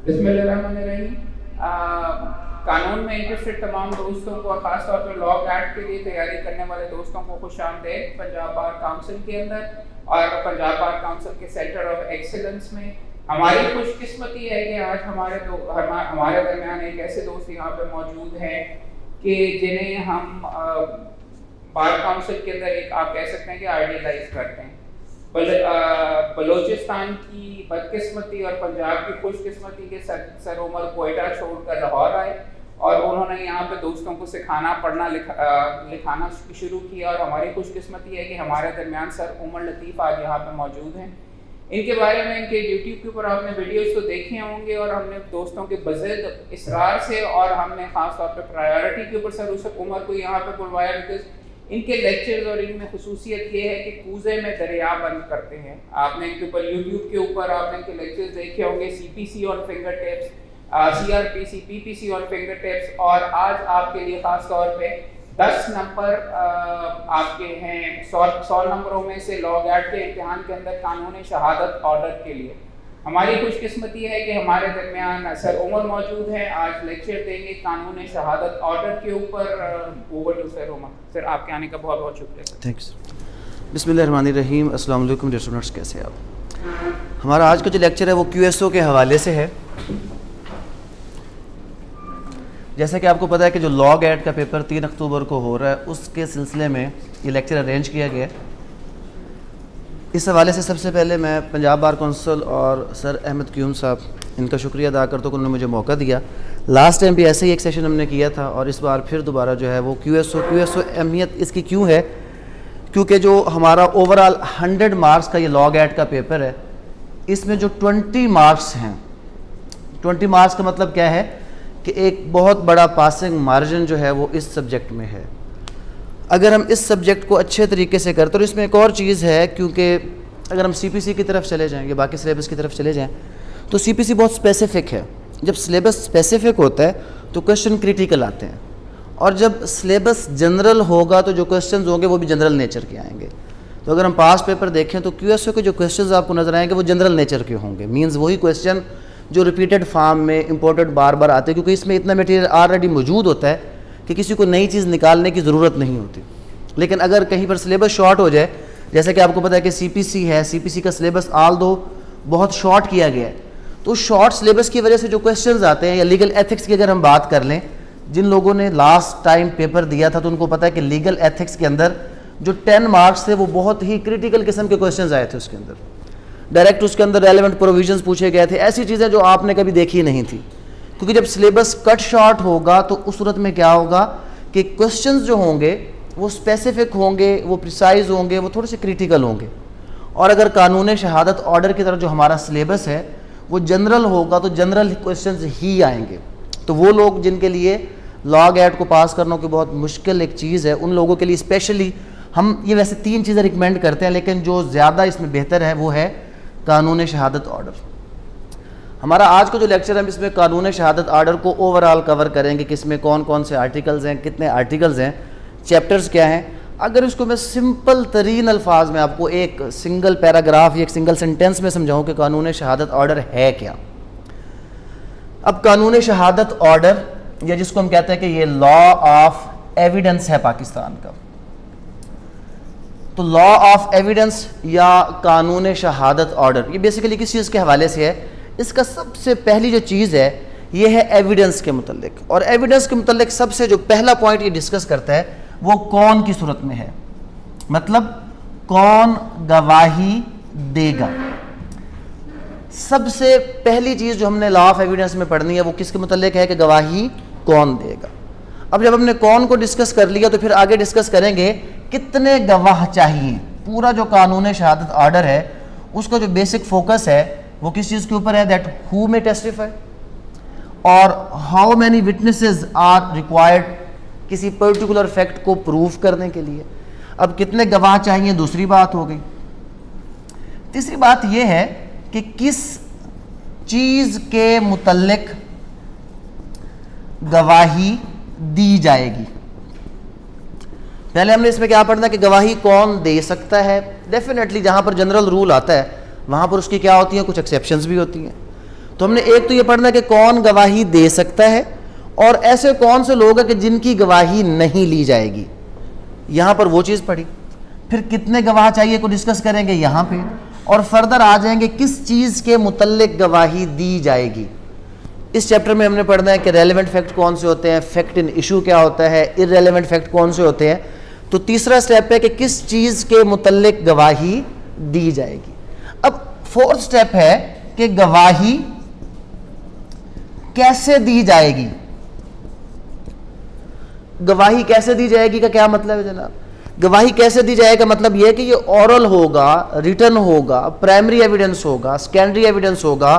बिस्मिल्लाहिर्रहमानिर्रहीम। कानून में इंटरेस्टेड तमाम दोस्तों को, खासतौर पर लॉ ग्रैड के लिए तैयारी करने वाले दोस्तों को खुशामदीद पंजाब बार काउंसिल के अंदर और पंजाब बार काउंसिल के सेंटर ऑफ एक्सीलेंस में। हमारी खुशकिस्मती है कि आज हमारे दरमियान एक ऐसे दोस्त यहाँ पे मौजूद हैं कि जिन्हें हम बार काउंसिल के अंदर एक आप कह सकते हैं कि आइडियलाइज करते हैं। बलोचिस्तान की बदकिस्मती और पंजाब की खुशकिस्मती के सर उमर कोयटा छोड़कर लाहौर आए और उन्होंने यहाँ पे दोस्तों को सिखाना, पढ़ना, लिखाना शुरू किया। और हमारी खुशकिस्मती है कि हमारे दरमियान सर उमर लतीफ़ आज यहाँ पे मौजूद हैं। इनके बारे में इनके यूट्यूब के ऊपर आपने वीडियोस तो देखे होंगे और हमने दोस्तों के बज़िद इसरार से और हमने ख़ास तौर पे प्रायोरिटी के ऊपर सर उमर को यहाँ पे बुलवाया, बिकॉज इनके लेक्चर्स और इनमें खुसूसियत ये है कि कूजे में दरिया बंद करते हैं। आपने इनके ऊपर यूट्यूब के ऊपर आपने इनके लेक्चर्स देखे होंगे, CPC on finger tips, CRPC, PPC on finger tips. और आज आपके लिए ख़ास तौर पे 10 नंबर आपके हैं 100 नंबरों में से लॉ ग्रैड के इम्तिहान के अंदर कानून शहादत ऑर्डर के लिए। हमारी खुशकिस्मती है कि हमारे दरमियान सर उमर मौजूद है, आज लेक्चर देंगे कानून शहादत ऑर्डर के ऊपर। Over to sir Umar. Sir आपके आने का बहुत बहुत शुक्रिया। थैंक्स। बिस्मिल्लाहिर्रहमानिर्रहीम। अस्सलाम वालेकुम डियर स्टूडेंट्स, कैसे हैं आप? हमारा आज का जो लेक्चर है वो QSO के हवाले से है। जैसा कि आपको पता है कि जो लॉ ग्रैड का पेपर 3 अक्टूबर को हो रहा है, उसके सिलसिले में ये लेक्चर अरेंज किया गया है। इस हवाले से सबसे पहले मैं पंजाब बार कौंसिल और सर अहमद क्यूम साहब, इनका शुक्रिया अदा करता हूँ कि उन्होंने मुझे मौका दिया। लास्ट टाइम भी ऐसे ही एक सेशन हमने किया था और इस बार फिर दोबारा जो है वो QSO अहमियत इसकी क्यों है, क्योंकि जो हमारा ओवरऑल 100 मार्क्स का ये लॉ ग्रैड का पेपर है, इसमें जो 20 मार्क्स हैं, 20 मार्क्स का मतलब क्या है कि एक बहुत बड़ा पासिंग मार्जिन जो है वो इस सब्जेक्ट में है। अगर हम इस सब्जेक्ट को अच्छे तरीके से करते, और इसमें एक और चीज़ है, क्योंकि अगर हम CPC की तरफ चले जाएँ या बाकी सिलेबस की तरफ चले जाएँ तो CPC बहुत स्पेसिफ़िक है। जब सिलेबस स्पेसिफ़िक होता है तो क्वेश्चन क्रिटिकल आते हैं, और जब सिलेबस जनरल होगा तो जो क्वेश्चन होंगे वो भी जनरल नेचर के आएंगे। तो अगर हम पास्ट पेपर देखें तो QSO के जो क्वेश्चन आपको नज़र आएंगे वो जनरल नेचर के होंगे। मीन्स वही क्वेश्चन जो रिपीटेड फॉर्म में इम्पोर्टेड बार बार आते हैं, क्योंकि इसमें इतना मटेरियल ऑलरेडी मौजूद होता है कि किसी को नई चीज़ निकालने की ज़रूरत नहीं होती। लेकिन अगर कहीं पर सिलेबस शॉर्ट हो जाए, जैसे कि आपको पता है कि CPC है, CPC का सिलेबस आल दो बहुत शॉर्ट किया गया है, तो शॉर्ट सिलेबस की वजह से जो क्वेश्चंस आते हैं, या लीगल एथिक्स की अगर हम बात कर लें, जिन लोगों ने लास्ट टाइम पेपर दिया था तो उनको पता है कि लीगल एथिक्स के अंदर जो 10 मार्क्स थे वो बहुत ही क्रिटिकल किस्म के क्वेश्चन आए थे। उसके अंदर डायरेक्ट उसके अंदर रेलेवेंट प्रोविजंस पूछे गए थे, ऐसी चीज़ें जो आपने कभी देखी नहीं थी। क्योंकि जब सिलेबस कट शॉर्ट होगा तो उस सूरत में क्या होगा कि क्वेश्चंस जो होंगे वो स्पेसिफिक होंगे, वो प्रिसाइज होंगे, वो थोड़े से क्रिटिकल होंगे। और अगर कानून शहादत ऑर्डर की तरफ जो हमारा सिलेबस है वो जनरल होगा तो जनरल क्वेश्चंस ही आएंगे। तो वो लोग जिनके लिए लॉ ग्रैड को पास करना की बहुत मुश्किल एक चीज़ है, उन लोगों के लिए स्पेशली हम ये वैसे 3 चीज़ें रिकमेंड करते हैं, लेकिन जो ज़्यादा इसमें बेहतर है वो है कानून शहादत ऑर्डर। हमारा आज का जो लेक्चर है हम इसमें कानून शहादत ऑर्डर को ओवरऑल कवर करेंगे कि इसमें कौन कौन से आर्टिकल्स हैं, कितने आर्टिकल्स हैं, चैप्टर्स क्या हैं। अगर इसको मैं सिंपल तरीन अल्फाज में आपको एक सिंगल पैराग्राफ या एक सिंगल सेंटेंस में समझाऊं कि कानून शहादत ऑर्डर है क्या। अब कानून शहादत ऑर्डर, या जिसको हम कहते हैं कि ये लॉ ऑफ एविडेंस है पाकिस्तान का, तो लॉ ऑफ एविडेंस या कानून शहादत ऑर्डर ये बेसिकली किस चीज़ के हवाले से है। इसका सबसे पहली जो चीज़ है ये है एविडेंस के मुतल्लिक, और एविडेंस के मुतल्लिक सबसे जो पहला पॉइंट ये डिस्कस करता है वो कौन की सूरत में है, मतलब कौन गवाही देगा। सबसे पहली चीज़ जो हमने लॉ ऑफ एविडेंस में पढ़नी है वो किसके मुतल्लिक है कि गवाही कौन देगा। अब जब हमने कौन को डिस्कस कर लिया तो फिर आगे डिस्कस करेंगे कितने गवाह चाहिए। पूरा जो कानून शहादत ऑर्डर है उसका जो बेसिक फोकस है वो किस चीज़ के ऊपर है, दैट हु मे टेस्टिफाई और how many witnesses are required किसी पर्टिकुलर फैक्ट को प्रूव करने के लिए। अब कितने गवाह चाहिए दूसरी बात हो गई। तीसरी बात यह है कि किस चीज़ के मुतल्लिक गवाही दी जाएगी। पहले हमने इसमें क्या पढ़ना कि गवाही कौन दे सकता है। डेफिनेटली जहाँ पर जनरल रूल आता है वहाँ पर उसकी क्या होती हैं, कुछ एक्सेप्शंस भी होती हैं। तो हमने एक तो ये पढ़ना है कि कौन गवाही दे सकता है और ऐसे कौन से लोग हैं कि जिनकी गवाही नहीं ली जाएगी, यहाँ पर वो चीज़ पढ़ी। फिर कितने गवाह चाहिए को डिस्कस करेंगे यहाँ पे, और फर्दर आ जाएंगे किस चीज़ के मुतल्लिक गवाही दी जाएगी। इस चैप्टर में हमने पढ़ना है कि रेलेवेंट फैक्ट कौन से होते हैं, फैक्ट इन इशू क्या होता है, इररेलेवेंट फैक्ट कौन से होते हैं। तो तीसरा स्टेप है कि किस चीज़ के मुतल्लिक गवाही दी जाएगी। अब फोर्थ स्टेप है कि गवाही कैसे दी जाएगी। गवाही कैसे दी जाएगी का क्या मतलब है जनाब? गवाही कैसे दी जाएगा मतलब यह कि ये ओरल होगा, रिटन होगा, प्राइमरी एविडेंस होगा, सेकेंडरी एविडेंस होगा,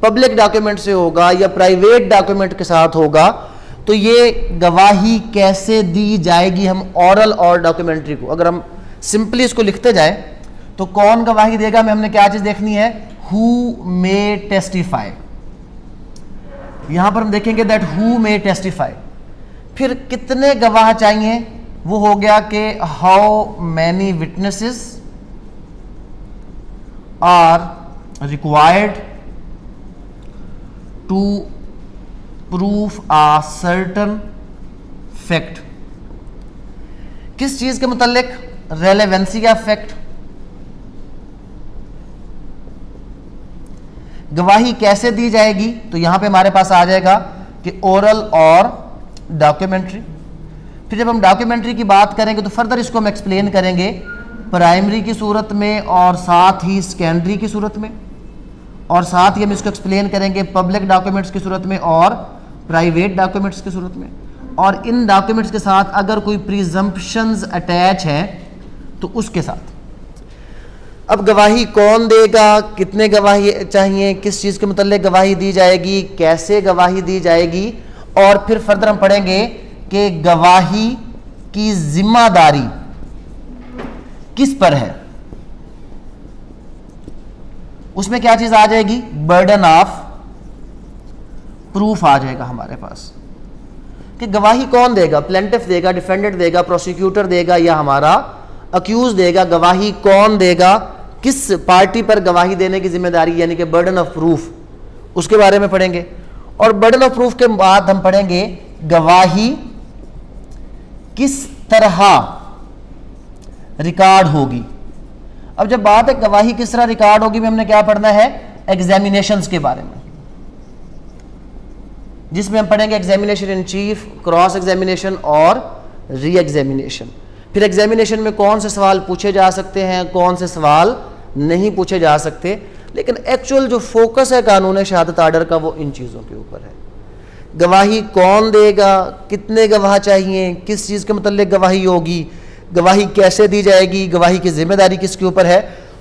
पब्लिक डॉक्यूमेंट से होगा या प्राइवेट डॉक्यूमेंट के साथ होगा। तो ये गवाही कैसे दी जाएगी हम ओरल और डॉक्यूमेंट्री को अगर हम सिंपली इसको लिखते जाएं तो कौन गवाही देगा में हमने क्या चीज देखनी है, हु मे टेस्टिफाई। यहां पर हम देखेंगे दैट हु मे टेस्टिफाई। फिर कितने गवाह चाहिए, वो हो गया कि how many witnesses are required to proof a certain fact. किस चीज के मुतालिक, रेलेवेंसी का फैक्ट। गवाही कैसे दी जाएगी तो यहां पे हमारे पास आ जाएगा कि ओरल और डॉक्यूमेंट्री। फिर जब हम डॉक्यूमेंट्री की बात करेंगे तो फर्दर इसको हम एक्सप्लेन करेंगे प्राइमरी की सूरत में और साथ ही सेकेंडरी की सूरत में, और साथ ही हम इसको एक्सप्लेन करेंगे पब्लिक डॉक्यूमेंट्स की सूरत में और प्राइवेट डॉक्यूमेंट्स की सूरत में। और इन डॉक्यूमेंट्स के साथ अगर कोई प्रिजम्पशंस अटैच हैं तो उसके साथ। अब गवाही कौन देगा, कितने गवाही चाहिए, किस चीज़ के मुतल्लिक गवाही दी जाएगी, कैसे गवाही दी जाएगी, और फिर फर्दर हम पढ़ेंगे कि गवाही की जिम्मेदारी किस पर है। उसमें क्या चीज आ जाएगी, बर्डन ऑफ प्रूफ आ जाएगा हमारे पास कि गवाही कौन देगा, प्लेंटिफ देगा, डिफेंडेंट देगा, प्रोसिक्यूटर देगा या हमारा अक्यूज देगा। गवाही कौन देगा, किस पार्टी पर गवाही देने की जिम्मेदारी यानी कि बर्डन ऑफ प्रूफ, उसके बारे में पढ़ेंगे। और बर्डन ऑफ प्रूफ के बाद हम पढ़ेंगे गवाही किस तरह रिकॉर्ड होगी। अब जब बात है गवाही किस तरह रिकॉर्ड होगी में हमने क्या पढ़ना है, एग्जामिनेशंस के बारे में, जिसमें हम पढ़ेंगे examination in chief, cross examination और री एग्जामिनेशन। फिर एग्जामिनेशन में कौन से सवाल पूछे जा सकते हैं, कौन से सवाल नहीं पूछे जा सकते, लेकिन एक्चुअल जो फोकस है कानून शहादत आर्डर का वो इन चीज़ों के ऊपर है। गवाही कौन देगा, कितने गवाह चाहिए, किस चीज़ के मुतल्लिक गवाही होगी, गवाही कैसे दी जाएगी, गवाही की जिम्मेदारी किसके ऊपर है,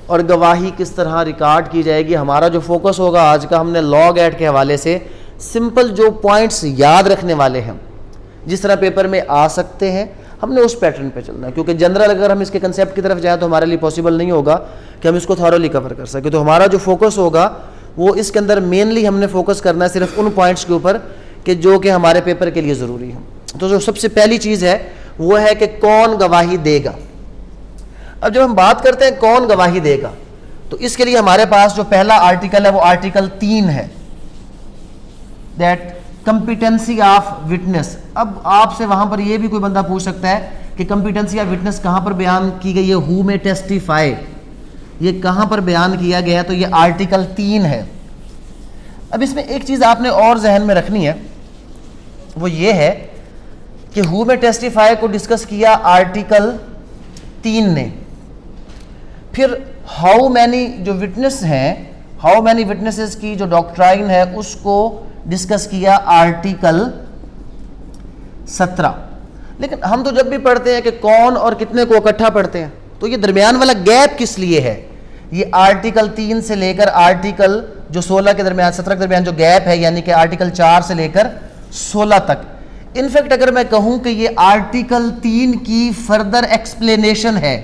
और गवाही किस तरह रिकॉर्ड की जाएगी। हमारा जो फोकस होगा आज का, हमने लॉग एक्ट के हवाले से सिंपल जो पॉइंट्स याद रखने वाले हैं, जिस तरह पेपर में आ सकते हैं, हमने उस पैटर्न पे चलना है। क्योंकि जनरल अगर हम इसके कंसेप्ट की तरफ जाएं तो हमारे लिए पॉसिबल नहीं होगा कि हम इसको थॉरोली कवर कर सकें। तो हमारा जो फोकस होगा वो इसके अंदर मेनली हमने फोकस करना है सिर्फ उन पॉइंट्स के ऊपर कि जो कि हमारे पेपर के लिए ज़रूरी है। तो जो सबसे पहली चीज़ है वो है कि कौन गवाही देगा। अब जब हम बात करते हैं कौन गवाही देगा तो इसके लिए हमारे पास जो पहला आर्टिकल है वो आर्टिकल 3 है, दैट कंपिटेंसी ऑफ विटनेस। अब आपसे वहां पर यह भी कोई बंदा पूछ सकता है कि कंपिटेंसी ऑफ विटनेस कहां पर बयान की गई है, हु में टेस्टिफाई, ये कहां पर बयान किया गया है, तो ये आर्टिकल 3 है। अब इसमें एक चीज आपने और जहन में रखनी है, वो ये है कि हु में टेस्टिफाई को डिस्कस किया आर्टिकल 3 ने। फिर हाउ मैनी जो विटनेस हैं, हाउ मैनी विटनेसेस की जो डॉक्ट्राइन है उसको डिस्कस किया आर्टिकल 17। लेकिन हम तो जब भी पढ़ते हैं कि कौन और कितने को इकट्ठा पढ़ते हैं, तो ये दरमियान वाला गैप किस लिए है, ये आर्टिकल 3 से लेकर आर्टिकल जो 16 के दरमियान 17 के दरमियान जो गैप है, यानी कि आर्टिकल 4 से लेकर 16 तक। इनफैक्ट अगर मैं कहूं कि ये आर्टिकल 3 की फर्दर एक्सप्लेनेशन है,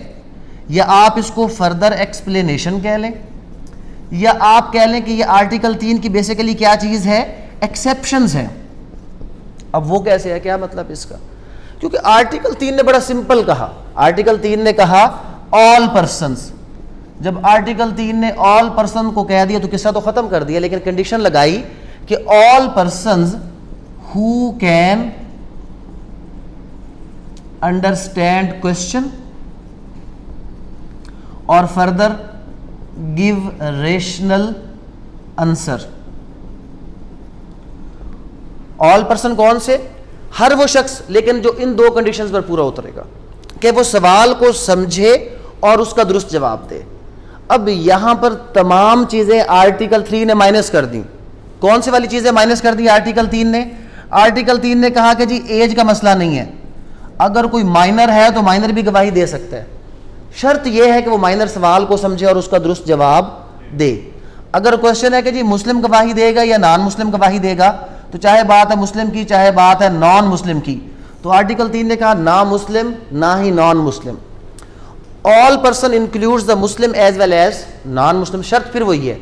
या आप इसको फर्दर एक्सप्लेनेशन कह लें, या आप कह लें कि ये आर्टिकल 3 की बेसिकली क्या चीज़ है, एक्सेप्शंस हैं। अब वो कैसे है, क्या मतलब इसका, क्योंकि आर्टिकल 3 ने बड़ा सिंपल कहा। आर्टिकल 3 ने कहा ऑल पर्सन्स, जब आर्टिकल 3 ने ऑल पर्सन को कह दिया तो किस्सा तो खत्म कर दिया, लेकिन कंडीशन लगाई कि all persons who can understand question और further give rational answer. All person कौन से? हर वो शख्स, लेकिन जो इन दो कंडीशंस पर पूरा उतरेगा कि वो सवाल को समझे और उसका दुरुस्त जवाब दे। अब यहां पर तमाम चीजें आर्टिकल 3 ने माइनस कर दी। कौन सी वाली चीजें माइनस कर दी आर्टिकल 3 ने? आर्टिकल 3 ने कहा कि जी एज का मसला नहीं है, अगर कोई माइनर है तो माइनर भी गवाही दे सकता है, शर्त यह है कि वो माइनर सवाल को समझे और उसका दुरुस्त जवाब दे। अगर क्वेश्चन है कि जी मुस्लिम गवाही देगा या नॉन मुस्लिम गवाही देगा, तो चाहे बात है मुस्लिम की चाहे बात है नॉन मुस्लिम की, तो आर्टिकल 3 ने कहा ना मुस्लिम ना ही non Muslim. All person includes the Muslim as well as non Muslim. शर्त फिर वही है,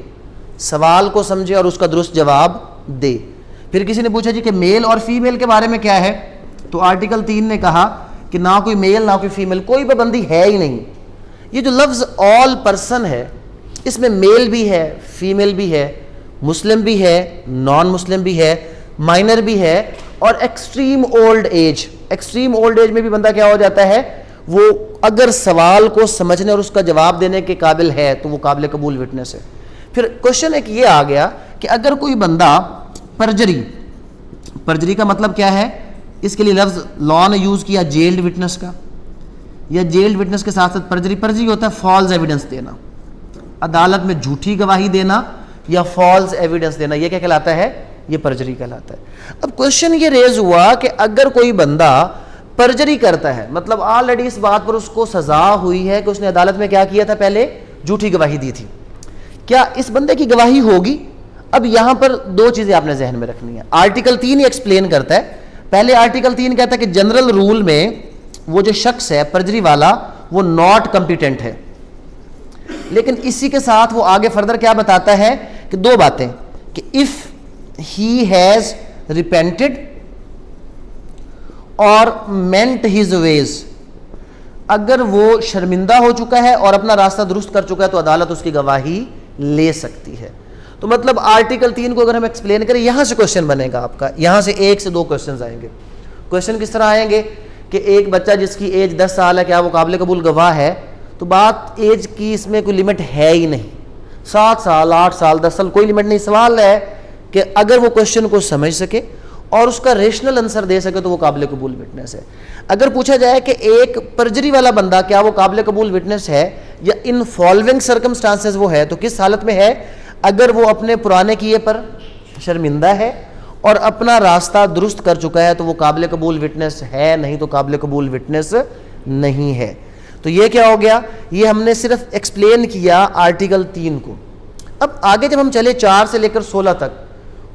सवाल को समझे और उसका दुरुस्त जवाब दे। फिर किसी ने पूछा जी कि मेल और फीमेल के बारे में क्या है, तो आर्टिकल 3 ने कहा कि ना कोई मेल ना कोई फीमेल, कोई पाबंदी है ही नहीं। ये जो लफ्ज़ ऑल पर्सन है, इसमें मेल भी है, फीमेल भी है, मुस्लिम भी है, नॉन मुस्लिम भी है, माइनर भी है, और extreme old age. Extreme old age में भी बंदा क्या हो जाता है, वो अगर सवाल को समझने और उसका जवाब देने के काबिल है तो वो काबिल कबूल विटनेस है। फिर क्वेश्चन एक ये आ गया कि अगर कोई बंदा परजरी, परजरी का मतलब क्या है, इसके लिए लफ्ज़ लॉ ने यूज़ किया जेल्ड विटनेस का, या जेल्ड विटनेस के साथ साथ परजरी। परजरी होता है फॉल्स एविडेंस देना, अदालत में झूठी गवाही देना या फॉल्स एविडेंस देना, ये क्या कहलाता है, ये परजरी कहलाता है। अब क्वेश्चन ये रेज हुआ कि अगर कोई बंदा परजरी करता है, मतलब ऑलरेडी इस बात पर उसको सजा हुई है कि उसने अदालत में क्या किया था, पहले झूठी गवाही दी थी, क्या इस बंदे की गवाही होगी? अब यहां पर दो चीजें आपने जहन में रखनी है। आर्टिकल 3 ही एक्सप्लेन करता है। पहले आर्टिकल 3 कहता है कि जनरल रूल में वो जो शख्स है परजरी वाला वो नॉट कॉम्पिटेंट है, लेकिन इसी के साथ वो आगे फर्दर क्या बताता है कि दो बातें, कि इफ ही हैज रिपेंटेड और मेंट हिज वेज, अगर वो शर्मिंदा हो चुका है और अपना रास्ता दुरुस्त कर चुका है तो अदालत उसकी गवाही ले सकती है। तो मतलब आर्टिकल 3 को अगर हम एक्सप्लेन करें, यहां से क्वेश्चन बनेगा आपका, यहां से एक से दो क्वेश्चन आएंगे। क्वेश्चन किस तरह आएंगे कि एक बच्चा जिसकी एज 10 साल है, क्या वो काबिल कबूल गवाह है? तो बात एज की इसमें कोई लिमिट है ही नहीं, 7 साल 8 साल 10 साल कोई लिमिट नहीं। सवाल है कि अगर वो क्वेश्चन को समझ सके और उसका रेशनल आंसर दे सके तो वो काबिल कबूल विटनेस है। अगर पूछा जाए कि एक परजरी वाला बंदा क्या वो काबिल कबूल विटनेस है या इन फॉलोइंग सर्कमस्टांसेस वो है, तो किस हालत में है? अगर वो अपने पुराने किए पर शर्मिंदा है और अपना रास्ता दुरुस्त कर चुका है तो वो काबिल कबूल विटनेस है, नहीं तो काबिल कबूल विटनेस नहीं है। तो ये क्या हो गया, ये हमने सिर्फ एक्सप्लेन किया आर्टिकल 3 को। अब आगे जब हम चले 4 से लेकर 16 तक,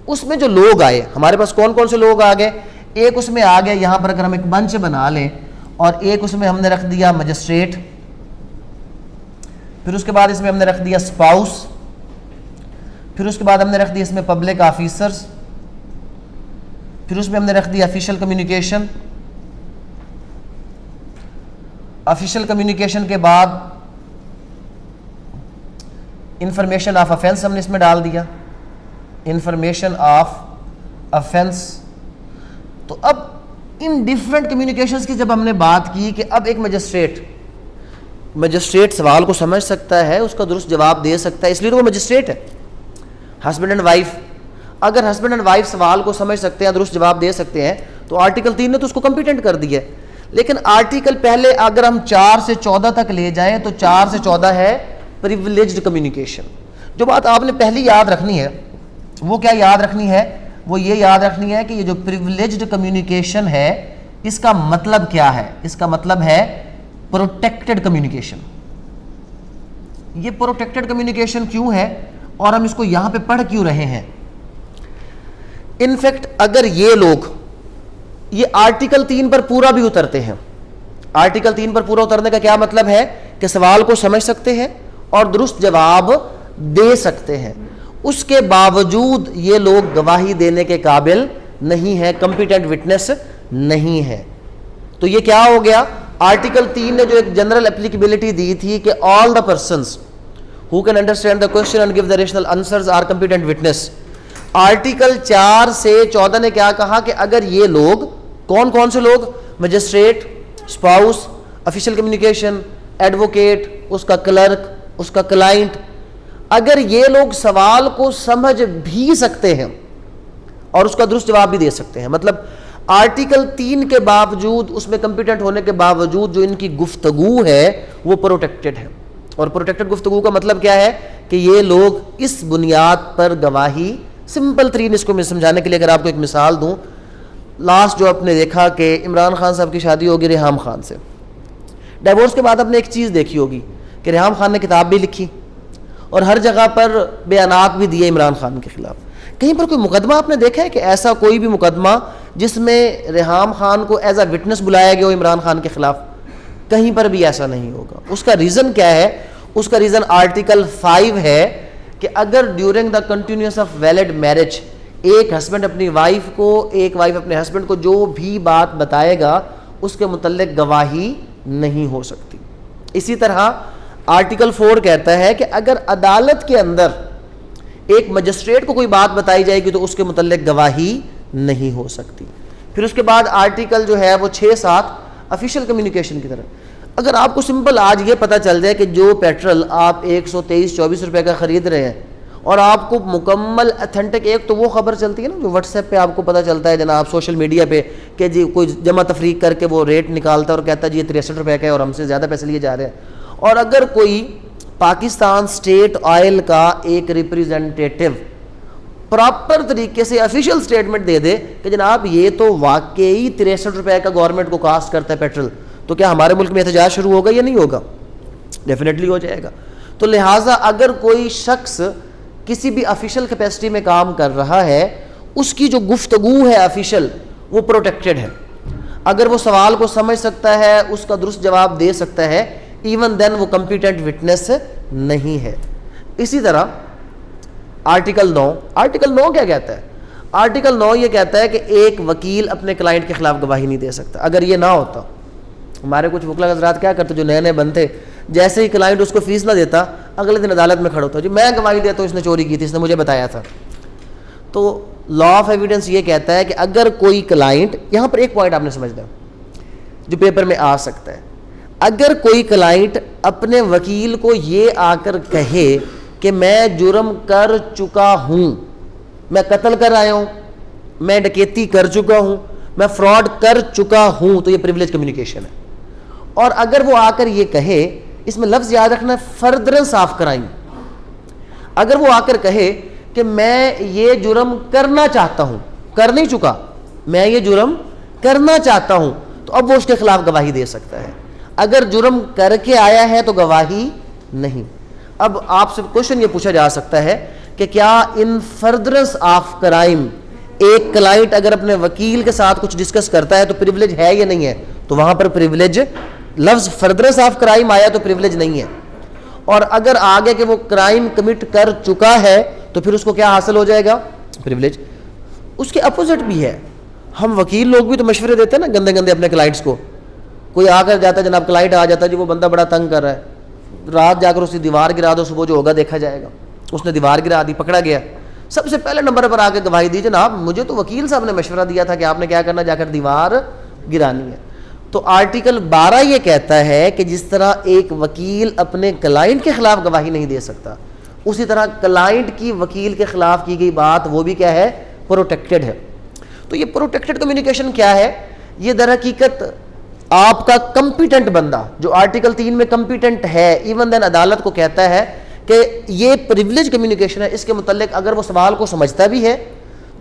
उसमें जो लोग आए हमारे पास, कौन कौन से लोग आ गए? एक उसमें आ गए, यहां पर अगर हम एक बंच बना लें और एक उसमें हमने रख दिया मजिस्ट्रेट, फिर उसके बाद इसमें हमने रख दिया स्पाउस, फिर उसके बाद हमने रख दिया इसमें पब्लिक ऑफिसर्स, फिर उसमें हमने रख दिया ऑफिशियल कम्युनिकेशन। ऑफिशियल कम्युनिकेशन के बाद इंफॉर्मेशन ऑफ ऑफेंस हमने इसमें डाल दिया, इंफॉर्मेशन ऑफ ऑफेंस। तो अब इन डिफरेंट कम्युनिकेशंस की जब हमने बात की कि अब एक मजिस्ट्रेट सवाल को समझ सकता है, उसका दुरुस्त जवाब दे सकता है, इसलिए तो वो मजिस्ट्रेट है। हस्बैंड एंड वाइफ, अगर हस्बैंड एंड वाइफ सवाल को समझ सकते हैं, दुरुस्त जवाब दे सकते हैं, तो आर्टिकल 3 ने तो उसको कॉम्पिटेंट कर दिया। लेकिन आर्टिकल पहले अगर हम 4 से 14 तक ले जाएं तो 4 से 14 है प्रिविलेज्ड कम्युनिकेशन। जो बात आपने पहली याद रखनी है वो क्या याद रखनी है? वो ये याद रखनी है कि ये जो प्रिविलेज्ड कम्युनिकेशन है इसका मतलब क्या है? इसका मतलब है प्रोटेक्टेड कम्युनिकेशन। ये प्रोटेक्टेड कम्युनिकेशन क्यों है और हम इसको यहां पे पढ़ क्यों रहे हैं? इनफैक्ट अगर ये लोग ये आर्टिकल 3 पर पूरा भी उतरते हैं, आर्टिकल 3 पर पूरा उतरने का क्या मतलब है कि सवाल को समझ सकते हैं और दुरुस्त जवाब दे सकते हैं, उसके बावजूद ये लोग गवाही देने के काबिल नहीं है, कॉम्पिटेंट विटनेस नहीं है। तो ये क्या हो गया? आर्टिकल 3 ने जो एक जनरल एप्लीकेबिलिटी दी थी कि all the persons who can understand the question and give the rational answers are competent witness. Article 4 से 14 ने क्या कहा कि अगर ये लोग, कौन कौन से लोग, magistrate, spouse, official communication, advocate, उसका क्लर्क, उसका क्लाइंट, अगर ये लोग सवाल को समझ भी सकते हैं और उसका दुरुस्त जवाब भी दे सकते हैं, मतलब आर्टिकल 3 के बावजूद, उसमें कंपिटेंट होने के बावजूद जो इनकी गुफ्तगू है वो प्रोटेक्टेड है। और प्रोटेक्टेड गुफ्तगू का मतलब क्या है कि ये लोग इस बुनियाद पर गवाही, सिंपल तरीन इसको मैं समझाने के लिए अगर आपको एक मिसाल दूं, लास्ट जो आपने देखा कि इमरान खान साहब की शादी होगी रेहाम खान से, डिवोर्स के बाद आपने एक चीज़ देखी होगी कि रेहाम खान ने किताब भी लिखी और हर जगह पर बयानात भी दिए इमरान खान के खिलाफ। कहीं पर कोई मुकदमा आपने देखा है कि ऐसा कोई भी मुकदमा जिसमें रेहाम खान को एज अ विटनेस बुलाया गया हो इमरान खान के खिलाफ? कहीं पर भी ऐसा नहीं होगा। उसका रीज़न क्या है? उसका रीज़न आर्टिकल 5 है कि अगर during the continuous of valid marriage एक हस्बैंड अपनी वाइफ को, एक वाइफ अपने हस्बैंड को जो भी बात बताएगा उसके मुतल्लिक गवाही नहीं हो सकती। इसी तरह आर्टिकल 4 कहता है कि अगर अदालत के अंदर एक मजिस्ट्रेट को कोई बात बताई जाएगी तो उसके मुतल्लिक गवाही नहीं हो सकती। फिर उसके बाद आर्टिकल जो है वो 6-7 ऑफिशियल कम्युनिकेशन की तरफ, अगर आपको सिंपल आज ये पता चल जाए कि जो पेट्रोल आप 123-24 रुपए का ख़रीद रहे हैं और आपको मुकम्मल अथेंटिक, एक तो वो खबर चलती है ना जो व्हाट्सएप पे आपको पता चलता है जनाब, सोशल मीडिया पे, कि जी कोई जमा तफरीक करके वो रेट निकालता है और कहता है जी ये 63 रुपये का है और हमसे ज़्यादा पैसे लिए जा रहे हैं। और अगर कोई पाकिस्तान स्टेट ऑयल का एक रिप्रेजेंटेटिव प्रॉपर तरीके से ऑफिशियल स्टेटमेंट दे दे कि जनाब ये तो वाकई 63 रुपये का गवर्नमेंट को कास्ट करता है पेट्रोल, तो क्या हमारे मुल्क में एहतजाज शुरू होगा या नहीं होगा? डेफिनेटली हो जाएगा। तो लिहाजा अगर कोई शख्स किसी भी ऑफिशियल कैपेसिटी में काम कर रहा है, उसकी जो गुफ्तगू है ऑफिशियल वो प्रोटेक्टेड है। अगर वो सवाल को समझ सकता है, उसका दुरुस्त जवाब दे सकता है, इवन देन वो कंपिटेंट विटनेस नहीं है। इसी तरह आर्टिकल 9 क्या कहता है? आर्टिकल 9 ये कहता है कि एक वकील अपने क्लाइंट के खिलाफ गवाही नहीं दे सकता। अगर ये ना होता, हमारे कुछ वकील हज़रात क्या करते जो नए नए बनते, जैसे ही क्लाइंट उसको फीस ना देता अगले दिन अदालत में खड़ा होता, जी मैं गवाही देता हूँ इसने चोरी की थी, इसने मुझे बताया था। तो लॉ ऑफ एविडेंस ये कहता है कि अगर कोई क्लाइंट, यहाँ पर एक पॉइंट आपने समझना जो पेपर में आ सकता है, अगर कोई क्लाइंट अपने वकील को ये आकर कहे कि मैं जुर्म कर चुका हूँ, मैं कत्ल कर आया हूँ, मैं डकैती कर चुका हूँ, मैं फ्रॉड कर चुका हूँ, तो ये प्रिविलेज कम्युनिकेशन है। और अगर वो आकर ये कहे, इसमें लफ्ज़ याद रखना है, फर्दरेंस ऑफ क्राइम, अगर वो आकर कहे कि मैं ये जुर्म करना चाहता हूँ, कर नहीं चुका, मैं ये जुर्म करना चाहता हूँ, तो अब वो उसके खिलाफ गवाही दे सकता है। अगर जुर्म करके आया है तो गवाही नहीं। अब आपसे क्वेश्चन ये पूछा जा सकता है कि क्या इन फर्दरेंस ऑफ क्राइम एक क्लाइंट अगर अपने वकील के साथ कुछ डिस्कस करता है तो प्रिविलेज है या नहीं है? तो वहां पर प्रिविलेज, लफ्ज फर्दरेंस ऑफ क्राइम आया तो प्रिविलेज नहीं है। और अगर आगे कि वो क्राइम कमिट कर चुका है तो फिर उसको क्या हासिल हो जाएगा? प्रिविलेज। उसके अपोजिट भी है। हम वकील लोग भी तो मशवरे देते हैं ना गंदे गंदे अपने क्लाइंट्स को। कोई आकर जाता है, जनाब क्लाइंट आ जाता है जी वो बंदा बड़ा तंग कर रहा है, रात जाकर उसकी दीवार गिरा दो, सुबह जो होगा देखा जाएगा। उसने दीवार गिरा दी, पकड़ा गया, सबसे पहले नंबर पर आकर गवाही दी, जनाब मुझे तो वकील साहब ने मशवरा दिया था कि आपने क्या करना, जाकर दीवार गिरानी है। तो आर्टिकल 12 ये कहता है कि जिस तरह एक वकील अपने क्लाइंट के खिलाफ गवाही नहीं दे सकता, उसी तरह क्लाइंट की वकील के खिलाफ की गई बात वो भी क्या है? प्रोटेक्टेड है। तो ये प्रोटेक्टेड कम्युनिकेशन क्या है? ये दर हकीकत आपका कंपिटेंट बंदा जो आर्टिकल 3 में कंपिटेंट है, इवन देन अदालत को कहता है कि ये प्रिविलेज कम्युनिकेशन है, इसके मुतल्लिक अगर वो सवाल को समझता भी है,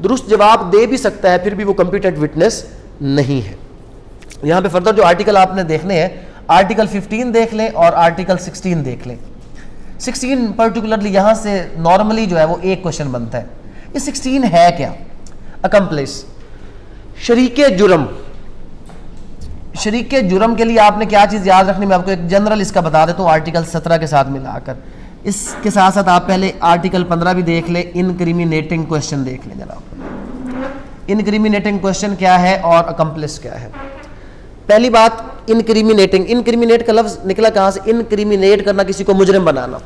दुरुस्त जवाब दे भी सकता है, फिर भी वो कंपिटेंट विटनेस नहीं है। यहाँ पे फर्दर जो आर्टिकल आपने देखने हैं, आर्टिकल 15 देख लें और आर्टिकल 16 देख लें। 16 पर्टिकुलरली यहाँ से नॉर्मली जो है वो एक क्वेश्चन बनता है, ये 16 है क्या? अकम्प्लिस, शरीके जुर्म। शरीके जुर्म के लिए आपने क्या चीज़ याद रखनी, मैं आपको एक जनरल इसका बता देता हूँ आर्टिकल 17 के साथ मिलाकर। इसके साथ साथ आप पहले आर्टिकल 15 भी देख ले, इनक्रिमिनेटिंग क्वेश्चन देख लें जनाब। इनक्रिमिनेटिंग क्वेश्चन क्या है और अकम्प्लिस क्या है? पहली बात इनक्रिमिनेटिंग, इनक्रिमिनेट का लफ्ज़ निकला कहाँ से? इनक्रिमिनेट करना, किसी को मुजरिम बनाना।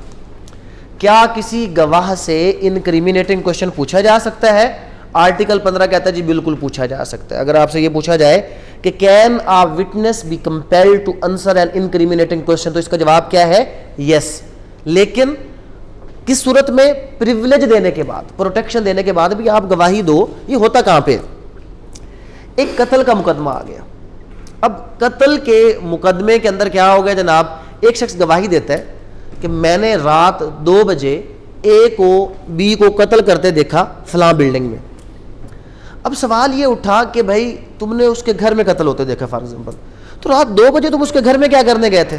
क्या किसी गवाह से इनक्रिमिनेटिंग क्वेश्चन पूछा जा सकता है? आर्टिकल 15 कहता है जी बिल्कुल पूछा जा सकता है। अगर आपसे ये पूछा जाए कि can a witness be compelled to answer an incriminating question, तो इसका जवाब क्या है? यस। लेकिन किस सूरत में? प्रिविलेज देने के बाद, प्रोटेक्शन देने के बाद भी आप गवाही दो। ये होता कहां पे? एक कत्ल का मुकदमा आ गया। अब कत्ल के मुकदमे के अंदर क्या हो गया जनाब, एक शख्स गवाही देता है कि मैंने रात 2 बजे ए को बी को कत्ल करते देखा फलां बिल्डिंग में। अब सवाल ये उठा कि भाई तुमने उसके घर में कत्ल होते देखा फॉर एग्जाम्पल, तो रात 2 बजे तुम उसके घर में क्या करने गए थे?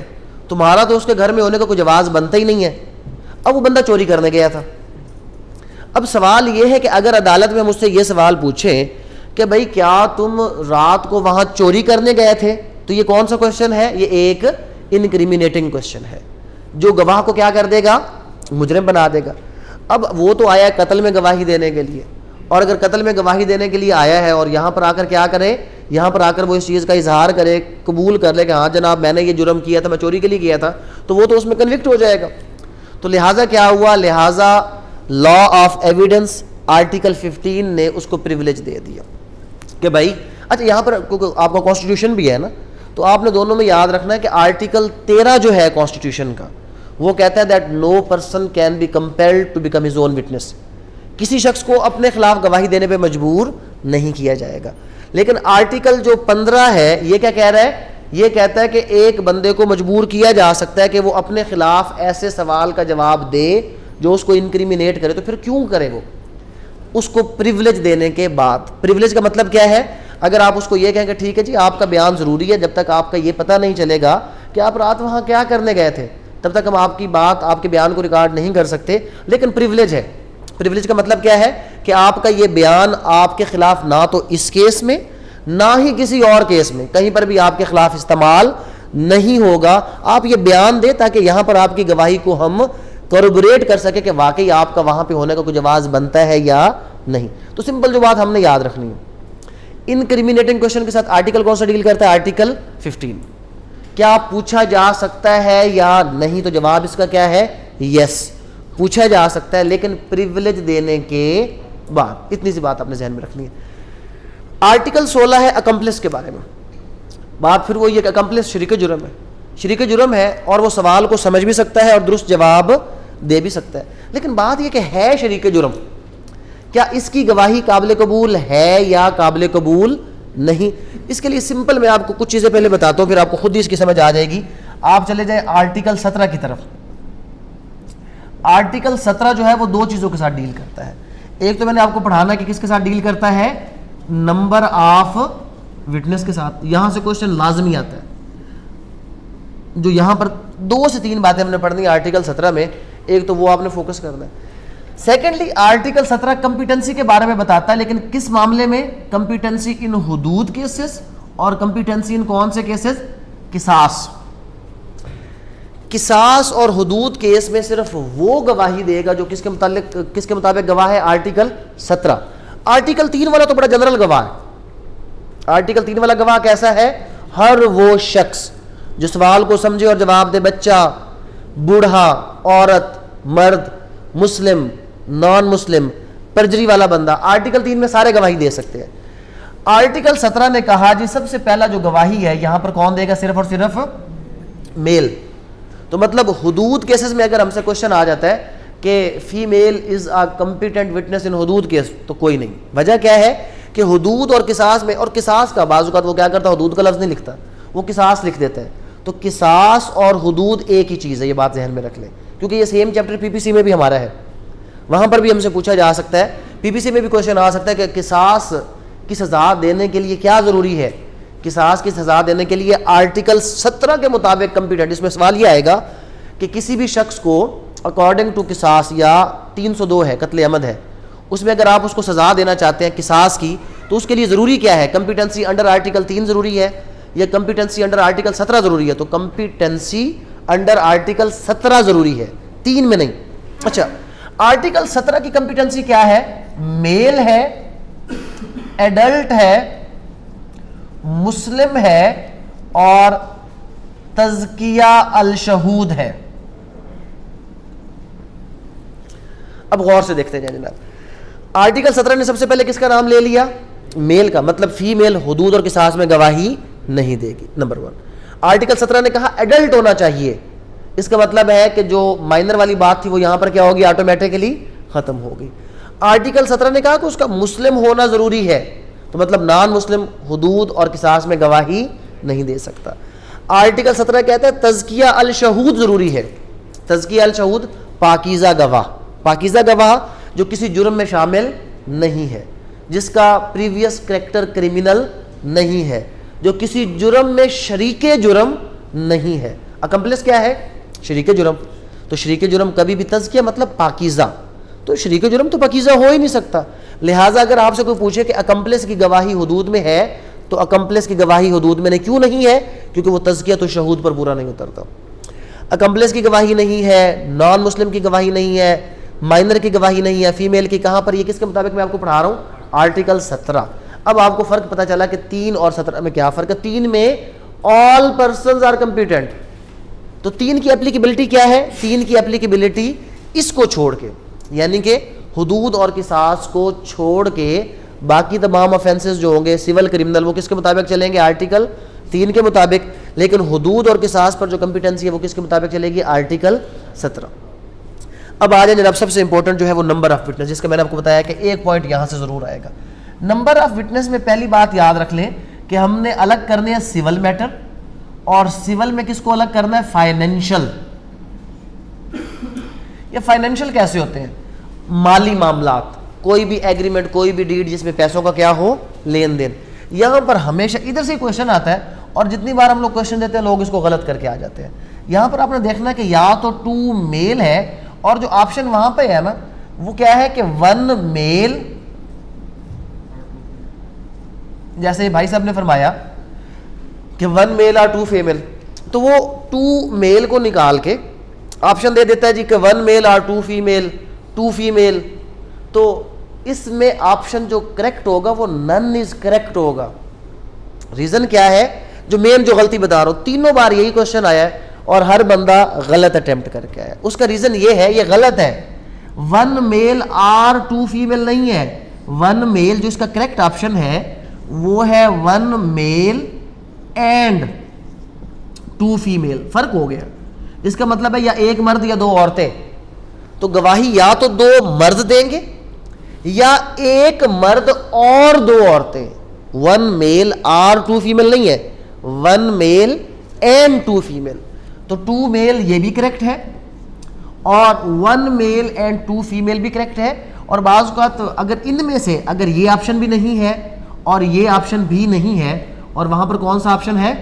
तुम्हारा तो उसके घर में होने का कोई जवाज बनता ही नहीं है। अब वो बंदा चोरी करने गया था। अब सवाल ये है कि अगर अदालत में मुझसे ये सवाल पूछे कि भाई क्या तुम रात को वहां चोरी करने गए थे, तो ये कौन सा क्वेश्चन है? ये एक इनक्रिमिनेटिंग क्वेश्चन है जो गवाह को क्या कर देगा? मुजरिम बना देगा। अब वो तो आया कत्ल में गवाही देने के लिए, और अगर कत्ल में गवाही देने के लिए आया है और यहाँ पर आकर क्या करे, यहाँ पर आकर वो इस चीज़ का इजहार करे, कबूल कर ले कि हाँ जनाब मैंने ये जुर्म किया था, मैं चोरी के लिए किया था, तो वो तो उसमें कन्विक्ट हो जाएगा। तो लिहाजा क्या हुआ, लिहाजा लॉ ऑफ एविडेंस आर्टिकल 15 ने उसको प्रिविलेज दे दिया कि भाई अच्छा यहाँ पर आपका कॉन्स्टिट्यूशन भी है ना, तो आपने दोनों में याद रखना है कि आर्टिकल 13 जो है कॉन्स्टिट्यूशन का, वो कहता है that no person can be compelled to become his own witness. किसी शख्स को अपने खिलाफ गवाही देने पे मजबूर नहीं किया जाएगा। लेकिन आर्टिकल जो 15 है ये क्या कह रहा है? ये कहता है कि एक बंदे को मजबूर किया जा सकता है कि वो अपने खिलाफ ऐसे सवाल का जवाब दे जो उसको इनक्रिमिनेट करे। तो फिर क्यों करे वो? उसको प्रिविलेज देने के बाद। प्रिविलेज का मतलब क्या है? अगर आप उसको ये कहें कि ठीक है जी आपका बयान ज़रूरी है, जब तक आपका ये पता नहीं चलेगा कि आप रात वहाँ क्या करने गए थे, तब तक हम आपकी बात, आपके बयान को रिकॉर्ड नहीं कर सकते। लेकिन प्रिविलेज है। प्रिविलेज का मतलब क्या है कि आपका ये बयान आपके खिलाफ ना तो इस केस में ना ही किसी और केस में कहीं पर भी आपके खिलाफ इस्तेमाल नहीं होगा। आप ये बयान दें ताकि यहाँ पर आपकी गवाही को हम कॉरबोरेट कर सके कि वाकई आपका वहाँ पे होने का कोई जवाज बनता है या नहीं। तो सिंपल जो बात हमने याद रखनी है, इनक्रिमिनेटिंग क्वेश्चन के साथ आर्टिकल कौन सा डील करता है? आर्टिकल 15। क्या पूछा जा सकता है या नहीं? तो जवाब इसका क्या है? यस, पूछा जा सकता है, लेकिन प्रिविलेज देने के बाद। इतनी सी बात आपने ध्यान में रखनी है। आर्टिकल 16 है अकम्प्लिस के बारे में बात। फिर वो ये अकम्प्लिस शरीक जुर्म है, शरीक जुर्म है और वो सवाल को समझ भी सकता है और दुरुस्त जवाब दे भी सकता है। लेकिन बात ये कि है शरीक जुर्म, क्या इसकी गवाही काबिल कबूल है या काबिल कबूल नहीं? इसके लिए सिंपल मैं आपको कुछ चीज़ें पहले बताता हूँ, फिर आपको खुद ही इसकी समझ आ जाएगी। आप चले जाए आर्टिकल 17 की तरफ। आर्टिकल 17 जो है वो 2 चीज़ों के साथ डील करता है। एक तो मैंने आपको पढ़ाना कि किसके साथ डील करता है? नंबर ऑफ विटनेस के साथ। यहां से क्वेश्चन लाजमी आता है। जो यहां पर 2 से 3 बातें हमने पढ़नी है आर्टिकल 17 में, एक तो वो आपने फोकस करना है। सेकेंडली आर्टिकल 17 कंपिटेंसी के बारे में बताता है, लेकिन किस मामले में? कंपिटेंसी इन हुदूद केसेस और कंपिटेंसी इन कौन से केसेस? किसास। किसास और हुदूद केस में सिर्फ वो गवाही देगा जो किसके मुताबिक गवाह है? आर्टिकल 17। आर्टिकल 3 वाला तो बड़ा जनरल गवाह है। आर्टिकल 3 वाला गवाह कैसा है? हर वो शख्स जो सवाल को समझे और जवाब दे, बच्चा, बूढ़ा, औरत, मर्द, मुस्लिम, नॉन मुस्लिम, परजरी वाला बंदा। आर्टिकल 3 में सारे गवाही दे सकते हैं। आर्टिकल 17 ने कहा जी सबसे पहला जो गवाही है यहां पर कौन देगा? सिर्फ और सिर्फ मेल। तो मतलब हुदूद केसेस में अगर हमसे क्वेश्चन आ जाता है कि female is a competent witness in hudood case, तो कोई नहीं। वजह क्या है कि हुदूद और किसास में, और किसास का बाज़-औक़ात वो क्या करता है, हुदूद का लफ्ज़ नहीं लिखता, वो किसास लिख देता है। तो किसास और हुदूद एक ही चीज़ है, ये बात ध्यान में रख लें, क्योंकि ये सेम चैप्टर पीपीसी में भी हमारा है। वहाँ पर भी हमसे पूछा जा सकता है, पीपीसी में भी क्वेश्चन आ सकता है कि किसास की सज़ा देने के लिए क्या ज़रूरी है? किसास की सज़ा देने के लिए आर्टिकल 17 के मुताबिक कंप्यूटेंट। इसमें सवाल ये आएगा कि किसी भी शख्स को अकॉर्डिंग टू किसास, या 302 है कत्ल अमद है, उसमें अगर आप उसको सज़ा देना चाहते हैं किसास की, तो उसके लिए ज़रूरी क्या है? कंपिटेंसी अंडर आर्टिकल 3 ज़रूरी है या कंपिटेंसी अंडर आर्टिकल 17 ज़रूरी है? तो कंपिटेंसी अंडर आर्टिकल 17 ज़रूरी है, 3 में नहीं। अच्छा, आर्टिकल 17 की कंपिटेंसी क्या है? मेल है, एडल्ट है, मुस्लिम है और तज़किया अल शहूद है। अब गौर से देखते हैं जनाब। आर्टिकल 17 ने सबसे पहले किसका नाम ले लिया? मेल का, मतलब फीमेल हुदूद और किसास में गवाही नहीं देगी, नंबर 1। आर्टिकल 17 ने कहा एडल्ट होना चाहिए, इसका मतलब है कि जो माइनर वाली बात थी वो यहां पर क्या होगी? ऑटोमेटिकली खत्म होगी। आर्टिकल 17 ने कहा कि उसका मुस्लिम होना जरूरी है, तो मतलब नॉन मुस्लिम हुदूद और किसास में गवाही नहीं दे सकता। आर्टिकल 17 कहता है तज़किया अल शहूद जरूरी है। तज़किया अल शहूद पाकीज़ा गवाह, पाकीज़ा गवाह जो किसी जुर्म में शामिल नहीं है, जिसका प्रीवियस करैक्टर क्रिमिनल नहीं है, जो किसी जुर्म में शरीके जुर्म नहीं है। अकम्प्लिस क्या है? शरीके जुर्म। तो शरीके जुर्म कभी भी तज़किया मतलब पाकीज़ा, तो शरीके जुर्म तो पाकीज़ा हो ही नहीं सकता। लिहाजा अगर आपसे कोई पूछे कि अकम्प्लिस की गवाही हुदूद में है, तो अकम्प्लिस की गवाही हुदूद में क्यों नहीं है? क्योंकि वो तज़किया तो शहूद पर पूरा नहीं उतरता। अकम्प्लिस की गवाही नहीं है, नॉन मुस्लिम की गवाही नहीं है, माइनर की गवाही नहीं है, फीमेल की। कहाँ पर? ये किसके मुताबिक मैं आपको पढ़ा रहा हूँ? आर्टिकल 17। अब आपको फ़र्क पता चला कि 3 और 17 में क्या फ़र्क है। 3 में ऑल पर्सन्स आर कम्पिटेंट, तो 3 की एप्लीकेबिलिटी क्या है? 3 की एप्लीकेबिलिटी इसको छोड़ के, यानी कि हुदूद और किसास को छोड़ के बाकी तमाम ऑफेंसेस जो होंगे सिविल क्रिमिनल, वो किसके मुताबिक चलेंगे? आर्टिकल 3 के मुताबिक। लेकिन हुदूद और किसास पर जो कंपिटेंसी है वो किसके मुताबिक चलेगी? आर्टिकल 17। अब आ जाए जनाब सबसे इंपॉर्टेंट जो है वो नंबर ऑफ विटनेस, जिसका मैंने आपको बताया कि एक पॉइंट यहां से जरूर आएगा। नंबर ऑफ विटनेस में पहली बात याद रख लें कि हमने अलग करने हैं सिविल मैटर, और सिविल में किसको अलग करना है? फाइनेंशियल। ये फाइनेंशियल कैसे होते हैं? माली मामलात, कोई भी एग्रीमेंट, कोई भी डीड जिसमें पैसों का क्या हो? लेन देन। यहां पर हमेशा इधर से क्वेश्चन आता है, और जितनी बार हम लोग क्वेश्चन देते हैं लोग इसको गलत करके आ जाते हैं। यहां पर आपने देखना कि या तो 2 मेल है, और जो ऑप्शन वहां पे है ना वो क्या है कि 1 मेल, जैसे भाई साहब ने फरमाया कि 1 मेल और 2 फीमेल, तो वो 2 मेल को निकाल के ऑप्शन दे देता है जी कि 1 मेल और 2 फीमेल, 2 फीमेल। तो इसमें ऑप्शन जो करेक्ट होगा वो नन इज करेक्ट होगा। रीजन क्या है? जो मेन जो गलती बता रहा हूं, तीनों बार यही क्वेश्चन आया है और हर बंदा गलत अटेम्प्ट करके आया। उसका रीजन ये है, ये गलत है। 1 मेल और 2 फीमेल नहीं है। 1 मेल जो इसका करेक्ट ऑप्शन है वो है 1 मेल एंड 2 फीमेल। फर्क हो गया। इसका मतलब है या एक मर्द या 2 औरतें। तो गवाही या तो 2 मर्द देंगे या एक मर्द और 2 औरतें। 1 मेल और 2 फीमेल नहीं है, 1 मेल एंड 2 फीमेल। तो 2 मेल ये भी करेक्ट है और 1 मेल एंड 2 फीमेल भी करेक्ट है। और बाज़ का तो अगर इनमें से अगर ये ऑप्शन भी नहीं है और ये ऑप्शन भी नहीं है, और वहां पर कौन सा ऑप्शन है?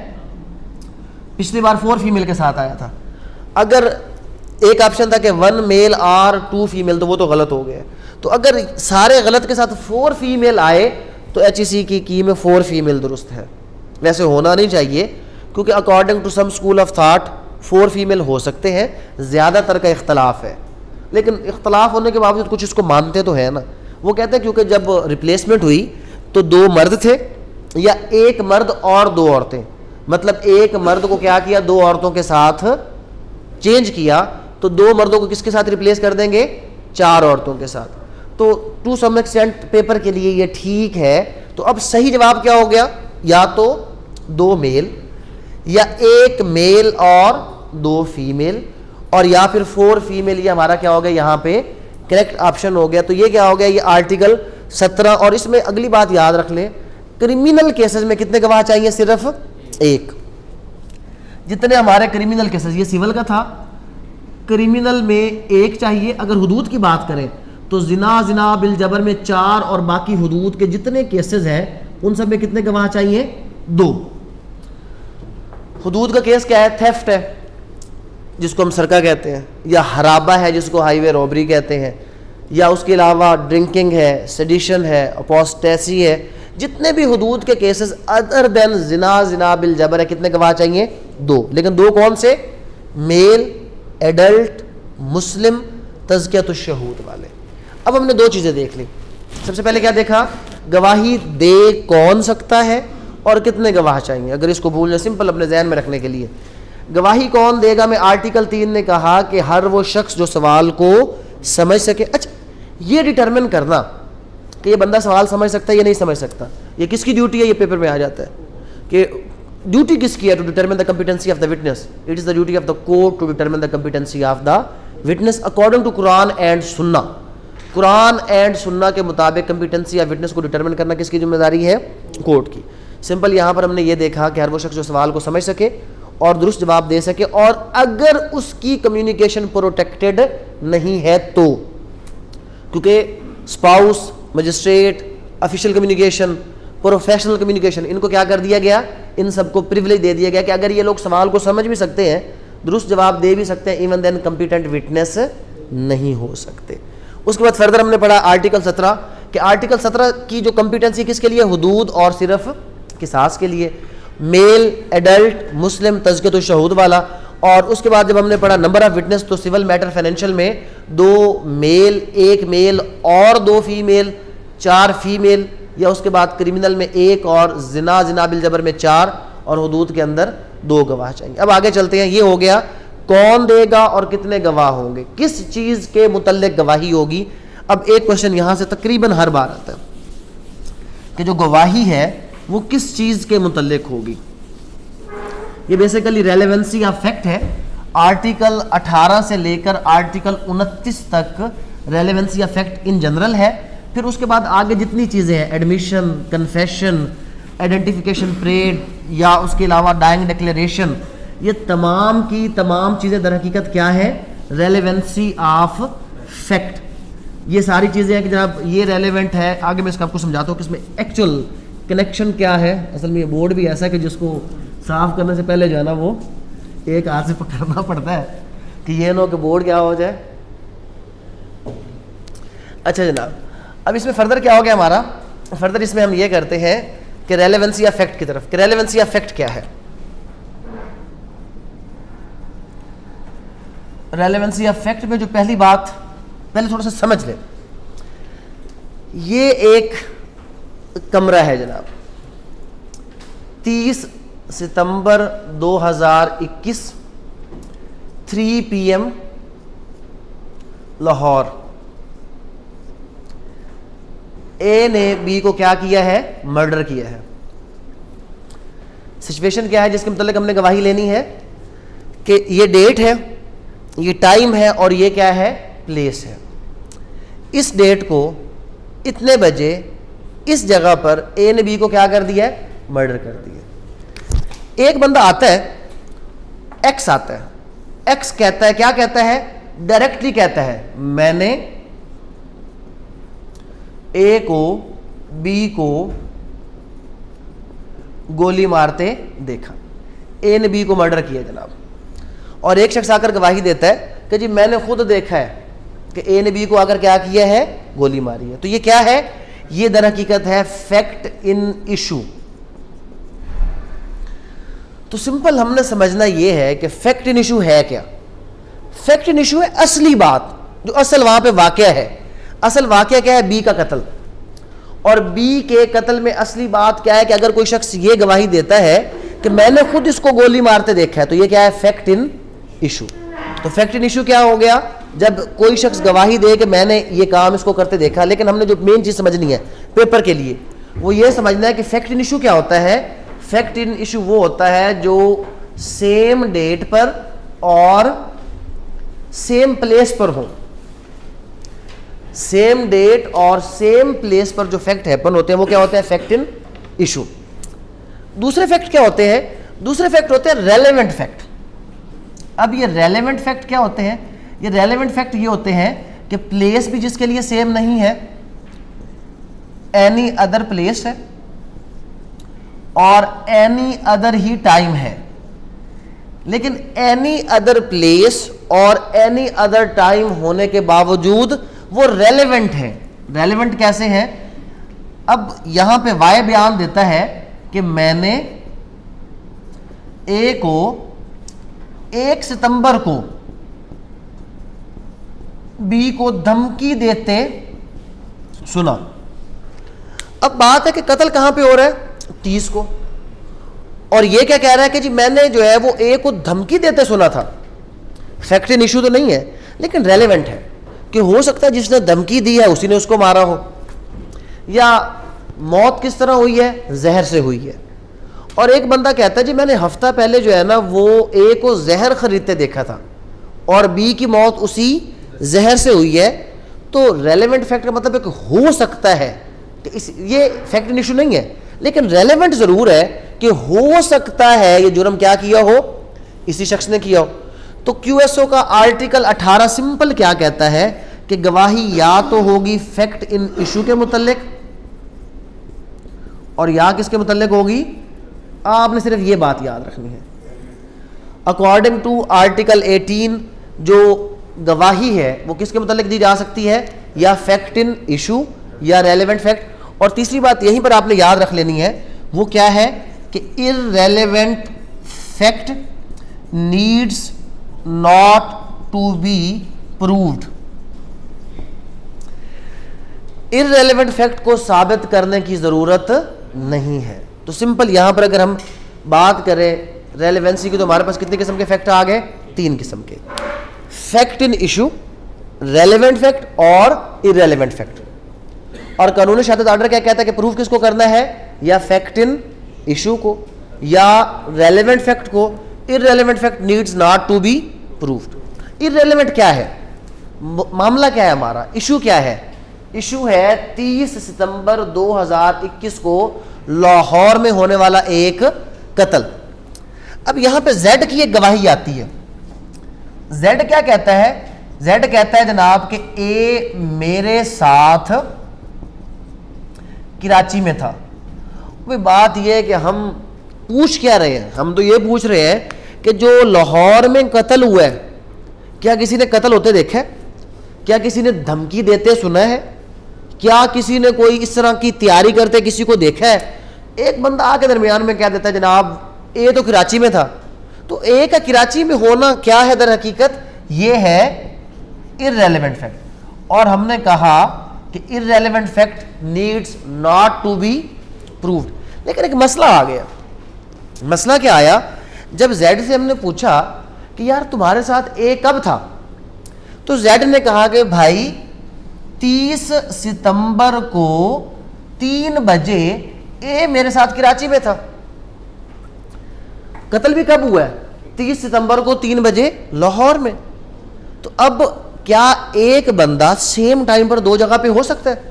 पिछली बार 4 फीमेल के साथ आया था। अगर एक ऑप्शन था कि 1 मेल और 2 फीमेल, तो वो तो गलत हो गया। तो अगर सारे गलत के साथ 4 फीमेल आए तो HEC की में 4 फीमेल दुरुस्त है। वैसे होना नहीं चाहिए, क्योंकि according to some school of thought 4 female हो सकते हैं, ज़्यादातर का इख्तलाफ है। लेकिन इख्तलाफ होने के बावजूद कुछ इसको मानते तो है ना। वो कहते हैं क्योंकि जब रिप्लेसमेंट हुई तो 2 मर्द थे या एक मर्द और 2 औरतें, मतलब एक मर्द को क्या किया? 2 औरतों के साथ चेंज किया, तो 2 मर्दों को किसके साथ रिप्लेस कर देंगे? 4 औरतों के साथ। तो टू सम एक्सटेंट पेपर के लिए ये ठीक है। तो अब सही जवाब क्या हो गया? या तो 2 मेल या एक मेल और 2 फीमेल, और या फिर 4 फीमेल। ये हमारा क्या हो गया? यहाँ पे करेक्ट ऑप्शन हो गया। तो ये क्या हो गया? ये आर्टिकल 17। और इसमें अगली बात याद रख लें, क्रिमिनल केसेस में कितने गवाह चाहिए? सिर्फ 1। जितने हमारे क्रिमिनल केसेस, ये सिविल का था, क्रिमिनल में 1 चाहिए। अगर हुदूद की बात करें तो जिना बिल जबर में 4, और बाकी हुदूद के जितने केसेस हैं उन सब में कितने गवाह चाहिए? 2। हुदूद का केस क्या है? थेफ्ट है जिसको हम सरका कहते हैं, या हराबा है जिसको हाईवे रॉबरी कहते हैं, या उसके अलावा ड्रिंकिंग है, सेडिशन है, अपोस्टेसी है। जितने भी हुदूद के केसेस अदर देन जिना बिल जबर है, कितने गवाह चाहिए? 2। लेकिन 2 कौन से? मेल, एडल्ट, मुस्लिम, तज़कियतुश शहूद वाले। अब हमने 2 चीज़ें देख ली। सबसे पहले क्या देखा? गवाही दे कौन सकता है और कितने गवाह चाहिए। अगर इसको भूल जाए, सिंपल अपने जहन में रखने के लिए, गवाही कौन देगा में आर्टिकल 3 ने कहा कि हर वो शख्स जो सवाल को समझ सके। अच्छा, ये डिटरमिन करना कि ये बंदा सवाल समझ सकता है या नहीं समझ सकता, ये किसकी ड्यूटी है, ये पेपर में आ जाता है कि ड्यूटी किसकी है to determine the competency of the witness. It is the duty of the court to determine the competency of the witness according to Quran and Sunnah. Quran and Sunnah के मुताबिक competency of witness को determine करना किसकी जिम्मेदारी है, court की। Simple यहाँ पर हमने ये देखा कि हर वो शख्स जो सवाल को समझ सके और दुरुस्त जवाब दे सके, और अगर उसकी कम्युनिकेशन प्रोटेक्टेड नहीं है तो, क्योंकि spouse, magistrate, official communication, professional communication, इनको क्या कर दिया गया, इन सबको प्रिविलेज दे दिया गया कि अगर ये लोग सवाल को समझ भी सकते हैं, दुरुस्त जवाब दे भी सकते हैं, इवन देन कॉम्पिटेंट विटनेस नहीं हो सकते। उसके बाद फर्दर हमने पढ़ा आर्टिकल 17 कि आर्टिकल 17 की जो कॉम्पिटेंसी किसके लिए, हुदूद और सिर्फ किसास के लिए, मेल, एडल्ट, मुस्लिम, तज़कियतुश शहूद वाला। और उसके बाद जब हमने पढ़ा नंबर ऑफ विटनेस, तो सिविल मैटर फाइनेंशियल में 2 मेल, 1 मेल और 2 फीमेल, 4 फीमेल, या उसके बाद क्रिमिनल में 1 और जिना बिल जबर में 4, और हुदूद के अंदर 2 गवाह चाहिए। अब आगे चलते हैं, ये हो गया कौन देगा और कितने गवाह होंगे, किस चीज़ के मुतल्लिक गवाही होगी। अब एक क्वेश्चन यहाँ से तकरीबन हर बार आता है कि जो गवाही है वो किस चीज़ के मुतल्लिक होगी। ये बेसिकली रेलेवेंसी ऑफ फैक्ट है। आर्टिकल 18 से लेकर आर्टिकल 29 तक relevancy of fact in general है। फिर उसके बाद आगे जितनी चीज़ें हैं, एडमिशन, कन्फेशन, आइडेंटिफिकेशन परेड, या उसके अलावा डाइंग डिक्लेरेशन, ये तमाम की तमाम चीज़ें दर हकीकत क्या है, रेलेवेंसी ऑफ फैक्ट। ये सारी चीज़ें हैं कि जनाब ये रेलेवेंट है। आगे मैं इसका आपको समझाता हूँ कि इसमें एक्चुअल कनेक्शन क्या है। असल में ये बोर्ड भी ऐसा है कि जिसको साफ़ करने से पहले जो है ना वो एक हाथ से पकड़ना पड़ता है कि ये ना कि बोर्ड क्या हो जाए। अच्छा जनाब, अब इसमें फर्दर क्या हो गया हमारा, फर्दर इसमें हम ये करते हैं कि रेलेवेंसी ऑफ फैक्ट की तरफ, कि रेलेवेंसी ऑफ फैक्ट क्या है। रेलेवेंसी ऑफ फैक्ट में जो पहली बात, पहले थोड़ा सा समझ लें, ये एक कमरा है जनाब, 30 सितंबर 2021 3 PM लाहौर। ए ने बी को क्या किया है, मर्डर किया है। सिचुएशन क्या है जिसके मतलब हमने गवाही लेनी है कि ये डेट है, ये टाइम है, और ये क्या है, प्लेस है। इस डेट को इतने बजे इस जगह पर ए ने बी को क्या कर दिया है, मर्डर कर दिया। एक बंदा आता है, एक्स आता है, एक्स कहता है, क्या कहता है, डायरेक्टली कहता है मैंने ए को बी को गोली मारते देखा। ए ने बी को मर्डर किया जनाब। और एक शख्स आकर गवाही देता है कि जी मैंने खुद देखा है कि ए ने बी को आकर क्या किया है, गोली मारी है। तो ये क्या है, ये दर हकीकत है फैक्ट इन इशू। तो सिंपल हमने समझना ये है कि फैक्ट इन इशू है क्या। फैक्ट इन इशू है असली बात, जो असल वहां पे वाकया है। असल वाकया क्या है, बी का कत्ल। और बी के कत्ल में असली बात क्या है कि अगर कोई शख्स ये गवाही देता है कि मैंने खुद इसको गोली मारते देखा है, तो ये क्या है, फैक्ट इन इशू। तो फैक्ट इन इशू क्या हो गया, जब कोई शख्स गवाही दे कि मैंने ये काम इसको करते देखा। लेकिन हमने जो मेन चीज़ समझनी है पेपर के लिए, वो ये समझना है कि फैक्ट इन इशू क्या होता है। फैक्ट इन इशू वो होता है जो सेम डेट पर और सेम प्लेस पर हो। सेम डेट और सेम प्लेस पर जो फैक्ट हैपन होते हैं वो क्या होते हैं, फैक्ट इन इशू। दूसरे फैक्ट क्या होते हैं, दूसरे फैक्ट होते हैं रेलेवेंट फैक्ट। अब ये रेलेवेंट फैक्ट क्या होते हैं, ये रेलेवेंट फैक्ट ये होते हैं कि प्लेस भी जिसके लिए सेम नहीं है, एनी अदर प्लेस है, और एनी अदर ही टाइम है। लेकिन एनी अदर प्लेस और एनी अदर टाइम होने के बावजूद वो रेलेवेंट है। रेलेवेंट कैसे है, अब यहां पे वाय बयान देता है कि मैंने ए को 1 सितंबर को बी को धमकी देते सुना। अब बात है कि कत्ल कहां पे हो रहा है, 30 को, और ये क्या कह रहा है कि जी मैंने जो है वो ए को धमकी देते सुना था। फैक्ट इन इशू तो नहीं है लेकिन रेलेवेंट है। कि हो सकता है जिसने धमकी दी है उसी ने उसको मारा हो, या मौत किस तरह हुई है, जहर से हुई है। और एक बंदा कहता है जी मैंने हफ्ता पहले जो है ना वो ए को जहर खरीदते देखा था और बी की मौत उसी जहर से हुई है, तो रेलेवेंट फैक्ट का मतलब है कि हो सकता है कि ये फैक्ट इशू नहीं है, लेकिन रेलेवेंट जरूर है कि हो सकता है ये जुर्म क्या किया हो, इसी शख्स ने किया हो। तो QSO का आर्टिकल 18 सिंपल क्या कहता है कि गवाही या तो होगी फैक्ट इन इशू के मुतल्लिक और या किसके मुतल्लिक होगी, आपने सिर्फ ये बात याद रखनी है। अकॉर्डिंग टू आर्टिकल 18 जो गवाही है वो किसके मुतल्लिक दी जा सकती है, या फैक्ट इन इशू या रेलेवेंट फैक्ट। और तीसरी बात यहीं पर आपने याद रख लेनी है, वो क्या है कि irrelevant fact needs not to be proved. Irrelevant fact को साबित करने की जरूरत नहीं है। तो सिंपल यहां पर अगर हम बात करें रेलेवेंसी की, तो हमारे पास कितने किस्म के फैक्ट आ गए, 3 किस्म के, fact in issue, relevant fact और इररेलेवेंट फैक्ट। और कानूनी शहादत ऑर्डर क्या कहता है कि प्रूफ किसको करना है, या फैक्ट इन इशू को या रेलेवेंट फैक्ट को। Irrelevant fact needs not to be proved. Irrelevant क्या है, मामला क्या है हमारा, इशू क्या है, इशू है 30 सितंबर 2021 को लाहौर में होने वाला एक कत्ल। अब यहां पे जेड की एक गवाही आती है। जेड क्या कहता है, जेड कहता है जनाब कि ए मेरे साथ कराची में था। भाई बात यह है कि हम पूछ क्या रहे हैं, हम तो ये पूछ रहे हैं कि जो लाहौर में कत्ल हुआ है क्या किसी ने कत्ल होते देखा है, क्या किसी ने धमकी देते सुना है, क्या किसी ने कोई इस तरह की तैयारी करते किसी को देखा है। एक बंदा आके दरमियान में कह देता है जनाब ए तो कराची में था, तो ए का कराची में होना क्या है दर हकीकत, ये है इररेलेवेंट फैक्ट। और हमने कहा कि irrelevant fact needs not to be proved. लेकिन एक मसला आ गया। मसला क्या आया, जब जेड से हमने पूछा कि यार तुम्हारे साथ ए कब था, तो जेड ने कहा कि भाई 30 सितंबर को 3 बजे ए मेरे साथ कराची में था। कत्ल भी कब हुआ है, 30 सितंबर को 3 बजे लाहौर में। तो अब क्या एक बंदा सेम टाइम पर 2 जगह पे हो सकता है?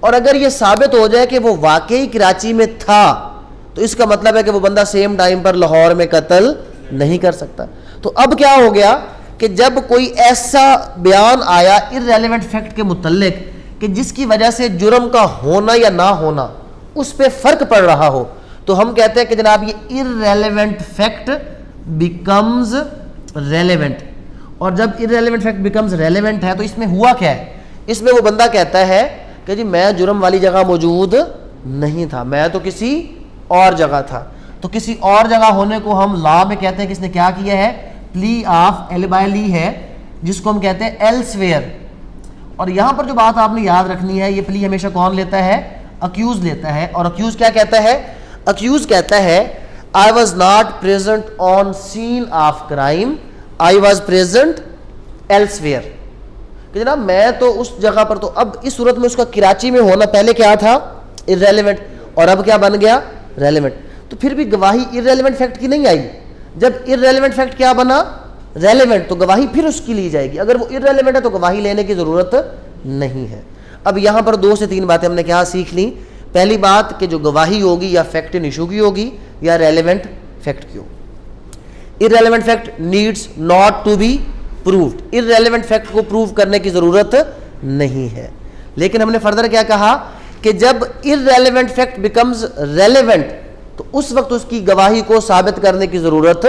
और अगर यह साबित हो जाए कि वो वाकई कराची में था, तो इसका मतलब है कि वो बंदा सेम टाइम पर लाहौर में कत्ल नहीं कर सकता। तो अब क्या हो गया कि जब कोई ऐसा बयान आया इररेलेवेंट फैक्ट के मुतल्लिक कि जिसकी वजह से जुर्म का होना या ना होना उस पर फर्क पड़ रहा हो, तो हम कहते हैं कि जनाब ये इररेलेवेंट फैक्ट बिकम्स रेलेवेंट। और जब इररेलेवेंट फैक्ट बिकम्स रेलेवेंट है तो इसमें हुआ क्या है, इसमें वो बंदा कहता है कि जी मैं जुर्म वाली जगह मौजूद नहीं था, मैं तो किसी और जगह था। तो किसी और जगह होने को हम लॉ में कहते हैं कि इसने क्या किया है, प्ली ऑफ एलिबाई ली है, जिसको हम कहते हैं एल्सवेयर। और यहां पर जो बात आपने याद रखनी है, ये प्ली हमेशा कौन लेता है, अक्यूज लेता है। और अक्यूज क्या कहता है, अक्यूज कहता है I was not present on scene of crime, I was present elsewhere. कि जनाब मैं तो उस जगह पर, तो अब इस सूरत में उसका कराची में होना पहले क्या था, इररेलेवेंट, और अब क्या बन गया, रेलेवेंट। तो फिर भी गवाही इररेलेवेंट फैक्ट की नहीं आई। जब इररेलेवेंट फैक्ट क्या बना, रेलेवेंट, तो गवाही फिर उसकी ली जाएगी। अगर वो इररेलेवेंट है तो गवाही लेने की जरूरत नहीं है। अब यहां पर 2 से 3 बातें हमने क्या सीख ली। पहली बात कि जो गवाही होगी या फैक्ट इन इशू की होगी या रेलेवेंट फैक्ट की होगी। Irrelevant fact needs not to be proved. Irrelevant fact को प्रूव करने की जरूरत नहीं है। लेकिन हमने फर्दर क्या कहा कि जब इररेलेवेंट फैक्ट बिकम्स रेलेवेंट तो उस वक्त उसकी गवाही को साबित करने की जरूरत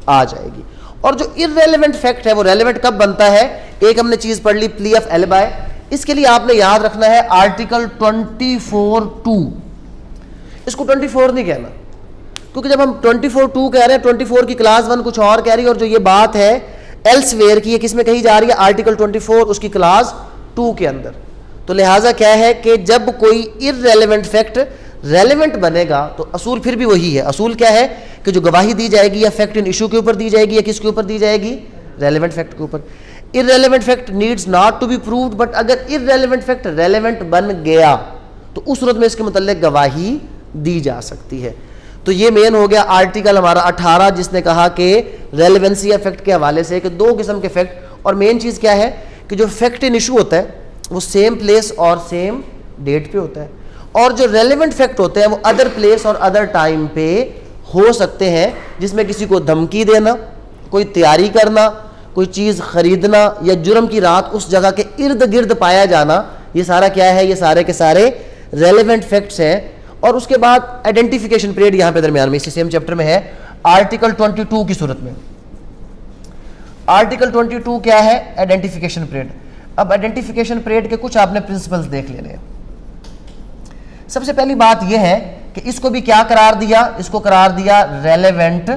आ जाएगी। और जो इररेलेवेंट फैक्ट है वो रेलेवेंट कब बनता है, एक हमने चीज पढ़ ली, प्ली ऑफ एलिबाई। इसके लिए आपने याद रखना है आर्टिकल 24(2). इसको 24 नहीं कहना, क्योंकि जब हम 24(2) कह रहे हैं, 24 की क्लास 1 कुछ और कह रही है, और जो ये बात है एल्सवेयर की, किस में कही जा रही है, आर्टिकल 24 उसकी क्लास 2 के अंदर। तो लिहाजा क्या है कि जब कोई इररेलेवेंट फैक्ट रेलेवेंट बनेगा तो असूल फिर भी वही है। असूल क्या है कि जो गवाही दी जाएगी या फैक्ट इन इशू के ऊपर दी जाएगी या किसके ऊपर दी जाएगी, रेलेवेंट फैक्ट के ऊपर। Irrelevant fact needs not to be proved, but अगर इररेलेवेंट फैक्ट रेलेवेंट बन गया तो उस सूरत में इसके मुतल्लिक गवाही दी जा सकती है। तो ये मेन हो गया आर्टिकल हमारा 18, जिसने कहा कि रेलेवेंसी फैक्ट के हवाले से कि दो किस्म के फैक्ट, और मेन चीज़ क्या है कि जो फैक्ट इन इशू होता है वो सेम प्लेस और सेम डेट पे होता है, और जो रेलेवेंट फैक्ट होते हैं वो अदर प्लेस और अदर टाइम पे हो सकते हैं, जिसमें किसी को धमकी देना, कोई तैयारी करना, कोई चीज़ खरीदना या जुर्म की रात उस जगह के इर्द गिर्द पाया जाना, ये सारा क्या है, ये सारे के सारे रेलेवेंट फैक्ट्स हैं। और उसके बाद आइडेंटिफिकेशन पीरियड यहाँ पे दरमियान में इसी सेम चैप्टर में है आर्टिकल 22 की सूरत में। आर्टिकल 22 क्या है, आइडेंटिफिकेशन पीरियड। अब आइडेंटिफिकेशन पीरियड के कुछ आपने प्रिंसिपल्स देख लेने हैं। सबसे पहली बात यह है कि इसको भी क्या करार दिया, इसको करार दिया रेलेवेंट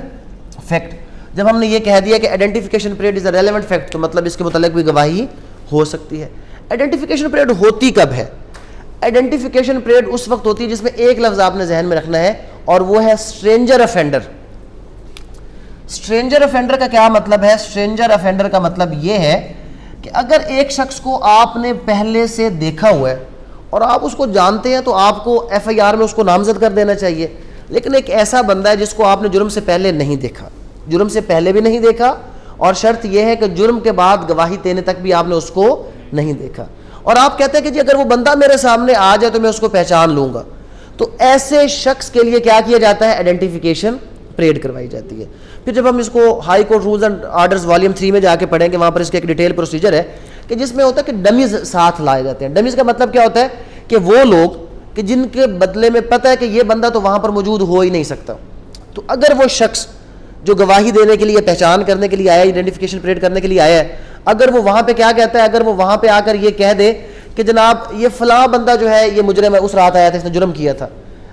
फैक्ट। जब हमने ये कह दिया कि identification period is a relevant fact, तो मतलब इसके मुतालिक भी गवाही हो सकती है। आइडेंटिफिकेशन पीरियड होती कब है? आइडेंटिफिकेशन पीरियड उस वक्त होती है जिसमें एक लफ्ज आपने जहन में रखना है, और वो है स्ट्रेंजर ऑफेंडर। स्ट्रेंजर ऑफेंडर का क्या मतलब है? स्ट्रेंजर ऑफेंडर का मतलब ये है कि अगर एक शख्स को आपने पहले से देखा हुआ है और आप उसको जानते हैं तो आपको FIR में उसको नामजद कर देना चाहिए। लेकिन एक ऐसा बंदा है जिसको आपने जुर्म से पहले नहीं देखा, जुर्म से पहले भी नहीं देखा, और शर्त यह है कि जुर्म के बाद गवाही देने तक भी आपने उसको नहीं देखा, और आप कहते हैं कि जी अगर वो बंदा मेरे सामने आ जाए तो मैं उसको पहचान लूंगा, तो ऐसे शख्स के लिए क्या किया जाता है? आइडेंटिफिकेशन परेड करवाई जाती है। फिर जब हम इसको high court rules and orders volume 3 में जाके पढ़ेंगे, वहां पर इसका एक डिटेल प्रोसीजर है कि जिसमें होता है कि डमीज साथ लाए जाते हैं। डमीज का मतलब क्या होता है कि वो लोग कि जिनके बदले में पता है कि ये बंदा तो वहां पर मौजूद हो ही नहीं सकता, तो अगर वो शख्स जो गवाही देने के लिए, पहचान करने के लिए आया, आइडेंटिफिकेशन परेड करने के लिए आया है, अगर वो वहां पे क्या कहता है, अगर वो वहां पे आकर ये कह दे कि जनाब ये फलां बंदा जो है ये मुजरिम है, उस रात आया था, इसने जुर्म किया था,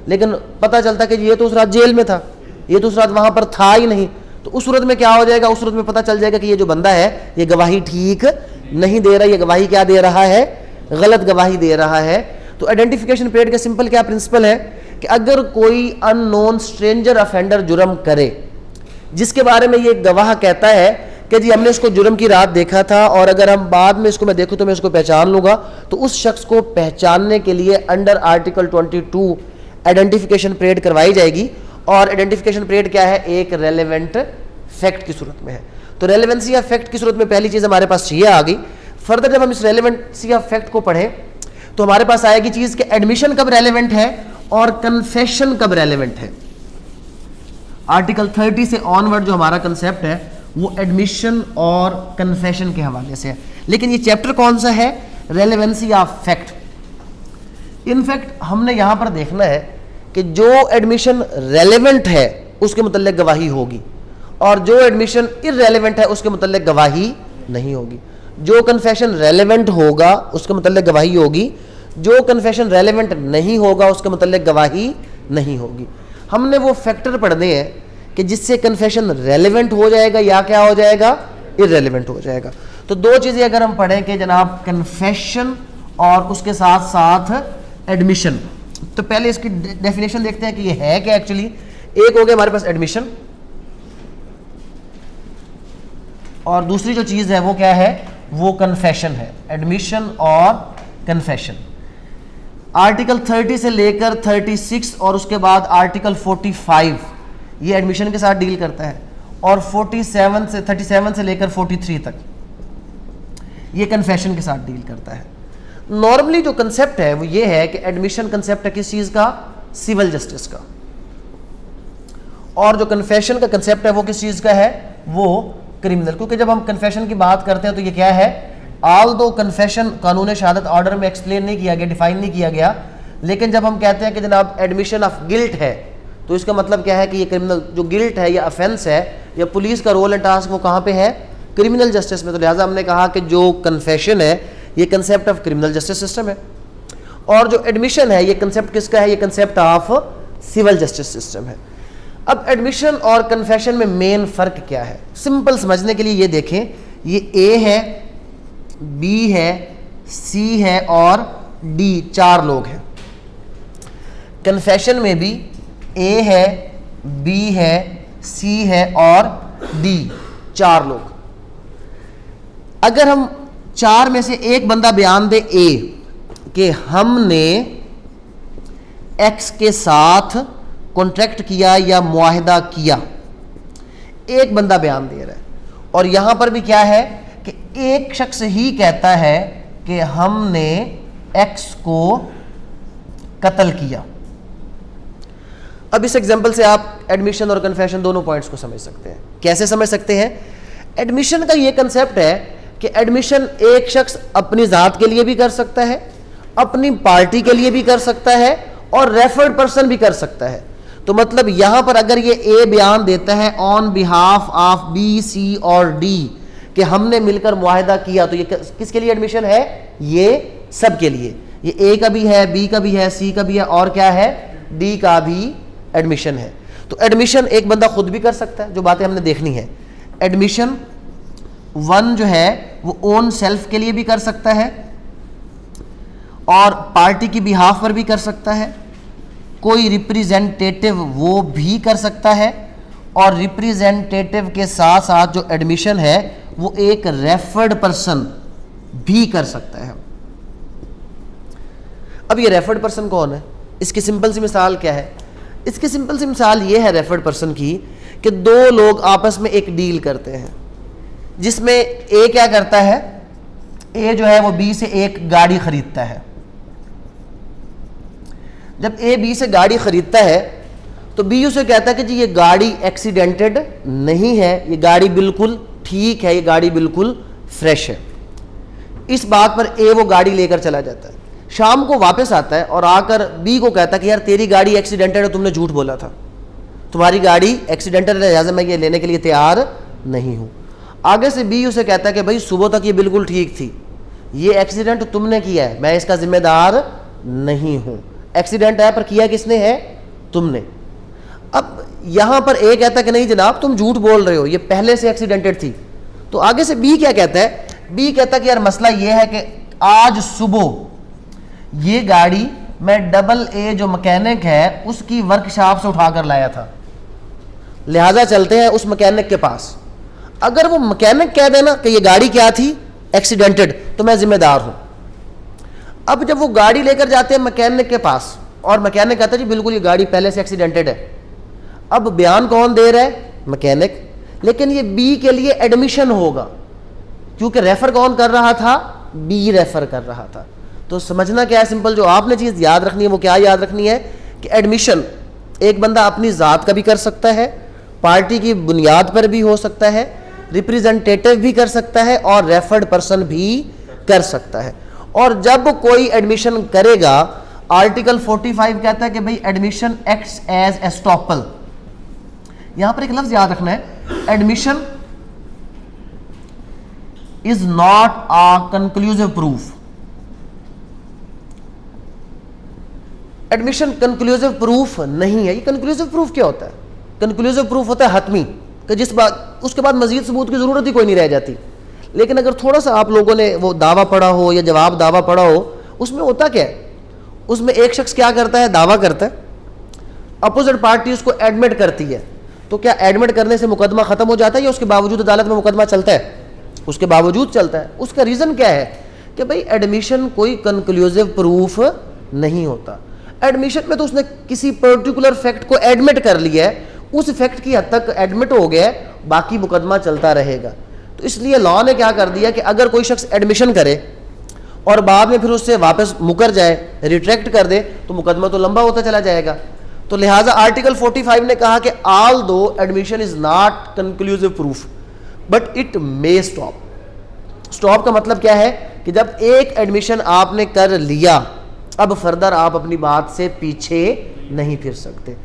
लेकिन पता चलता कि ये तो उस रात जेल में था, ये तो उस रात वहां पर था ही नहीं, तो उस सूरत में क्या हो जाएगा? उस सूरत में पता चल जाएगा कि ये जो बंदा है ये गवाही ठीक नहीं दे रहा, ये गवाही क्या दे रहा है? गलत गवाही दे रहा है। तो आइडेंटिफिकेशन पीरियड का सिंपल क्या प्रिंसिपल है कि अगर कोई अननोन स्ट्रेंजर ऑफेंडर जुर्म करे, जिसके बारे में ये गवाह कहता है कि जी हमने इसको जुर्म की रात देखा था, और अगर हम बाद में इसको मैं देखूं तो मैं इसको पहचान लूंगा, तो उस शख्स को पहचानने के लिए अंडर आर्टिकल 22 आइडेंटिफिकेशन परेड करवाई जाएगी। और आइडेंटिफिकेशन परेड क्या है? एक रेलेवेंट फैक्ट की सूरत में है। तो रेलेवेंसी ऑफ फैक्ट की सूरत में पहली चीज़ हमारे पास ये आ गई। फर्दर जब हम इस रेलेवेंसी ऑफ फैक्ट को पढ़ें तो हमारे पास आएगी चीज़ कि एडमिशन कब रेलेवेंट है और कन्फेशन कब रेलेवेंट है। आर्टिकल 30 से ऑनवर्ड जो हमारा कंसेप्ट है वो एडमिशन और कन्फेशन के हवाले से है। लेकिन ये चैप्टर कौन सा है? Relevancy of fact. इनफैक्ट हमने यहाँ पर देखना है कि जो एडमिशन रेलेवेंट है उसके मुतल्लिक गवाही होगी, और जो एडमिशन इररेलेवेंट है उसके मुतल्लिक गवाही नहीं होगी। जो कन्फेशन रेलेवेंट होगा उसके मुतल्लिक गवाही होगी, जो कन्फेशन रेलेवेंट नहीं होगा उसके मुतल्लिक गवाही नहीं होगी। हमने वो फैक्टर पढ़ने हैं कि जिससे कन्फेशन रेलेवेंट हो जाएगा या क्या हो जाएगा? इररेलेवेंट हो जाएगा। तो दो चीज़ें अगर हम पढ़ें कि जनाब कन्फेशन और उसके साथ साथ एडमिशन, तो पहले इसकी डेफिनेशन देखते हैं कि ये है क्या एक्चुअली। एक हो गया हमारे पास एडमिशन, और दूसरी जो चीज़ है वो क्या है? वो कन्फेशन है। एडमिशन और कन्फेशन आर्टिकल 30 से लेकर 36 और उसके बाद आर्टिकल 45 ये एडमिशन के साथ डील करता है, और 37 से लेकर 43 तक ये कन्फेशन के साथ डील करता है। नॉर्मली जो कंसेप्ट है वो ये है कि एडमिशन कंसेप्ट है किस चीज़ का? सिविल जस्टिस का, और जो कन्फेशन का कंसेप्ट है वो किस चीज़ का है? वो क्रिमिनल। क्योंकि जब हम कन्फेशन की बात करते हैं तो ये क्या है? ऑल दो कन्फेशन कानून शहादत ऑर्डर में एक्सप्लेन नहीं किया गया, डिफाइन नहीं किया गया, लेकिन जब हम कहते हैं कि जनाब एडमिशन ऑफ गिल्ट है तो इसका मतलब क्या है कि ये क्रिमिनल जो गिल्ट है या अफेंस है या पुलिस का रोल एंड टास्क वो कहाँ पे है? क्रिमिनल जस्टिस में। तो लिहाजा हमने कहा कि जो कन्फेशन है ये concept of criminal justice system है, और जो एडमिशन है ये कंसेप्ट किसका है? ये concept of civil justice system है। अब एडमिशन और कन्फेशन में मेन फर्क क्या है? सिंपल समझने के लिए ये देखें, ये ए है, बी है, सी है और डी, 4 लोग हैं। कन्फेशन में भी ए है, बी है, सी है और डी, 4 लोग। अगर हम 4 में से एक बंदा बयान दे ए कि हमने एक्स के साथ कॉन्ट्रैक्ट किया या मुआहिदा किया, एक बंदा बयान दे रहा है, और यहां पर भी क्या है कि एक शख्स ही कहता है कि हमने एक्स को कत्ल किया। अब इस एग्जांपल से आप एडमिशन और कन्फेशन दोनों पॉइंट्स को समझ सकते हैं। कैसे समझ सकते हैं? एडमिशन का ये कंसेप्ट है कि एडमिशन एक शख्स अपनी ज़ात के लिए भी कर सकता है, अपनी पार्टी के लिए भी कर सकता है, और रेफर्ड पर्सन भी कर सकता है। तो मतलब यहां पर अगर ये ए बयान देता है ऑन बिहाफ ऑफ बी, सी और डी कि हमने मिलकर मुआहिदा किया, तो ये किसके लिए एडमिशन है? ये सब के लिए। ये ए का भी है, बी का भी है, सी का भी है, और क्या है? डी का भी एडमिशन है। तो एडमिशन एक बंदा खुद भी कर सकता है, जो बातें हमने देखनी है। एडमिशन 1 जो है वो ओन सेल्फ के लिए भी कर सकता है, और पार्टी की बिहाफ पर भी कर सकता है, कोई रिप्रेजेंटेटिव वो भी कर सकता है, और रिप्रेजेंटेटिव के साथ साथ जो एडमिशन है वो एक रेफर्ड पर्सन भी कर सकता है। अब ये रेफर्ड पर्सन कौन है? इसकी सिंपल सी मिसाल क्या है? इसकी सिंपल सी मिसाल ये है रेफर्ड पर्सन की कि 2 लोग आपस में एक डील करते हैं, जिसमें ए क्या करता है? ए जो है वो बी से एक गाड़ी खरीदता है। जब ए बी से गाड़ी खरीदता है तो बी उसे कहता है कि जी ये गाड़ी एक्सीडेंटेड नहीं है, ये गाड़ी बिल्कुल ठीक है, ये गाड़ी बिल्कुल फ्रेश है। इस बात पर ए वो गाड़ी लेकर चला जाता है। शाम को वापस आता है और आकर बी को कहता है कि यार तेरी गाड़ी एक्सीडेंटेड है, तुमने झूठ बोला था, तुम्हारी गाड़ी एक्सीडेंटेड है, लिहाजा मैं ये लेने के लिए तैयार नहीं हूँ। आगे से बी उसे कहता है कि भाई सुबह तक ये बिल्कुल ठीक थी, ये एक्सीडेंट तुमने किया है, मैं इसका जिम्मेदार नहीं हूँ। एक्सीडेंट है पर किया किसने है? तुमने। अब यहां पर ए कहता है कि नहीं जनाब तुम झूठ बोल रहे हो, ये पहले से एक्सीडेंटेड थी। तो आगे से बी क्या कहता है? बी कहता है कि यार मसला ये है कि आज सुबह ये गाड़ी मैं डबल ए जो मैकेनिक है उसकी वर्कशॉप से उठाकर लाया था, लिहाजा चलते हैं उस मैकेनिक के पास। अगर वो मैकेनिक कह देना कि ये गाड़ी क्या थी? एक्सीडेंटेड, तो मैं जिम्मेदार हूं। अब जब वो गाड़ी लेकर जाते हैं मैकेनिक के पास और मैकेनिक कहता है जी बिल्कुल ये गाड़ी पहले से एक्सीडेंटेड है, अब बयान कौन दे रहा है? मैकेनिक। लेकिन ये बी के लिए एडमिशन होगा, क्योंकि रेफर कौन कर रहा था? बी रेफर कर रहा था। तो समझना क्या है? सिंपल जो आपने चीज़ याद रखनी है वो क्या याद रखनी है कि एडमिशन एक बंदा अपनी ज़ात का भी कर सकता है, पार्टी की बुनियाद पर भी हो सकता है, रिप्रेजेंटेटिव भी कर सकता है, और रेफर्ड पर्सन भी कर सकता है। और जब कोई एडमिशन करेगा, आर्टिकल 45 कहता है कि भाई एडमिशन एक्ट्स एज एस्टॉपल। यहां पर एक लफ्ज याद रखना है, admission is not a conclusive proof. Admission conclusive proof नहीं है। ये कंक्लूसिव प्रूफ क्या होता है? कंक्लूसिव प्रूफ होता है हतमी, कि जिस बात उसके बाद मजीद सबूत की जरूरत ही कोई नहीं रह जाती। लेकिन अगर थोड़ा सा आप लोगों ने वो दावा पढ़ा हो या जवाब दावा पढ़ा हो, उसमें होता क्या है? उसमें एक शख्स क्या करता है? दावा करता है, अपोजिट पार्टी उसको एडमिट करती है। तो क्या एडमिट करने से मुकदमा खत्म हो जाता है या उसके बावजूद अदालत में मुकदमा चलता है? उसके बावजूद चलता है। उसका रीज़न क्या है? कि भाई एडमिशन कोई कंक्लूसिव प्रूफ नहीं होता। एडमिशन में तो उसने किसी पर्टिकुलर फैक्ट को एडमिट कर लिया है, उस फैक्ट की हद तक एडमिट हो गया है, बाकी मुकदमा चलता रहेगा। तो इसलिए लॉ ने क्या कर दिया कि अगर कोई शख्स एडमिशन करे और बाद में फिर उससे वापस मुकर जाए, रिट्रैक्ट कर दे, तो मुकदमा तो लंबा होता चला जाएगा। तो लिहाजा आर्टिकल 45 ने कहा कि ऑल दो admission is not conclusive proof but it may stop. Stop का मतलब क्या है कि जब एक एडमिशन आपने कर लिया, अब फर्दर आप अपनी बात से पीछे नहीं फिर सकते।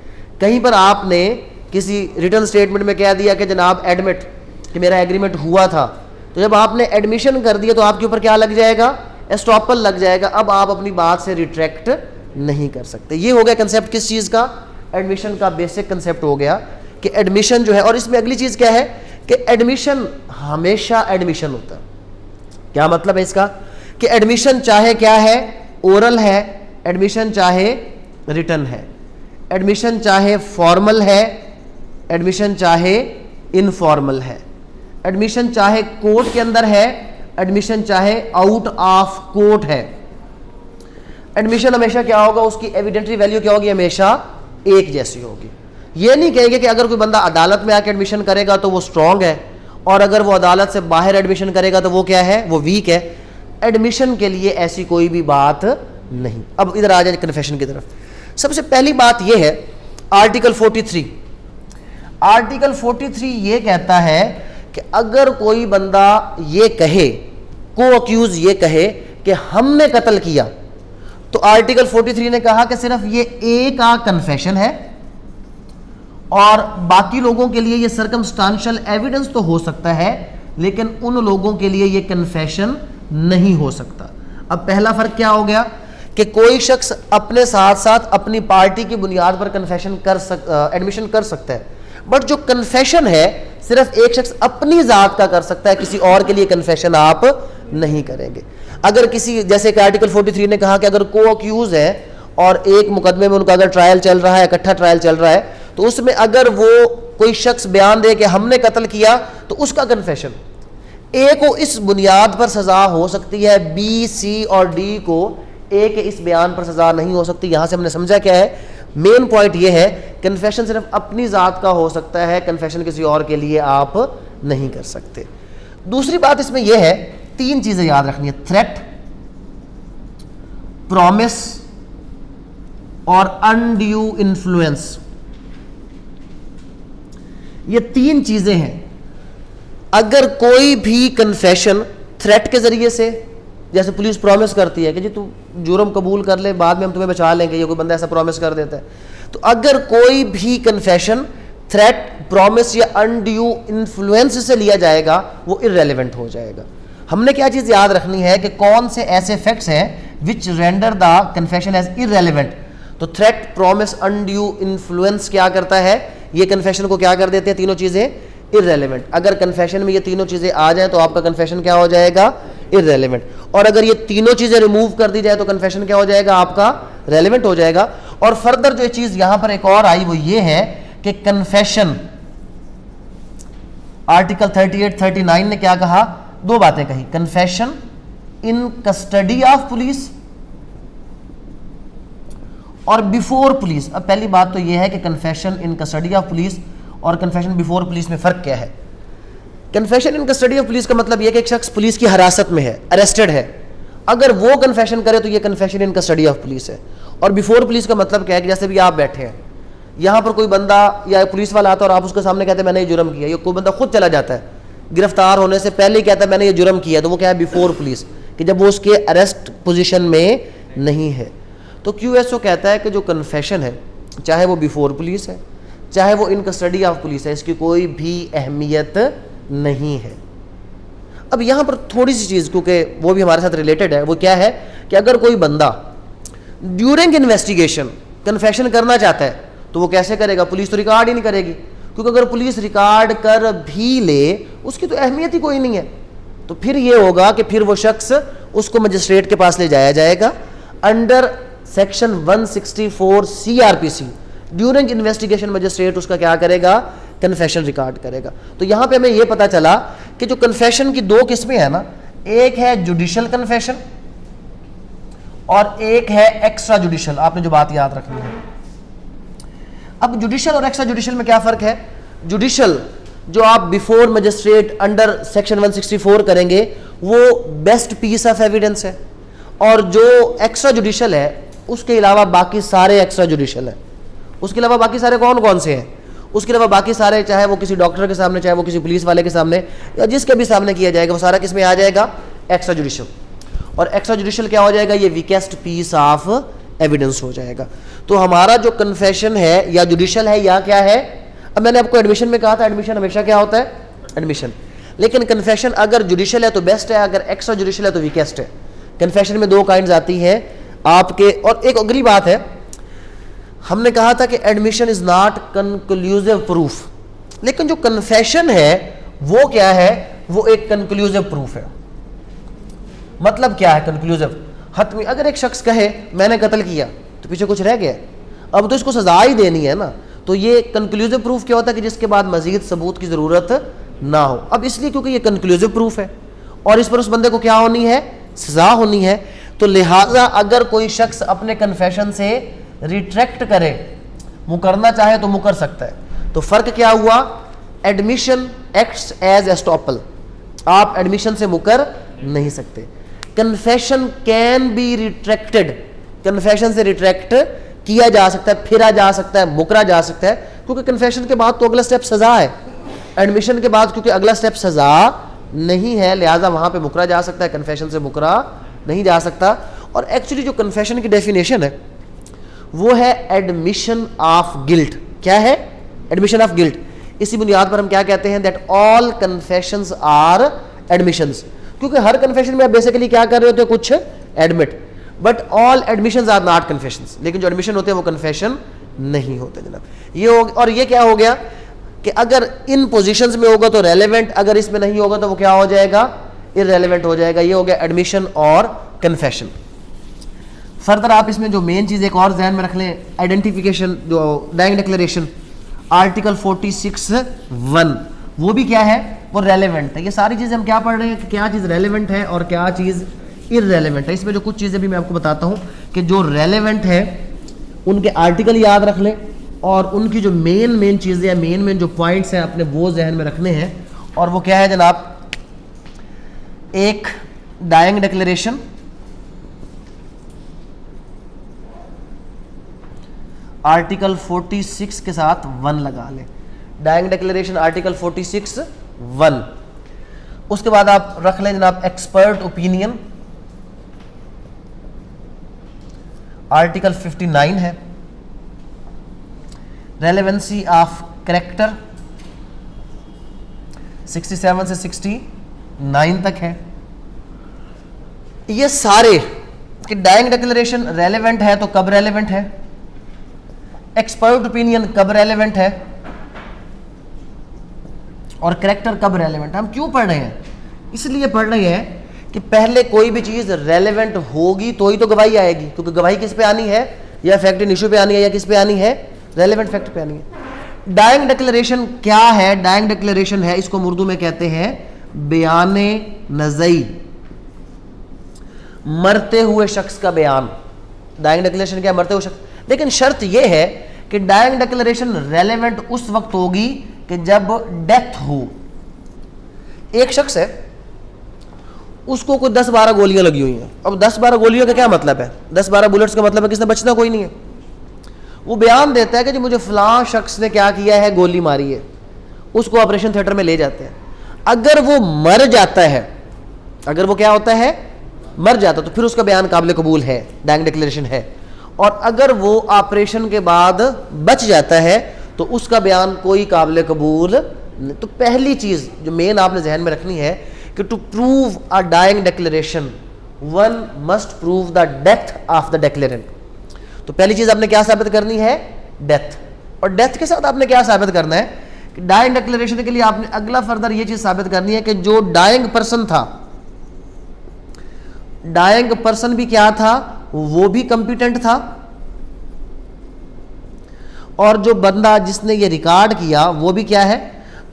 कहीं पर आपने किसी रिटर्न स्टेटमेंट में कह दिया कि जनाब एडमिट, कि मेरा एग्रीमेंट हुआ था, तो जब आपने एडमिशन कर दिया तो आपके ऊपर क्या लग जाएगा? एस्टॉपल लग जाएगा। अब आप अपनी बात से रिट्रैक्ट नहीं कर सकते। ये हो गया कंसेप्ट किस चीज़ का? एडमिशन का बेसिक कंसेप्ट हो गया कि एडमिशन जो है, और इसमें अगली चीज़ क्या है कि एडमिशन हमेशा एडमिशन होता है। क्या मतलब है इसका? कि एडमिशन चाहे क्या है? ओरल है, एडमिशन चाहे रिटन है, एडमिशन चाहे फॉर्मल है, एडमिशन चाहे इनफॉर्मल है, एडमिशन चाहे कोर्ट के अंदर है, एडमिशन चाहे आउट ऑफ कोर्ट है, एडमिशन हमेशा क्या होगा, उसकी एविडेंटरी वैल्यू क्या होगी, हमेशा एक जैसी होगी। ये नहीं कहेंगे कि अगर कोई बंदा अदालत में आके एडमिशन करेगा तो वो स्ट्रांग है, और अगर वो अदालत से बाहर एडमिशन करेगा तो वो क्या है, वो वीक है। एडमिशन के लिए ऐसी कोई भी बात नहीं। अब इधर आ जाए कन्फेशन की तरफ। सबसे पहली बात ये है आर्टिकल 43। आर्टिकल 43 ये कहता है कि अगर कोई बंदा ये कहे, को अक्यूज ये कहे कि हमने कत्ल किया, तो आर्टिकल 43 ने कहा कि सिर्फ ये एक का कन्फेशन है, और बाकी लोगों के लिए ये सर्कमस्टांशियल एविडेंस तो हो सकता है, लेकिन उन लोगों के लिए ये कन्फेशन नहीं हो सकता। अब पहला फर्क क्या हो गया कि कोई शख्स अपने साथ साथ अपनी पार्टी की बुनियाद पर कन्फेशन एडमिशन कर सकता है, बट जो कन्फेशन है सिर्फ एक शख्स अपनी जात का कर सकता है, किसी और के लिए कन्फेशन आप नहीं करेंगे। अगर किसी, जैसे कि आर्टिकल 43 ने कहा कि अगर को अक्यूज है और एक मुकदमे में उनका अगर ट्रायल चल रहा है, इकट्ठा ट्रायल चल रहा है, तो उसमें अगर वो कोई शख्स बयान दे कि हमने कत्ल किया, तो उसका कन्फेशन ए को इस बुनियाद पर सजा हो सकती है, बी, सी और डी को ए के इस बयान पर सजा नहीं हो सकती। यहां से हमने समझा क्या है, मेन पॉइंट ये है कन्फेशन सिर्फ अपनी जात का हो सकता है, कन्फेशन किसी और के लिए आप नहीं कर सकते। दूसरी बात इसमें यह है, तीन चीजें याद रखनी है, थ्रेट, प्रॉमिस और अनड्यू इन्फ्लुएंस। ये तीन चीजें हैं। अगर कोई भी कन्फेशन थ्रेट के जरिए से, जैसे पुलिस प्रॉमिस करती है कि जी तू जुर्म कबूल कर ले, बाद में हम तुम्हें बचा लेंगे, ये कोई बंदा ऐसा प्रॉमिस कर देता है, तो अगर कोई भी कन्फेशन थ्रेट, प्रॉमिस या अनड्यू इन्फ्लुएंस से लिया जाएगा, वो इररेलेवेंट हो जाएगा। हमने क्या चीज याद रखनी है कि कौन से ऐसे फैक्ट्स हैं which render the confession as irrelevant. तो थ्रेट, प्रॉमिस, अनड्यू इन्फ्लुएंस क्या करता है, ये कन्फेशन को क्या कर देते हैं, तीनों चीजें इररेलेवेंट। अगर कन्फेशन में ये तीनों चीजें आ जाएं तो आपका कन्फेशन क्या हो जाएगा, इररेलेवेंट। और अगर ये तीनों चीजें रिमूव कर दी जाए तो कन्फेशन क्या हो जाएगा, आपका रेलेवेंट हो जाएगा। और फर्दर जो चीज यहां पर एक और आई वो ये है कि कन्फेशन, आर्टिकल 38, 39 ने क्या कहा, दो बातें कही, confession in custody of police और बिफोर पुलिस। अब पहली बात तो यह है कि confession in custody of police और कन्फेशन बिफोर पुलिस में फ़र्क क्या है। Confession in custody of police का मतलब यह कि एक शख्स पुलिस की हिरासत में है, अरेस्टेड है, अगर वो कन्फेशन करे तो ये confession in custody of police है। और बिफोर पुलिस का मतलब क्या है कि जैसे भी आप बैठे हैं, यहाँ पर कोई बंदा या पुलिस वाला आता है और आप उसके सामने कहते हैं मैंने ये जुर्म किया, या कोई बंदा खुद चला जाता है गिरफ्तार होने से पहले ही कहता है मैंने ये जुर्म किया, तो वो क्या है, बिफोर पुलिस, कि जब वो उसके अरेस्ट पोजीशन में नहीं है। तो QSO कहता है कि जो कन्फेशन है, चाहे वो बिफोर पुलिस है, चाहे वो इन कस्टडी ऑफ पुलिस है, इसकी कोई भी अहमियत नहीं है। अब यहाँ पर थोड़ी सी चीज़, क्योंकि वो भी हमारे साथ रिलेटेड है, वो क्या है कि अगर कोई बंदा ड्यूरिंग इन्वेस्टिगेशन कन्फेशन करना चाहता है तो वो कैसे करेगा, पुलिस तो रिकॉर्ड ही नहीं करेगी, क्योंकि अगर पुलिस रिकॉर्ड कर भी ले उसकी तो अहमियत ही कोई नहीं है। तो फिर ये होगा कि फिर वो शख्स, उसको मजिस्ट्रेट के पास ले जाया जाएगा under section 164 CRPC। During investigation magistrate उसका क्या करेगा, कन्फेशन रिकॉर्ड करेगा। तो यहाँ पे हमें ये पता चला कि जो कन्फेशन की दो किस्में हैं ना, एक है जुडिशियल कन्फेशन और एक है एक्स्ट्रा जुडिशियल। आपने जो बात याद रखनी है, अब जुडिशियल और एक्स्ट्रा जुडिशियल में क्या फर्क है। जुडिशियल जो आप बिफोर मजिस्ट्रेट अंडर सेक्शन 164 करेंगे वो बेस्ट पीस ऑफ एविडेंस है, और जो एक्स्ट्रा जुडिशियल है उसके अलावा बाकी सारे एक्स्ट्रा जुडिशियल है। उसके अलावा बाकी सारे कौन कौन से हैं, उसके अलावा बाकी सारे, चाहे वो किसी डॉक्टर के सामने, चाहे वो किसी पुलिस वाले के सामने, या जिसके भी सामने किया जाएगा, वो सारा किस में आ जाएगा, एक्स्ट्रा जुडिशियल। और एक्स्ट्रा जुडिशियल क्या हो जाएगा, ये वीकेस्ट पीस ऑफ एविडेंस हो जाएगा। तो हमारा जो कन्फेशन है या जुडिशियल है या क्या है। अब मैंने आपको एडमिशन में कहा था एडमिशन हमेशा क्या होता है, एडमिशन, लेकिन कन्फेशन अगर जुडिशियल है तो बेस्ट है, अगर एक्स्ट्रा जुडिशियल है तो वीकेस्ट है। कन्फेशन में दो काइंड्स आती हैं आपके। और एक अगली बात है, हमने कहा था कि admission is not conclusive proof, लेकिन जो कन्फेशन है वो क्या है, वो एक कंक्लूसिव प्रूफ है। मतलब क्या है कंक्लूसिव, हतमी। अगर एक शख्स कहे मैंने कत्ल किया तो पीछे कुछ रह गया, अब तो इसको सजा ही देनी है ना, तो ये कंक्लूसिव प्रूफ क्या होता है कि जिसके बाद मजीद सबूत की ज़रूरत ना हो। अब इसलिए क्योंकि ये कंक्लूसिव प्रूफ है और इस पर उस बंदे को क्या होनी है, सजा होनी है। तो लिहाजा अगर कोई शख्स अपने कन्फेशन से रिट्रैक्ट करे, मुकरना चाहे तो मुकर सकता है। तो फर्क क्या हुआ, एडमिशन एक्ट्स एज एस्टॉपल, आप एडमिशन से मुकर नहीं सकते। Confession can be retracted, confession से रिट्रैक्ट किया जा सकता है, फिरा जा सकता है, मुकरा जा सकता है, क्योंकि कन्फेशन के बाद तो अगला स्टेप सजा है। एडमिशन के बाद क्योंकि अगला स्टेप सजा नहीं है, लिहाजा वहां पे मुकरा जा सकता है, कन्फेशन से मुकरा नहीं जा सकता। और एक्चुअली जो कन्फेशन की डेफिनेशन है वो है एडमिशन ऑफ गिल्ट। क्या है, एडमिशन ऑफ गिल्ट। इसी बुनियाद पर हम क्या कहते हैं, that all confessions are admissions, क्योंकि हर कन्फेशन में आप बेसिकली क्या कर रहे होते हो, कुछ admit, but all admissions are not confessions. लेकिन जो एडमिशन होते हैं वो कन्फेशन नहीं होते जनाब। ये हो, और ये क्या हो गया कि अगर इन पोजीशंस में होगा तो रेलेवेंट, अगर इसमें नहीं होगा तो वो क्या हो जाएगा, इररेलेवेंट हो जाएगा। ये हो गया एडमिशन और कन्फेशन। फर्दर आप इसमें जो मेन चीज़ एक और जहन में रख लें, आइडेंटिफिकेशन, जो डाइंग डिक्लेरेशन आर्टिकल 46(1), वो भी क्या है, वो रेलेवेंट है। ये सारी चीज़ें हम क्या पढ़ रहे हैं कि क्या चीज़ रेलेवेंट है और क्या चीज़ इररेलेवेंट है। इसमें जो कुछ चीज़ें भी मैं आपको बताता हूँ कि जो रेलेवेंट है उनके आर्टिकल याद रख लें, और उनकी जो मेन चीज़ें हैं, मेन जो पॉइंट्स हैं अपने वो जहन में रखने हैं। और वो क्या है जनाब, एक डाइंग डिक्लेरेशन, आर्टिकल 46 के साथ 1 लगा लें, डाइंग डिक्लेरेशन आर्टिकल 46(1). उसके बाद आप रख लें जनाब एक्सपर्ट ओपिनियन, आर्टिकल 59 है। रेलेवेंसी ऑफ कैरेक्टर 67 से 69 तक है। ये सारे कि डाइंग डिक्लेरेशन रेलेवेंट है तो कब रेलेवेंट है, एक्सपर्ट ओपिनियन कब रेलेवेंट है, और कैरेक्टर कब रेलेवेंट है। हम क्यों पढ़ रहे हैं, इसलिए पढ़ रहे हैं कि पहले कोई भी चीज़ रेलेवेंट होगी तो ही तो गवाही आएगी, क्योंकि गवाही किस पे आनी है, या फैक्ट इन इशू पे आनी है, या किस पे आनी है, रेलेवेंट फैक्ट पे आनी है। डाइंग डिक्लेरेशन क्या है, डाइंग डिक्लेरेशन है, इसको उर्दू में कहते हैं बयाने नज़ई, मरते हुए शख्स का बयान। डाइंग डिक्लेरेशन क्या, मरते हुए शख्स। लेकिन शर्त यह है कि डाइंग डिक्लेरेशन रेलेवेंट उस वक्त होगी कि जब डेथ हो। एक शख्स है, उसको कोई 10-12 गोलियां लगी हुई हैं। अब 10-12 गोलियों का क्या मतलब है, 10-12 बुलेट्स का मतलब है कि इसने बचना कोई नहीं है। वो बयान देता है कि जी मुझे फलां शख्स ने क्या किया है, गोली मारी है। उसको ऑपरेशन थिएटर में ले जाते हैं। अगर वो मर जाता है, अगर वो क्या होता है, मर जाता, तो फिर उसका बयान काबिल कबूल है, डाइंग डिक्लेरेशन है। और अगर वो ऑपरेशन के बाद बच जाता है तो उसका बयान कोई काबिल कबूल नहीं। तो पहली चीज़ जो मेन आपने जहन में रखनी है कि to prove a dying declaration one must prove the death of the declarant. तो पहली चीज़ आपने क्या साबित करनी है, डेथ। और डेथ के साथ आपने क्या साबित करना है कि डाइंग डिक्लेरेशन के लिए आपने अगला फर्दर ये चीज़ साबित करनी है कि जो डाइंग पर्सन था, डाइंग पर्सन भी क्या था, वो भी कंपिटेंट था, और जो बंदा जिसने ये रिकॉर्ड किया वो भी क्या है।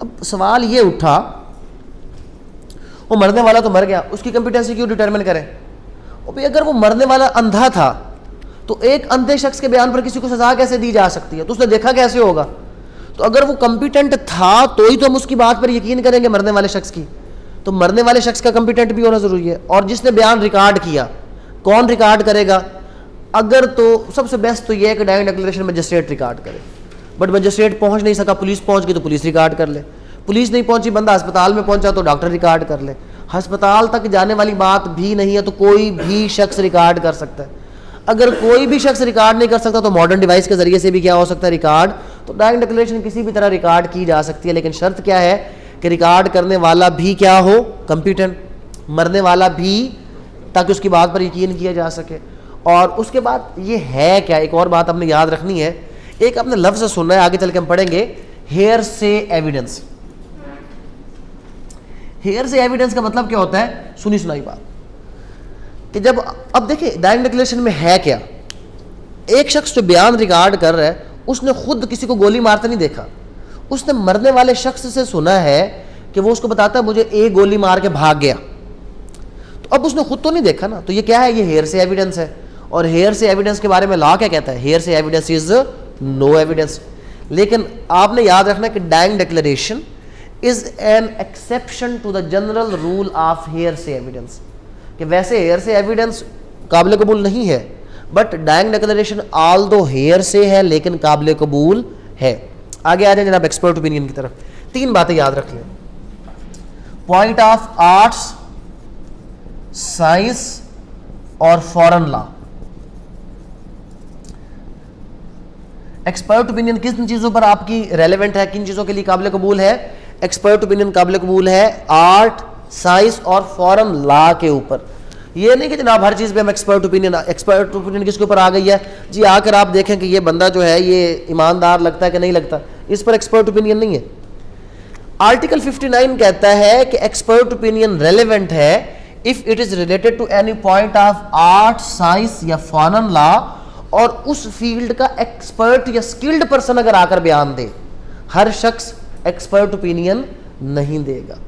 अब सवाल ये उठा, वो मरने वाला तो मर गया, उसकी कंपिटेंसी क्यों डिटरमिन करें। और भाई अगर वो मरने वाला अंधा था तो एक अंधे शख्स के बयान पर किसी को सजा कैसे दी जा सकती है, तो उसने देखा कैसे होगा। तो अगर वो कंपिटेंट था तो ही तो हम उसकी बात पर यकीन करेंगे, मरने वाले शख्स की। तो मरने वाले शख्स का कंपिटेंट भी होना जरूरी है। और जिसने बयान रिकॉर्ड किया, कौन रिकॉर्ड करेगा, अगर तो सबसे बेस्ट तो यह है कि डाइंग डिक्लेरेशन मजिस्ट्रेट रिकॉर्ड करे। बट मजिस्ट्रेट पहुंच नहीं सका, पुलिस पहुंच गई तो पुलिस रिकॉर्ड कर ले। पुलिस नहीं पहुंची, बंदा अस्पताल में पहुंचा तो डॉक्टर रिकॉर्ड कर ले। अस्पताल तक जाने वाली बात भी नहीं है तो कोई भी शख्स रिकॉर्ड कर सकता है। अगर कोई भी शख्स रिकॉर्ड नहीं कर सकता तो मॉडर्न डिवाइस के जरिए से भी क्या हो सकता है, रिकॉर्ड। तो डाइंग डिक्लेरेशन किसी भी तरह रिकॉर्ड की जा सकती है, लेकिन शर्त क्या है कि रिकॉर्ड करने वाला भी क्या हो, कंपिटेंट, मरने वाला भी, ताकि उसकी बात पर यकीन किया जा सके। और उसके बाद ये है क्या, एक और बात आपने याद रखनी है, एक आपने लफ्ज़ सुनना है, आगे चल के हम पढ़ेंगे, हेयर से एविडेंस। हेयर से एविडेंस का मतलब क्या होता है, सुनी सुनाई बात। कि जब, अब देखिए डाइंग डिक्लेरेशन में है क्या, एक शख्स जो बयान रिकॉर्ड कर रहा है उसने खुद किसी को गोली मारते नहीं देखा, उसने मरने वाले शख्स से सुना है कि वो उसको बताता है मुझे एक गोली मार के भाग गया। अब उसने खुद तो नहीं देखा ना, तो ये क्या है, ये हेयर से एविडेंस है। और हेयर से एविडेंस के बारे में लॉ क्या कहता है, हेयर से एविडेंस इज नो एविडेंस। लेकिन आपने याद रखना कि dying declaration is an exception to the general rule of hearsay evidence, कि वैसे हेयर से एविडेंस काबिल कबूल नहीं है, but dying declaration although hearsay है लेकिन काबिल कबूल है। आगे आ जाए जनाब एक्सपर्ट ओपिनियन की तरफ। 3 बातें याद रख लें, पॉइंट ऑफ आर्ट्स, साइंस और फॉरेन लॉ। एक्सपर्ट ओपिनियन किन चीजों पर आपकी रेलेवेंट है, किन चीजों के लिए काबिल कबूल है? एक्सपर्ट ओपिनियन काबिल कबूल है आर्ट, साइंस और फॉरेन लॉ के ऊपर। ये नहीं कि जनाब हर चीज पे हम एक्सपर्ट ओपिनियन किसके ऊपर आ गई है जी, आकर आप देखें कि ये बंदा जो है ये ईमानदार लगता है कि नहीं लगता, इस पर एक्सपर्ट ओपिनियन नहीं है। आर्टिकल 59 कहता है कि एक्सपर्ट ओपिनियन रेलेवेंट है if it is related to any point of art, science या फॉरेन लॉ, और उस फील्ड का एक्सपर्ट या स्किल्ड पर्सन अगर आकर बयान दे। हर शख्स एक्सपर्ट ओपिनियन नहीं देगा।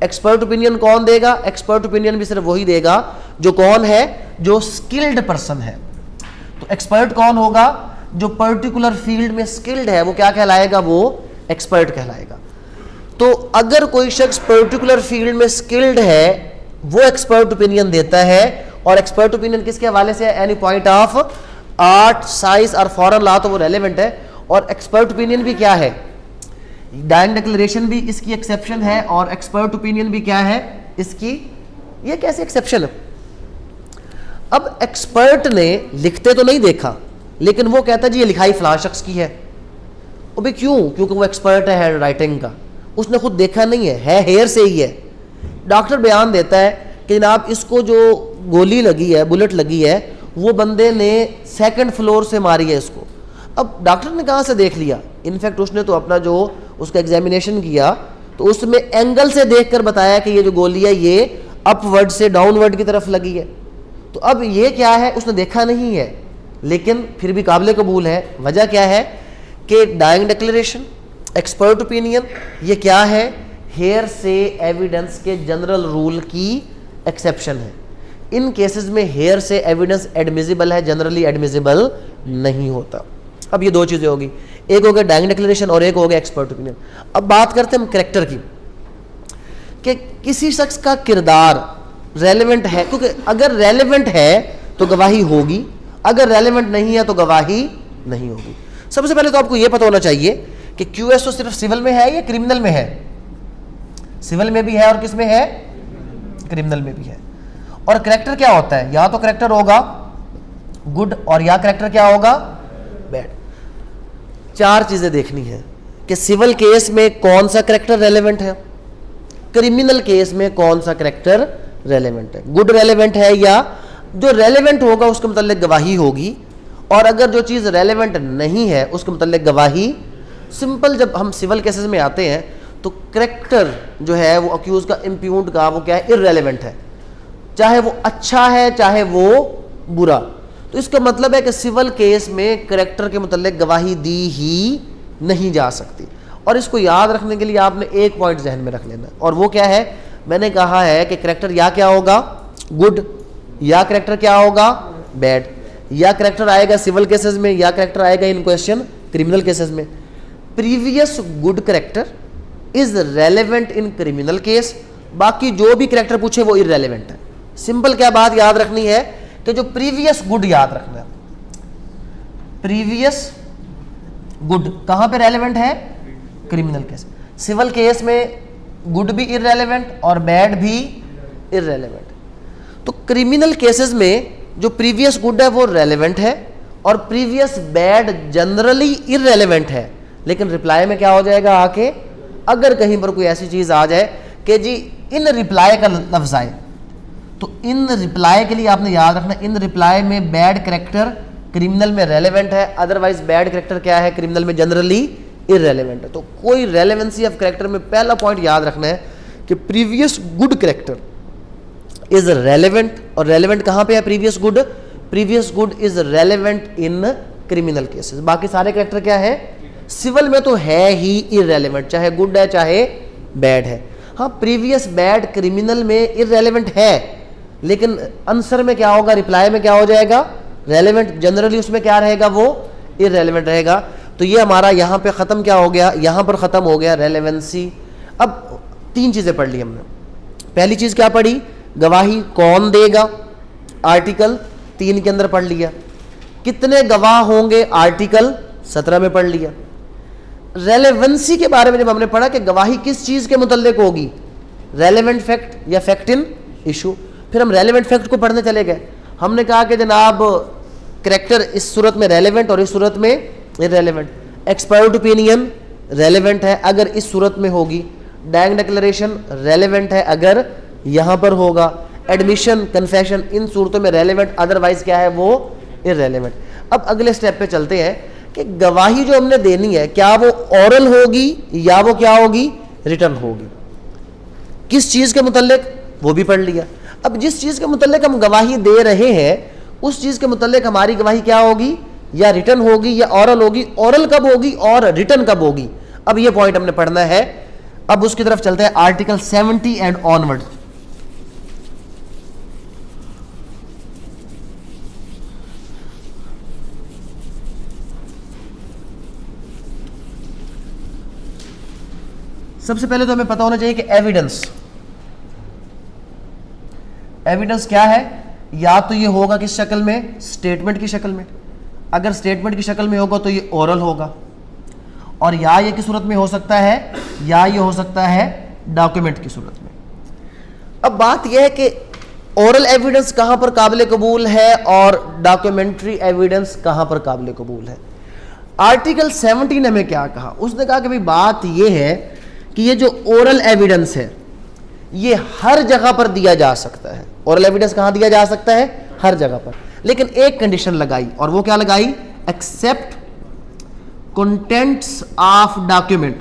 एक्सपर्ट ओपिनियन कौन देगा? एक्सपर्ट ओपिनियन भी सिर्फ वही देगा जो कौन है, जो स्किल्ड पर्सन है। तो एक्सपर्ट कौन होगा? जो पर्टिकुलर फील्ड में स्किल्ड है, वो क्या कहलाएगा? वो एक्सपर्ट कहलाएगा। तो अगर कोई शख्स पर्टिकुलर फील्ड में स्किल्ड है, वो एक्सपर्ट ओपिनियन देता है। और एक्सपर्ट ओपिनियन किसके हवाले से है? Any point of art, science और फॉरेन लॉ, तो वो रेलेवेंट है। और एक्सपर्ट ओपिनियन भी क्या है? डाइंग डिक्लेरेशन भी इसकी एक्सेप्शन है, और एक्सपर्ट ओपिनियन भी क्या है इसकी? ये कैसे एक्सेप्शन है? अब एक्सपर्ट ने लिखते तो नहीं देखा, लेकिन वो कहता है जी ये लिखाई फलां शख्स की है। अबे क्यों? क्योंकि वो एक्सपर्ट है हैंड राइटिंग का, उसने खुद देखा नहीं है हेयर से ही है। डॉक्टर बयान देता है कि जनाब इसको जो गोली लगी है, बुलेट लगी है, वो बंदे ने 2nd फ्लोर से मारी है इसको। अब डॉक्टर ने कहाँ से देख लिया? इनफैक्ट उसने तो अपना जो उसका एग्जामिनेशन किया तो उसमें एंगल से देखकर बताया कि ये जो गोली है ये अपवर्ड से डाउनवर्ड की तरफ लगी है। तो अब ये क्या है? उसने देखा नहीं है, लेकिन फिर भी काबिल कबूल है। वजह क्या है कि डाइंग डिक्लेरेशन, एक्सपर्ट ओपिनियन, ये क्या है? हेयर से एविडेंस के जनरल रूल की एक्सेप्शन है। इन केसेस में हेयर से एविडेंस एडमिसिबल है, जनरली एडमिसिबल नहीं होता। अब ये 2 चीज़ें होगी, एक हो गया डाइंग डिक्लेरेशन और एक हो गया एक्सपर्ट ओपिनियन। अब बात करते हैं हम कैरेक्टर की, कि किसी शख्स का किरदार रेलेवेंट है, क्योंकि अगर रेलेवेंट है तो गवाही होगी, अगर रेलेवेंट नहीं है तो गवाही नहीं होगी। सबसे पहले तो आपको यह पता होना चाहिए कि QS तो सिर्फ सिविल में है या क्रिमिनल में है? सिविल में भी है और किस में है? क्रिमिनल में भी है। और करैक्टर क्या होता है? या तो करैक्टर होगा गुड और या करैक्टर क्या होगा? बैड। 4 चीजें देखनी है कि सिविल केस में कौन सा करैक्टर रेलेवेंट है, क्रिमिनल केस में कौन सा करैक्टर रेलेवेंट है। गुड रेलेवेंट है या जो रेलेवेंट होगा उसके मुताल्लिक गवाही होगी, और अगर जो चीज़ रेलेवेंट नहीं है उसके मुताल्लिक गवाही। सिंपल जब हम सिविल केसेस में आते हैं तो करैक्टर जो है वो अक्यूज का, इम्प्यून्ड का, वो क्या है? इररेलेवेंट है, चाहे वो अच्छा है चाहे वो बुरा। तो इसका मतलब है कि सिविल केस में करैक्टर के मुताल्लिक गवाही दी ही नहीं जा सकती। और इसको याद रखने के लिए आपने एक पॉइंट जहन में रख लेना, और वो क्या है? मैंने कहा है कि करैक्टर या क्या होगा? गुड, या करैक्टर क्या होगा? बैड। या करैक्टर आएगा सिविल केसेस में, या करैक्टर आएगा इन क्वेश्चन क्रिमिनल केसेस में। Previous good character is relevant in criminal case, बाकी जो भी करैक्टर पूछे वो इररेलेवेंट है। सिंपल क्या बात याद रखनी है कि जो प्रीवियस गुड याद रखना है, प्रीवियस गुड कहां पे रेलेवेंट है? Criminal case. सिविल केस में गुड भी इररेलेवेंट और बैड भी इररेलेवेंट। तो क्रिमिनल केसेस में जो प्रीवियस गुड है वो रेलेवेंट है और प्रीवियस बैड जनरली इररेलेवेंट है। लेकिन रिप्लाई में क्या हो जाएगा आके, अगर कहीं पर कोई ऐसी चीज आ जाए कि जी इन रिप्लाई का लफ्ज आए, तो इन रिप्लाई के लिए आपने याद रखना, इन रिप्लाई में बैड करैक्टर क्रिमिनल में रेलेवेंट है, अदरवाइज बैड करैक्टर क्या है? क्रिमिनल में जनरली इररेलेवेंट है। तो कोई रेलेवेंसी ऑफ करैक्टर में पहला पॉइंट याद रखना है कि previous good character is relevant. और रेलेवेंट कहां पे है? Previous good. Previous good is relevant in criminal cases. बाकी सारे करैक्टर क्या है? सिविल में तो है ही इररेलेवेंट, चाहे गुड है चाहे बैड है। हाँ, प्रीवियस बैड क्रिमिनल में इररेलेवेंट है, लेकिन आंसर में क्या होगा, रिप्लाई में क्या हो जाएगा, रेलेवेंट। जनरली उसमें क्या रहेगा, वो इररेलेवेंट रहेगा। तो ये हमारा यहाँ पे ख़त्म क्या हो गया, यहाँ पर ख़त्म हो गया रेलेवेंसी। अब 3 चीज़ें पढ़ ली हमने। पहली चीज़ क्या पढ़ी, गवाही कौन देगा, आर्टिकल 3 के अंदर पढ़ लिया। कितने गवाह होंगे, आर्टिकल 17 में पढ़ लिया। रेलेवेंसी के बारे में जब हमने पढ़ा कि गवाही किस चीज़ के मुतल्लिक होगी, रेलेवेंट फैक्ट या फैक्ट इन इशू। फिर हम रेलेवेंट फैक्ट को पढ़ने चले गए। हमने कहा कि जनाब करैक्टर इस सूरत में रेलेवेंट और इस सूरत में इररेलेवेंट। एक्सपर्ट ओपिनियन रेलेवेंट है अगर इस सूरत में होगी। डैंग डिक्लेरेशन रेलेवेंट है अगर यहाँ पर होगा। एडमिशन, कन्फेशन इन सूरतों में रेलेवेंट, अदरवाइज क्या है, वो इररेलेवेंट। अब अगले स्टेप पे चलते हैं कि गवाही जो हमने देनी है क्या वो ओरल होगी या वो क्या होगी, रिटर्न होगी। किस चीज़ के मुतल्लिक, वो भी पढ़ लिया। अब जिस चीज़ के मुतल्लिक हम गवाही दे रहे हैं उस चीज़ के मुतल्लिक हमारी गवाही क्या होगी, या रिटर्न होगी या ओरल होगी। ओरल कब होगी और रिटर्न कब होगी, अब ये पॉइंट हमने पढ़ना है। अब उसकी तरफ चलते हैं, आर्टिकल 70 एंड ऑनवर्ड। सबसे पहले तो हमें पता होना चाहिए कि एविडेंस क्या है। या तो ये होगा किस शक्ल में, स्टेटमेंट की शक्ल में। अगर स्टेटमेंट की शक्ल में होगा तो ये ओरल होगा, और या ये किस सूरत में हो सकता है, या ये हो सकता है डॉक्यूमेंट की सूरत में। अब बात यह है कि ओरल एविडेंस कहाँ पर काबिल कबूल है और डॉक्यूमेंट्री एविडेंस कहाँ पर काबिल कबूल है। आर्टिकल 70 ने हमें क्या कहा, उसने कहा कि भाई बात यह है कि ये जो ओरल एविडेंस है ये हर जगह पर दिया जा सकता है। ओरल एविडेंस कहाँ दिया जा सकता है, हर जगह पर। लेकिन एक कंडीशन लगाई, और वो क्या लगाई, except contents of document.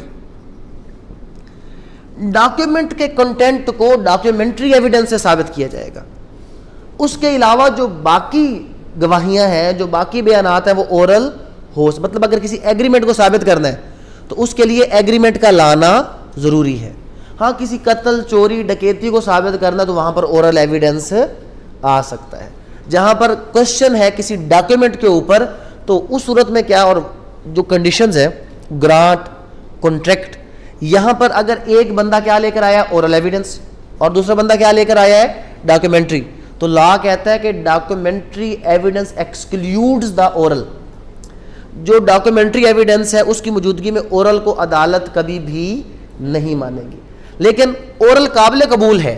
Document के कंटेंट को डॉक्यूमेंट्री एविडेंस से साबित किया जाएगा। उसके अलावा जो बाकी गवाहियां हैं, जो बाकी बयानात हैं, वो ओरल हो। मतलब अगर किसी एग्रीमेंट को साबित करना है तो उसके लिए एग्रीमेंट का लाना ज़रूरी है। हाँ, किसी कत्ल, चोरी, डकैती को साबित करना तो वहाँ पर ओरल एविडेंस आ सकता है। जहाँ पर क्वेश्चन है किसी डॉक्यूमेंट के ऊपर, तो उस सूरत में क्या, और जो कंडीशंस है, ग्रांट, कॉन्ट्रैक्ट, यहाँ पर अगर एक बंदा क्या लेकर आया, ओरल एविडेंस, और दूसरा बंदा क्या लेकर आया है, डॉक्यूमेंट्री, तो लॉ कहता है कि documentary evidence excludes the oral. जो डॉक्यूमेंट्री एविडेंस है उसकी मौजूदगी में ओरल को अदालत कभी भी नहीं मानेगी। लेकिन ओरल काबिल कबूल है।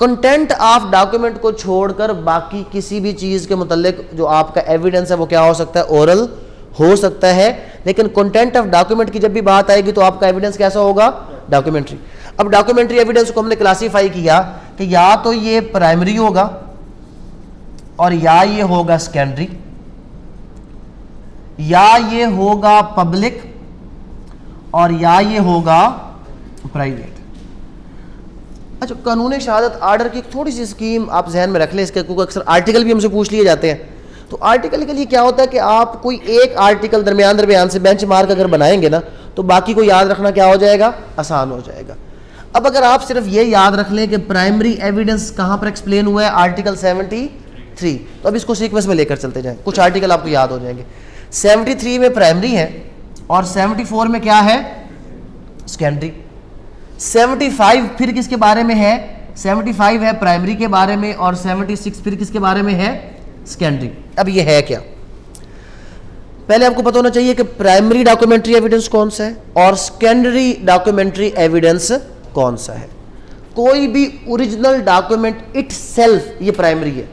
कंटेंट ऑफ डॉक्यूमेंट को छोड़कर बाकी किसी भी चीज़ के मुतल्लिक जो आपका एविडेंस है वो क्या हो सकता है, ओरल हो सकता है। लेकिन कंटेंट ऑफ डॉक्यूमेंट की जब भी बात आएगी तो आपका एविडेंस कैसा होगा, डॉक्यूमेंट्री। अब डॉक्यूमेंट्री एविडेंस को हमने क्लासीफाई किया कि या तो ये प्राइमरी होगा और या ये होगा सेकेंडरी, या ये होगा पब्लिक और या ये होगा प्राइवेट। अच्छा, कानून शहादत आर्डर की थोड़ी सी स्कीम आप जहन में रख लें इसके, क्योंकि अक्सर आर्टिकल भी हमसे पूछ लिए जाते हैं। तो आर्टिकल के लिए क्या होता है कि आप कोई एक आर्टिकल दरमियान से बेंच मार्क अगर बनाएंगे ना तो बाकी को याद रखना क्या हो जाएगा, आसान हो जाएगा। अब अगर आप सिर्फ ये याद रख लें कि प्राइमरी एविडेंस कहाँ पर एक्सप्लेन हुआ है, आर्टिकल 73, तो अब इसको सीक्वेंस में लेकर चलते जाएं, कुछ आर्टिकल आपको याद हो जाएंगे। 73 में प्राइमरी है और 74 में क्या है, सेकेंडरी। 75 फिर किसके बारे में है, 75 है प्राइमरी के बारे में, और 76 फिर किसके बारे में है, सेकेंडरी। अब ये है क्या, पहले आपको पता होना चाहिए कि प्राइमरी डॉक्यूमेंट्री एविडेंस कौन सा है और सेकेंडरी डॉक्यूमेंट्री एविडेंस कौन सा है। कोई भी ओरिजिनल डॉक्यूमेंट इटसेल्फ ये प्राइमरी है।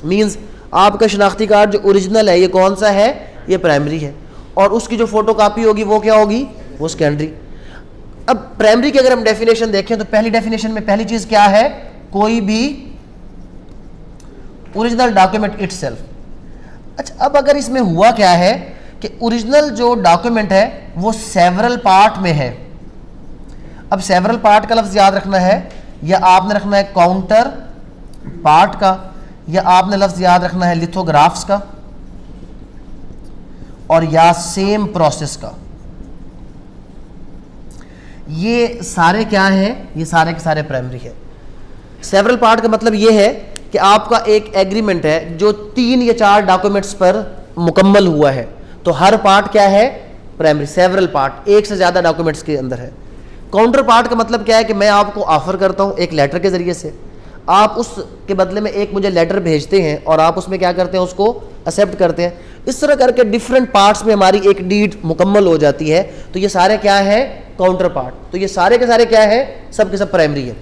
मींस आपका शनाख्ती कार्ड जो ओरिजिनल है ये कौन सा है, ये प्राइमरी है, और उसकी जो फोटोकॉपी होगी वो क्या होगी, वो सेकेंडरी। अब प्राइमरी की अगर हम डेफिनेशन देखें तो पहली डेफिनेशन में पहली चीज क्या है, कोई भी ओरिजिनल डॉक्यूमेंट इटसेल्फ। अच्छा, अब अगर इसमें हुआ क्या है कि ओरिजिनल जो डॉक्यूमेंट है वो सेवरल पार्ट में है। अब सेवरल पार्ट का लफ्ज याद रखना है, या आपने रखना है काउंटर पार्ट का, या आपने लफ्ज याद रखना है लिथोग्राफ्स का, और या सेम प्रोसेस का। ये सारे क्या हैं, ये सारे के सारे प्राइमरी है। सेवरल पार्ट का मतलब ये है कि आपका एक एग्रीमेंट है जो 3 या 4 डॉक्यूमेंट्स पर मुकम्मल हुआ है, तो हर पार्ट क्या है? प्राइमरी। सेवरल पार्ट एक से ज़्यादा डॉक्यूमेंट्स के अंदर है। काउंटर पार्ट का मतलब क्या है कि मैं आपको ऑफर करता हूँ एक लेटर के ज़रिए से, आप उसके बदले में एक मुझे लेटर भेजते हैं और आप उसमें क्या करते हैं? उसको एक्सेप्ट करते हैं। इस तरह करके डिफरेंट पार्ट्स में हमारी एक डीड मुकम्मल हो जाती है। तो ये सारे क्या है? Counter part. तो ये सारे के सारे क्या है? सब के सब प्राइमरी है।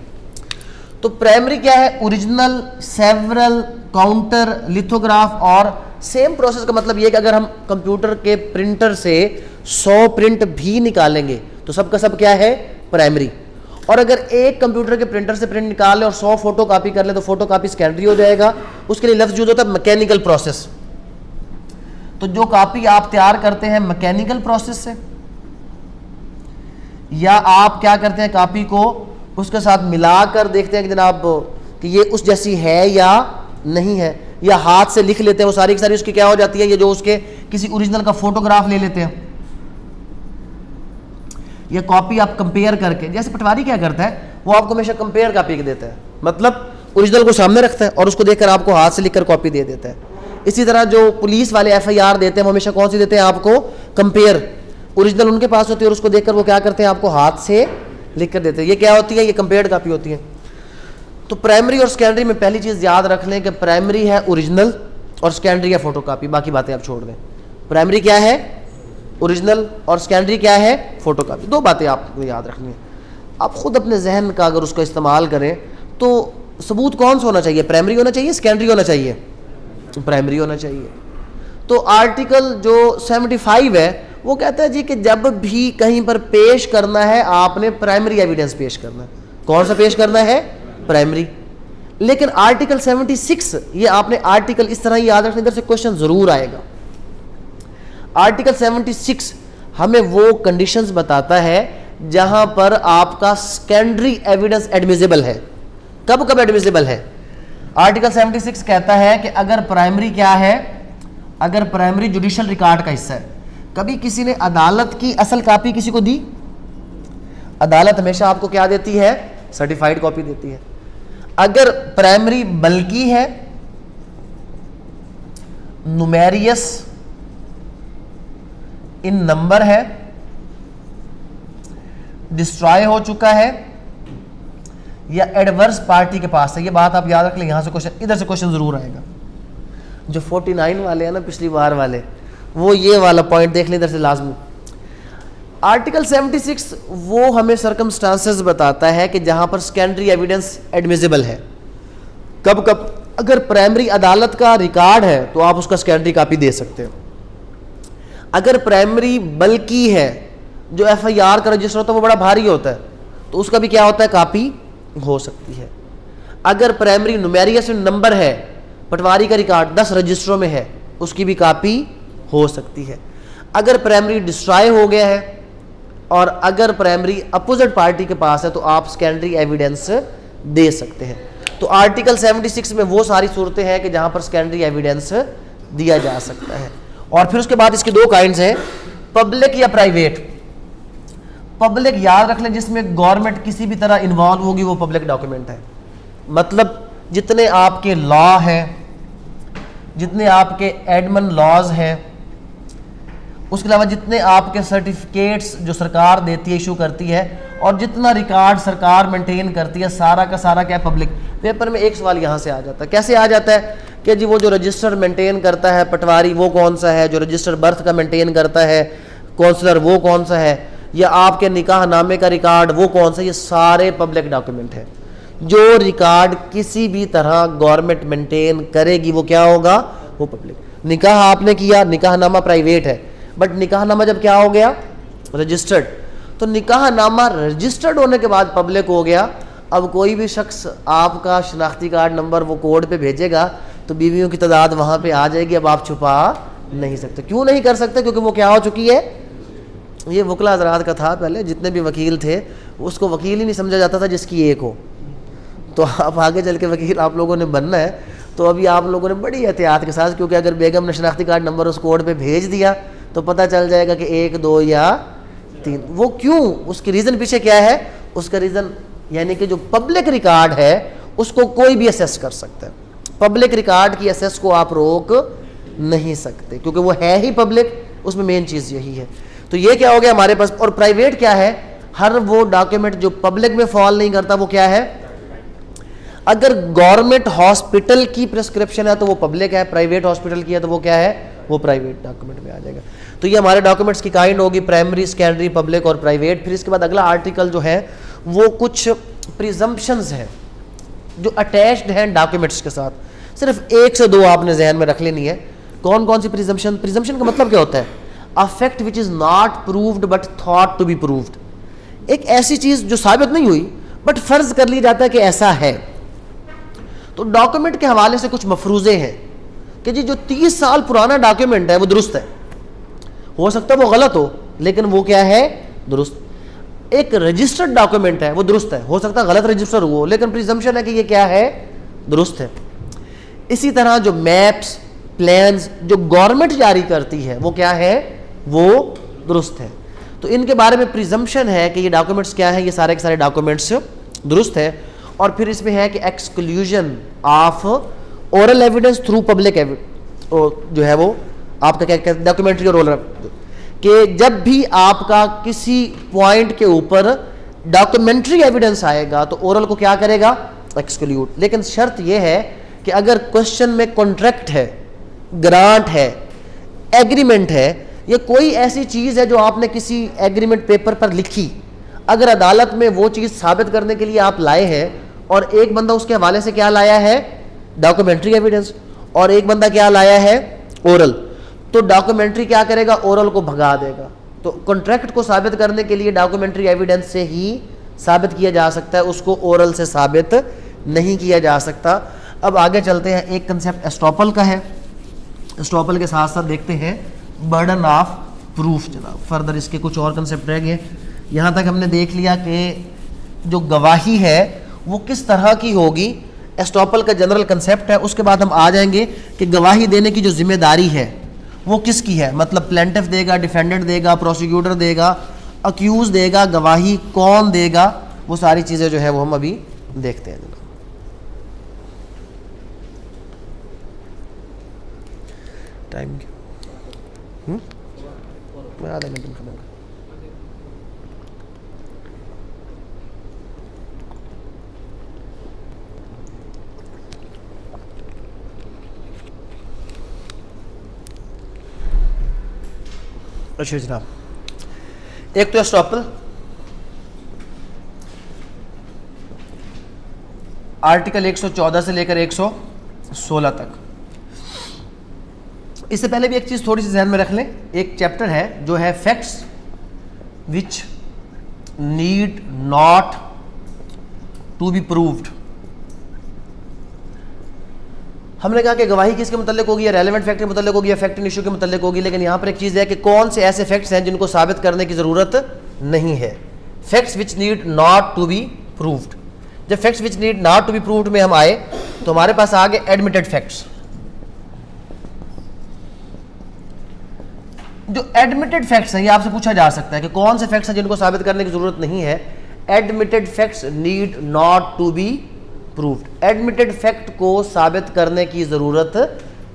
तो प्राइमरी क्या है? Original, several, counter, lithograph. और सेम प्रोसेस का मतलब ये कि अगर हम कंप्यूटर के प्रिंटर से 100 प्रिंट भी निकालेंगे तो सब का सब क्या है? प्राइमरी। और अगर एक कंप्यूटर के प्रिंटर से प्रिंट निकाल ले और 100 फोटो कॉपी कर ले तो फोटो कॉपी सेकेंडरी हो जाएगा। उसके लिए लफ्ज यूज होता है मैकेनिकल प्रोसेस। तो जो कॉपी आप तैयार करते हैं मैकेनिकल प्रोसेस से, या आप क्या करते हैं? कॉपी को उसके साथ मिलाकर देखते हैं कि जनाब कि ये उस जैसी है या नहीं है, या हाथ से लिख लेते हैं, वो सारी की सारी उसकी क्या हो जाती है? ये जो उसके किसी ओरिजिनल का फोटोग्राफ ले लेते हैं। ये कॉपी आप कंपेयर करके, जैसे पटवारी क्या करता है, वो आपको हमेशा कंपेयर कॉपी के देता है, मतलब ओरिजिनल को सामने रखता है और उसको देखकर आपको हाथ से लिखकर कॉपी दे देता है। इसी तरह जो पुलिस वाले FIR देते हैं वो हमेशा कौन सी देते हैं? आपको कंपेयर। ओरिजिनल उनके पास होती है और उसको देखकर वो क्या करते हैं? आपको हाथ से लिख कर देते हैं। ये क्या होती है? ये कंपेयर्ड कॉपी होती है। तो प्राइमरी और सेकेंडरी में पहली चीज़ याद रख लें कि प्राइमरी है ओरिजिनल और सेकेंडरी है फोटोकॉपी। बाकी बातें आप छोड़ दें। प्राइमरी क्या है? ओरिजिनल, और सेकेंडरी क्या है? फोटोकॉपी। 2 बातें आपको याद रखनी है। आप खुद अपने जहन का अगर उसका इस्तेमाल करें तो सबूत कौन सा होना चाहिए? प्राइमरी होना चाहिए, सेकेंडरी होना चाहिए? प्राइमरी होना चाहिए। तो आर्टिकल जो 75 है वो कहता है जी कि जब भी कहीं पर पेश करना है आपने प्राइमरी एविडेंस पेश करना है। कौन सा पेश करना है? प्राइमरी। लेकिन आर्टिकल 76, ये आपने आर्टिकल इस तरह ही याद रखने, इधर से क्वेश्चन जरूर आएगा। आर्टिकल 76 हमें वो कंडीशंस बताता है जहां पर आपका सेकेंडरी एविडेंस एडमिसिबल है। कब कब एडमिसिबल है? आर्टिकल 76 कहता है कि अगर प्राइमरी क्या है? अगर प्राइमरी जुडिशियल रिकॉर्ड का हिस्सा है। कभी किसी ने अदालत की असल कॉपी किसी को दी? अदालत हमेशा आपको क्या देती है? सर्टिफाइड कॉपी देती है। अगर प्राइमरी बल्कि है, न्यूमेरियस इन नंबर है, डिस्ट्रॉय हो चुका है, या एडवर्स पार्टी के पास है, ये बात आप याद रख लें। यहां से क्वेश्चन, इधर से क्वेश्चन जरूर आएगा। जो 49 वाले हैं ना, पिछली बार वाले, वो ये वाला पॉइंट देख लें इधर से लाजमी। आर्टिकल 76 वो हमें सर्कमस्टांसेस बताता है कि जहां पर सेकेंडरी एविडेंस एडमिसिबल है। कब कब? अगर प्राइमरी अदालत का रिकॉर्ड है तो आप उसका सेकेंडरी कॉपी दे सकते हो। अगर प्राइमरी बल्कि है, जो FIR का रजिस्टर होता है वो बड़ा भारी होता है, तो उसका भी क्या होता है? कॉपी हो सकती है। अगर प्राइमरी न्यूमेरियस नंबर है, पटवारी का रिकॉर्ड 10 रजिस्टरों में है, उसकी भी कॉपी हो सकती है। अगर प्राइमरी डिस्ट्रॉय हो गया है और अगर प्राइमरी अपोजिट पार्टी के पास है तो आप सेकेंडरी एविडेंस दे सकते हैं। तो आर्टिकल 76 में वो सारी सूरतें हैं कि जहां पर सेकेंडरी एविडेंस दिया जा सकता है। और फिर उसके बाद इसके 2 काइंड्स हैं, पब्लिक या प्राइवेट। पब्लिक याद रख लें, जिसमें गवर्नमेंट किसी भी तरह इन्वॉल्व होगी वो पब्लिक डॉक्यूमेंट है। मतलब जितने आपके लॉ हैं, जितने आपके एडमन लॉज हैं, उसके अलावा जितने आपके सर्टिफिकेट्स जो सरकार देती है, इशू करती है, और जितना रिकॉर्ड सरकार मेंटेन करती है, सारा का सारा क्या है? पब्लिक। पेपर में एक सवाल यहाँ से आ जाता है। कैसे आ जाता है? कि जी वो जो रजिस्टर मेंटेन करता है पटवारी वो कौन सा है, जो रजिस्टर बर्थ का मेंटेन करता है काउंसलर वो कौन सा है, या आपके निकाह नामे का रिकॉर्ड वो कौन सा? ये सारे पब्लिक डॉक्यूमेंट है। जो रिकॉर्ड किसी भी तरह गवर्नमेंट मेंटेन करेगी वो क्या होगा? वो पब्लिक। निकाह आपने किया, निकाह नामा प्राइवेट है, बट निकाह नामा जब क्या हो गया? रजिस्टर्ड। तो निकाह नामा रजिस्टर्ड होने के बाद पब्लिक हो गया। अब कोई भी शख्स आपका शनाख्ती कार्ड नंबर वो कोड पे भेजेगा तो बीवियों की तादाद वहाँ पे आ जाएगी। अब आप छुपा नहीं सकते। क्यों नहीं कर सकते? क्योंकि वो क्या हो चुकी है? ये वकला हज़रात का था पहले, जितने भी वकील थे उसको वकील ही नहीं समझा जाता था जिसकी एक हो। तो आप आगे चल के वकील आप लोगों ने बनना है, तो अभी आप लोगों ने बड़ी एहतियात के साथ, क्योंकि अगर बेगम ने शनाख्ती कार्ड नंबर उस कोड पे भेज दिया तो पता चल जाएगा कि 1, 2 या 3। वो क्यों? उसकी रीज़न पीछे क्या है? उसका रीज़न यानी कि जो पब्लिक रिकॉर्ड है उसको कोई भी असेस कर सकता है। पब्लिक रिकॉर्ड की असेस को आप रोक नहीं सकते क्योंकि वो है ही पब्लिक, उसमें मेन चीज़ यही है। तो ये क्या हो गया हमारे पास। और प्राइवेट क्या है, हर वो डॉक्यूमेंट जो पब्लिक में फॉल नहीं करता वो क्या है, अगर गवर्नमेंट हॉस्पिटल की प्रिस्क्रिप्शन है तो वो पब्लिक है, प्राइवेट हॉस्पिटल की है तो वो क्या है, वो प्राइवेट डॉक्यूमेंट में आ जाएगा। तो ये हमारे डॉक्यूमेंट्स की काइंड होगी, प्राइमरी, सेकेंडरी, पब्लिक और प्राइवेट। फिर इसके बाद अगला आर्टिकल जो है वो कुछ प्रिजम्पशंस हैं जो अटैच्ड हैं डॉक्यूमेंट्स के साथ। सिर्फ 1 से 2 आपने जहन में रख लेनी है। कौन कौन सी प्रिजम्पशन, प्रिजम्पशन का मतलब क्या होता है, a fact which is not proved but thought to be proved. एक ऐसी चीज जो साबित नहीं हुई बट फर्ज कर लिया जाता है कि ऐसा है। तो डॉक्यूमेंट के हवाले से कुछ मफरूजे हैं कि जी जो 30 साल पुराना डॉक्यूमेंट है वो दुरुस्त है, हो सकता है वो गलत हो लेकिन वो क्या है, दुरुस्त। एक रजिस्टर्ड डॉक्यूमेंट है वो दुरुस्त है, हो सकता है गलत रजिस्टर हो लेकिन प्रिजम्पशन है कि ये क्या है, दुरुस्त है। इसी तरह जो मैप्स, प्लान्स जो गवर्नमेंट जारी करती है वो क्या है, वो दुरुस्त है। तो इनके बारे में प्रिजम्पशन है कि ये डॉक्यूमेंट्स क्या है, ये सारे के सारे डॉक्यूमेंट्स दुरुस्त है। और फिर इसमें है कि exclusion of oral evidence through public जो है वो आपका क्या डॉक्यूमेंट्री और ओरल, कि जब भी आपका किसी पॉइंट के ऊपर डॉक्यूमेंट्री एविडेंस आएगा तो ओरल को क्या करेगा, एक्सक्लूड। लेकिन शर्त यह है कि अगर क्वेश्चन में कॉन्ट्रैक्ट है, ग्रांट है, एग्रीमेंट है, या कोई ऐसी चीज़ है जो आपने किसी एग्रीमेंट पेपर पर लिखी, अगर अदालत में वो चीज़ साबित करने के लिए आप लाए हैं और एक बंदा उसके हवाले से क्या लाया है, डॉक्यूमेंट्री एविडेंस, और एक बंदा क्या लाया है, ओरल, तो डॉक्यूमेंट्री क्या करेगा, ओरल को भगा देगा। तो कॉन्ट्रैक्ट को साबित करने के लिए डॉक्यूमेंट्री एविडेंस से ही साबित किया जा सकता है, उसको ओरल से साबित नहीं किया जा सकता। अब आगे चलते हैं, एक कंसेप्ट एस्टॉपल का है, एस्टॉपल के साथ साथ देखते हैं बर्डन ऑफ प्रूफ। जनाब फर्दर इसके कुछ और कंसेप्ट रह गए। यहाँ तक हमने देख लिया कि जो गवाही है वो किस तरह की होगी, एस्टॉपल का जनरल कंसेप्ट है। उसके बाद हम आ जाएंगे कि गवाही देने की जो जिम्मेदारी है वो किसकी है, मतलब प्लेंटिफ देगा, डिफेंडेंट देगा, प्रोसिक्यूटर देगा, अक्यूज देगा, गवाही कौन देगा, वो सारी चीज़ें जो है वो हम अभी देखते हैं। टाइम मैं आधे घंटे में खत्म। अच्छा जनाब, एक तो एस्टॉपल, आर्टिकल 114 से लेकर 116 तक। इससे पहले भी एक चीज़ थोड़ी सी ध्यान में रख लें, एक चैप्टर है जो है facts which need not to be proved. हमने कहा कि गवाही किसके मुतल्लिक होगी, या रेलेवेंट फैक्ट के मुतल्लिक होगी, या फैक्ट इन इशू के मुतल्लिक होगी, लेकिन यहाँ पर एक चीज़ है कि कौन से ऐसे फैक्ट्स हैं जिनको साबित करने की ज़रूरत नहीं है। Facts which need not to be proved. जब facts which need not to be proved में हम आए तो हमारे पास आ गए एडमिटेड फैक्ट्स। जो एडमिटेड फैक्ट्स हैं, ये आपसे पूछा जा सकता है कि कौन से फैक्ट्स हैं जिनको साबित करने की ज़रूरत नहीं है। Admitted facts need not to be proved. Admitted fact को साबित करने की ज़रूरत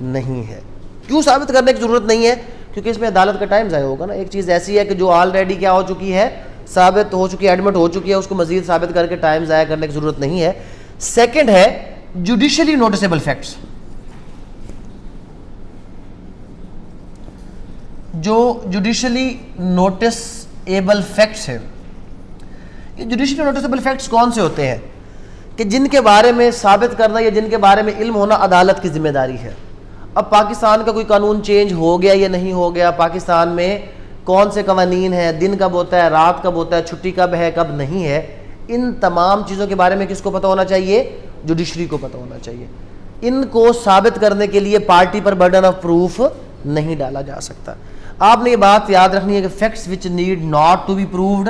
नहीं है। क्यों साबित करने की ज़रूरत नहीं है? क्योंकि इसमें अदालत का टाइम ज़ाया होगा ना। एक चीज़ ऐसी है कि जो ऑलरेडी क्या हो चुकी है, साबित हो चुकी है, एडमिट हो चुकी है, उसको मज़ीद साबित करके टाइम ज़ाया करने की ज़रूरत नहीं है। सेकेंड है जुडिशली नोटिसेबल फैक्ट्स। जो जुडिशली नोटिसेबल फैक्ट्स हैं, ये जुडिशली नोटिसेबल फैक्ट्स कौन से होते हैं कि जिनके बारे में साबित करना या जिनके बारे में इल्म होना अदालत की जिम्मेदारी है। अब पाकिस्तान का कोई कानून चेंज हो गया या नहीं हो गया, पाकिस्तान में कौन से कवानीन हैं, दिन कब होता है, रात कब होता है, छुट्टी कब है, कब नहीं है, इन तमाम चीज़ों के बारे में किसको पता होना चाहिए? जुडिशरी को पता होना चाहिए। इनको साबित करने के लिए पार्टी पर बर्डन ऑफ प्रूफ नहीं डाला जा सकता। आपने ये बात याद रखनी है कि facts which need not to be proved,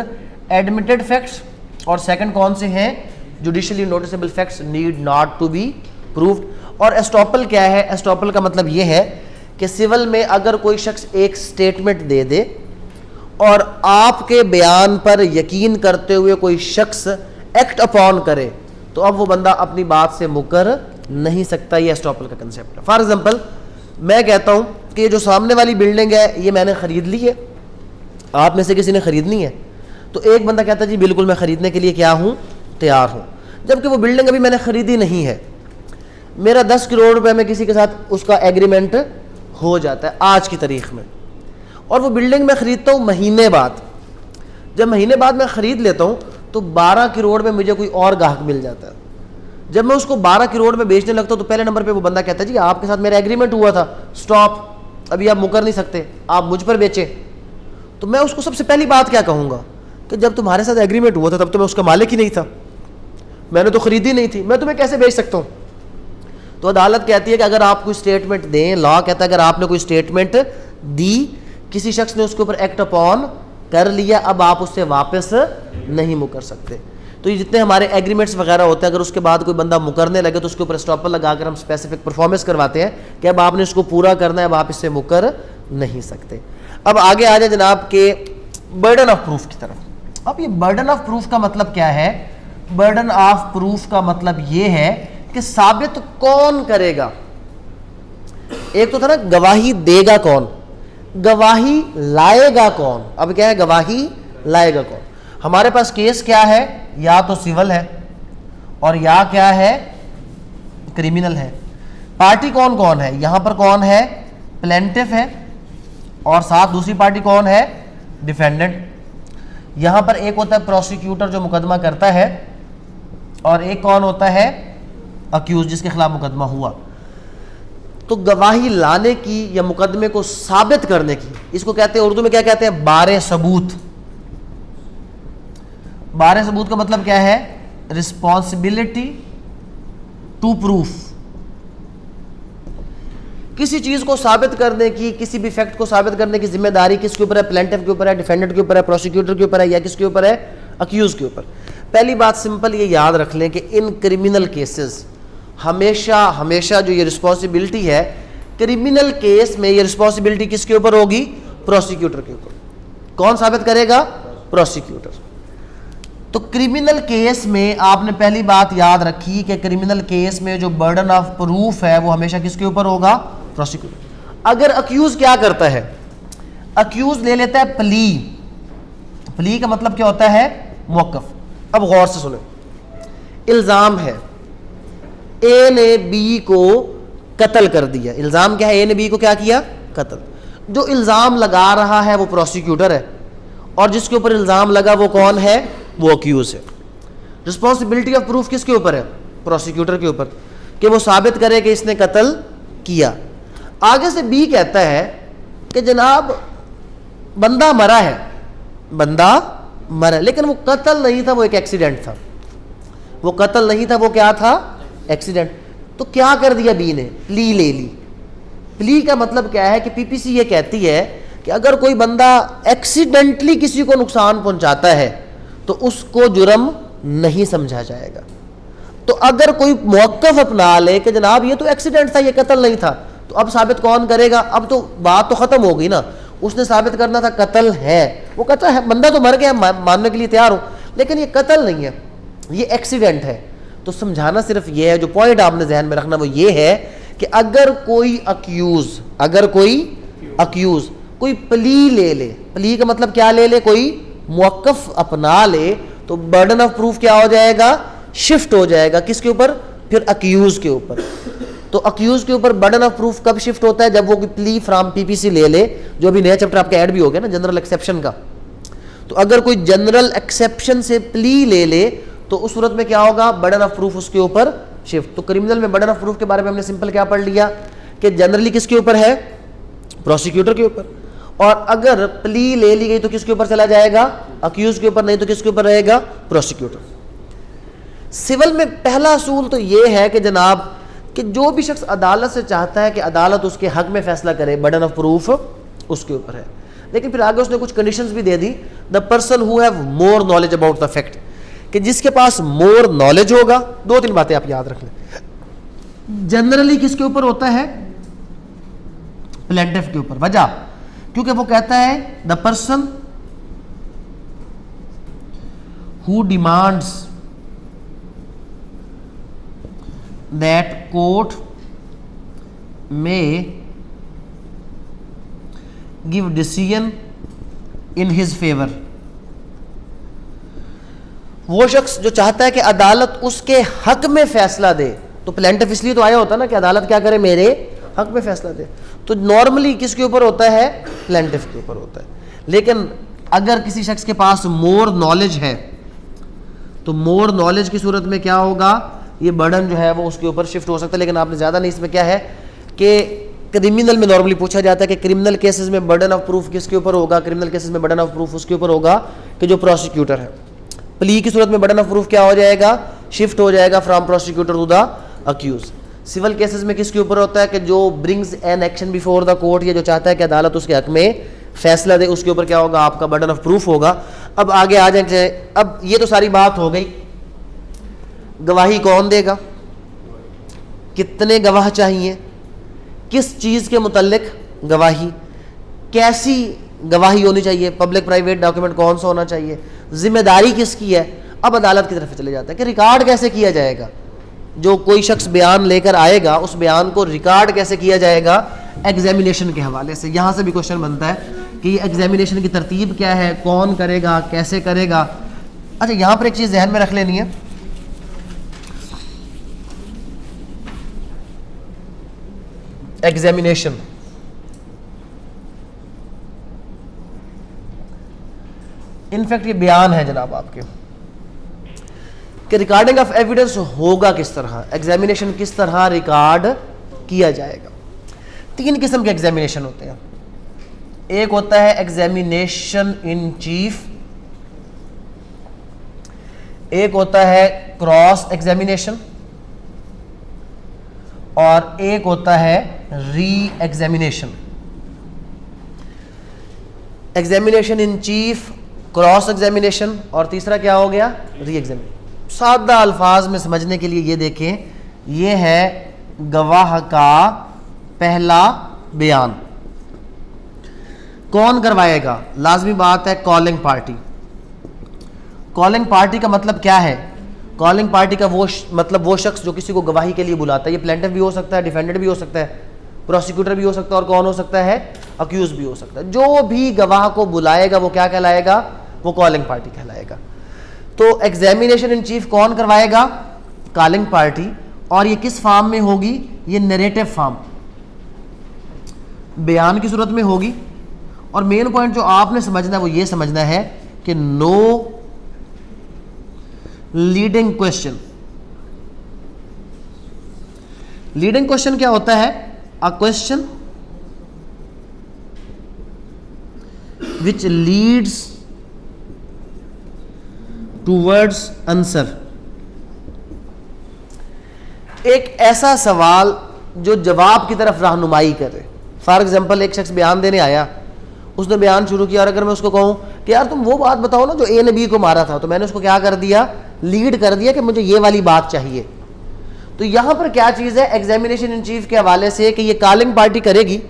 admitted facts, और सेकंड कौन से हैं? Judicially noticeable facts need not to be proved. और एस्टॉपल क्या है? एस्टॉपल का मतलब ये है कि सिविल में अगर कोई शख्स एक स्टेटमेंट दे दे और आपके बयान पर यकीन करते हुए कोई शख्स एक्ट अपॉन करे तो अब वो बंदा अपनी बात से मुकर नहीं सकता। ये एस्टॉपल का कंसेप्ट है। फॉर एग्जांपल मैं कहता हूँ कि ये जो सामने वाली बिल्डिंग है ये मैंने ख़रीद ली है, आप में से किसी ने ख़रीदनी है, तो एक बंदा कहता है जी बिल्कुल मैं ख़रीदने के लिए क्या हूँ, तैयार हूँ, जबकि वो बिल्डिंग अभी मैंने ख़रीदी नहीं है। मेरा 10 करोड़ रुपए में किसी के साथ उसका एग्रीमेंट हो जाता है आज की तारीख में, और वो बिल्डिंग मैं ख़रीदता हूँ महीने बाद। जब महीने बाद मैं ख़रीद लेता हूँ तो 12 करोड़ में मुझे कोई और ग्राहक मिल जाता है। जब मैं उसको 12 करोड़ में बेचने लगता हूँ तो पहले नंबर पे वो बंदा कहता है जी आपके साथ मेरा एग्रीमेंट हुआ था, स्टॉप, अभी आप मुकर नहीं सकते, आप मुझ पर बेचे। तो मैं उसको सबसे पहली बात क्या कहूँगा कि जब तुम्हारे साथ एग्रीमेंट हुआ था तब तो मैं उसका मालिक ही नहीं था, मैंने तो ख़रीदी नहीं थी, मैं तुम्हें कैसे बेच सकता हूँ। तो अदालत कहती है कि अगर आप कोई स्टेटमेंट दें, लॉ कहता है अगर आपने कोई स्टेटमेंट दी, किसी शख्स ने उसके ऊपर एक्ट अपॉन कर लिया, अब आप उससे वापस नहीं मुकर सकते। तो ये जितने हमारे एग्रीमेंट्स वगैरह होते हैं, अगर उसके बाद कोई बंदा मुकरने लगे तो उसके ऊपर स्टॉपर लगाकर हम स्पेसिफिक परफॉर्मेंस करवाते हैं कि अब आपने इसको पूरा करना है, अब आप इससे मुकर नहीं सकते। अब आगे आ जाए जनाब के बर्डन ऑफ प्रूफ की तरफ। अब ये बर्डन ऑफ प्रूफ का मतलब क्या है? बर्डन ऑफ प्रूफ का मतलब ये है कि साबित कौन करेगा। एक तो था ना गवाही देगा कौन, गवाही लाएगा कौन। अब क्या है, गवाही लाएगा कौन। हमारे पास केस क्या है, या तो सिविल है और या क्या है, क्रिमिनल है। पार्टी कौन कौन है, यहां पर कौन है, प्लेंटिफ है, और साथ दूसरी पार्टी कौन है, डिफेंडेंट। यहां पर एक होता है प्रोसिक्यूटर जो मुकदमा करता है, और एक कौन होता है, अक्यूज जिसके खिलाफ मुकदमा हुआ। तो गवाही लाने की या मुकदमे को साबित करने की, इसको कहते हैं उर्दू में क्या कहते हैं, बारे सबूत। बारे सबूत का मतलब क्या है, रिस्पॉन्सिबिलिटी टू प्रूफ। किसी चीज को साबित करने की, किसी भी फैक्ट को साबित करने की जिम्मेदारी किसके ऊपर है, प्लेंटिफ के ऊपर है, डिफेंडेंट के ऊपर है, प्रोसिक्यूटर के ऊपर है, या किसके ऊपर है, अक्यूज के ऊपर। पहली बात सिंपल ये याद रख लें कि इन क्रिमिनल केसेस हमेशा हमेशा जो ये रिस्पॉन्सिबिलिटी है, क्रिमिनल केस में ये रिस्पॉन्सिबिलिटी किसके ऊपर होगी, प्रोसिक्यूटर के ऊपर। कौन साबित करेगा, प्रोसिक्यूटर। तो क्रिमिनल केस में आपने पहली बात याद रखी कि क्रिमिनल केस में जो बर्डन ऑफ प्रूफ है वो हमेशा किसके ऊपर होगा, प्रोसिक्यूटर। अगर अक्यूज क्या करता है, अक्यूज ले लेता है प्ली। प्ली का मतलब क्या होता है, मौकफ। अब गौर से सुने, इल्जाम है ए ने बी को कत्ल कर दिया। इल्जाम क्या है, ए ने बी को क्या किया, कत्ल। जो इल्जाम लगा रहा है वो प्रोसिक्यूटर है, और जिसके ऊपर इल्जाम लगा वो कौन है, वो अक्यूज है। रिस्पॉन्सिबिलिटी ऑफ प्रूफ किसके ऊपर है, प्रोसिक्यूटर के ऊपर, कि वो साबित करे कि इसने कत्ल किया। आगे से बी कहता है कि जनाब बंदा मरा है, बंदा मरा, लेकिन वो कत्ल नहीं था, वो एक एक्सीडेंट था। वो कत्ल नहीं था, वो क्या था, एक्सीडेंट। तो क्या कर दिया बी ने, प्ली ले ली। प्ली का मतलब क्या है कि पीपीसी ये कहती है कि अगर कोई बंदा एक्सीडेंटली किसी को नुकसान पहुंचाता है तो उसको जुर्म नहीं समझा जाएगा। तो अगर कोई मौक़िफ़ अपना ले कि जनाब ये तो एक्सीडेंट था, ये कत्ल नहीं था, तो अब साबित कौन करेगा। अब तो बात तो ख़त्म हो गई ना, उसने साबित करना था कत्ल है, वो कत्ल है, बंदा तो मर गया, मानने के लिए तैयार हूँ, लेकिन ये कत्ल नहीं है, ये एक्सीडेंट है। तो समझाना सिर्फ ये है, जो पॉइंट आपने जहन में रखना वो ये है कि अगर कोई अक्यूज कोई प्ली ले ले, प्ली का मतलब क्या ले ले, कोई मौक़िफ़ अपना ले, तो बर्डन ऑफ प्रूफ क्या हो जाएगा, शिफ्ट हो जाएगा किसके ऊपर, फिर अक्यूज के ऊपर। तो अक्यूज के ऊपर बर्डन ऑफ प्रूफ कब शिफ्ट होता है, जब वो प्ली फ्रॉम पीपीसी ले ले, जो अभी नया चैप्टर आपका ऐड भी हो गया ना, जनरल एक्सेप्शन का। तो अगर कोई जनरल एक्सेप्शन से प्ली ले ले तो उस सूरत में क्या होगा, बर्डन ऑफ प्रूफ उसके ऊपर शिफ्ट। तो क्रिमिनल में बर्डन ऑफ प्रूफ के बारे में हमने सिंपल क्या पढ़ लिया कि जनरली किसके ऊपर है, प्रोसिक्यूटर के ऊपर, और अगर प्ली ले ली गई तो किसके ऊपर चला जाएगा, अक्यूज के ऊपर, नहीं तो किसके ऊपर रहेगा, प्रोसिक्यूटर। सिविल में पहला असूल तो ये है कि जनाब कि जो भी शख्स अदालत से चाहता है कि अदालत उसके हक में फैसला करे, बर्डन ऑफ प्रूफ उसके ऊपर है। लेकिन फिर आगे उसने कुछ कंडीशंस भी दे दी, the person who have more knowledge about the fact, कि जिसके पास मोर नॉलेज होगा। दो तीन बातें आप याद रख लें। जनरली किसके ऊपर होता है, प्लेंटिफ के ऊपर। वजह क्योंकि वो कहता है the person who demands that court may give decision in his favor। वो शख्स जो चाहता है कि अदालत उसके हक में फैसला दे, तो प्लेंटिफ इसलिए तो आया होता है ना कि अदालत क्या करे, मेरे हक में फैसला दे। तो नॉर्मली किसके ऊपर होता है, प्लेंटिफ के ऊपर होता है। लेकिन अगर किसी शख्स के पास मोर नॉलेज है तो मोर नॉलेज की सूरत में क्या होगा, ये बर्डन जो है वो उसके ऊपर शिफ्ट हो सकता है। लेकिन आपने ज़्यादा नहीं, इसमें क्या है कि क्रिमिनल में नॉर्मली पूछा जाता है कि क्रिमिनल केसेस में बर्डन ऑफ प्रूफ किसके ऊपर होगा, क्रिमिनल केसेस में बर्डन ऑफ प्रूफ उसके ऊपर होगा कि जो प्रोसिक्यूटर है। प्ली की सूरत में बर्डन ऑफ प्रूफ क्या हो जाएगा, शिफ्ट हो जाएगा from prosecutor to the accused. Civil cases में किसके ऊपर होता है कि जो brings an action before the court, या जो चाहता है कि अदालत उसके हक में फैसला दे, उसके ऊपर क्या होगा, आपका बर्डन ऑफ प्रूफ होगा। अब आगे आ जाए, अब ये तो सारी बात हो गई, गवाही कौन देगा, कितने गवाह चाहिए, किस चीज़ के मुतल्लिक गवाही, कैसी गवाही होनी चाहिए, पब्लिक प्राइवेट डॉक्यूमेंट कौन सा होना चाहिए, जिम्मेदारी किसकी है। अब अदालत की तरफ चले जाता है कि रिकॉर्ड कैसे किया जाएगा, जो कोई शख्स बयान लेकर आएगा उस बयान को रिकॉर्ड कैसे किया जाएगा, एग्जामिनेशन के हवाले से। यहाँ से भी क्वेश्चन बनता है कि ये एग्जामिनेशन की तरतीब क्या है, कौन करेगा, कैसे करेगा। अच्छा, यहाँ पर एक चीज़ जहन में रख लेनी है, एग्जामिनेशन इनफैक्ट ये बयान है जनाब आपके कि रिकॉर्डिंग ऑफ एविडेंस होगा किस तरह, एग्जामिनेशन किस तरह रिकॉर्ड किया जाएगा। 3 किस्म के एग्जामिनेशन होते हैं। एक होता है एग्जामिनेशन इन चीफ, एक होता है क्रॉस एग्जामिनेशन, और एक होता है re examination. Examination in chief, cross examination, और तीसरा क्या हो गया, री एग्जामिनेशन। सादा अल्फाज में समझने के लिए ये देखें, ये है गवाह का पहला बयान। कौन करवाएगा, लाजमी बात है कॉलिंग पार्टी। कॉलिंग पार्टी का मतलब क्या है, कॉलिंग पार्टी का मतलब वो शख्स जो किसी को गवाही के लिए बुलाता है। ये प्लेंटिफ भी हो सकता है, डिफेंडेंट भी हो सकता है, प्रोसिक्यूटर भी हो सकता है, और कौन हो सकता है, अक्यूज भी हो सकता है। जो भी गवाह को बुलाएगा वो क्या कहलाएगा, वो कॉलिंग पार्टी कहलाएगा। तो एग्जामिनेशन इन चीफ कौन करवाएगा, कॉलिंग पार्टी। और ये किस फॉर्म में होगी, ये नरेटिव फॉर्म, बयान की सूरत में होगी। और मेन पॉइंट जो आपने समझना है वो ये समझना है कि no leading question. Leading question क्या होता है, a question which leads towards answer. एक ऐसा सवाल जो जवाब की तरफ रहनुमाई करे। फॉर एग्जाम्पल, एक शख्स बयान देने आया, उसने बयान शुरू किया, और अगर मैं उसको कहूं कि यार तुम वो बात बताओ ना जो ए ने बी को मारा था, तो मैंने उसको क्या कर दिया, लीड कर दिया कि मुझे ये वाली बात चाहिए। तो यहां पर क्या चीज़ है, एग्जामिनेशन इन चीफ के हवाले से कि ये कॉलिंग पार्टी करेगी,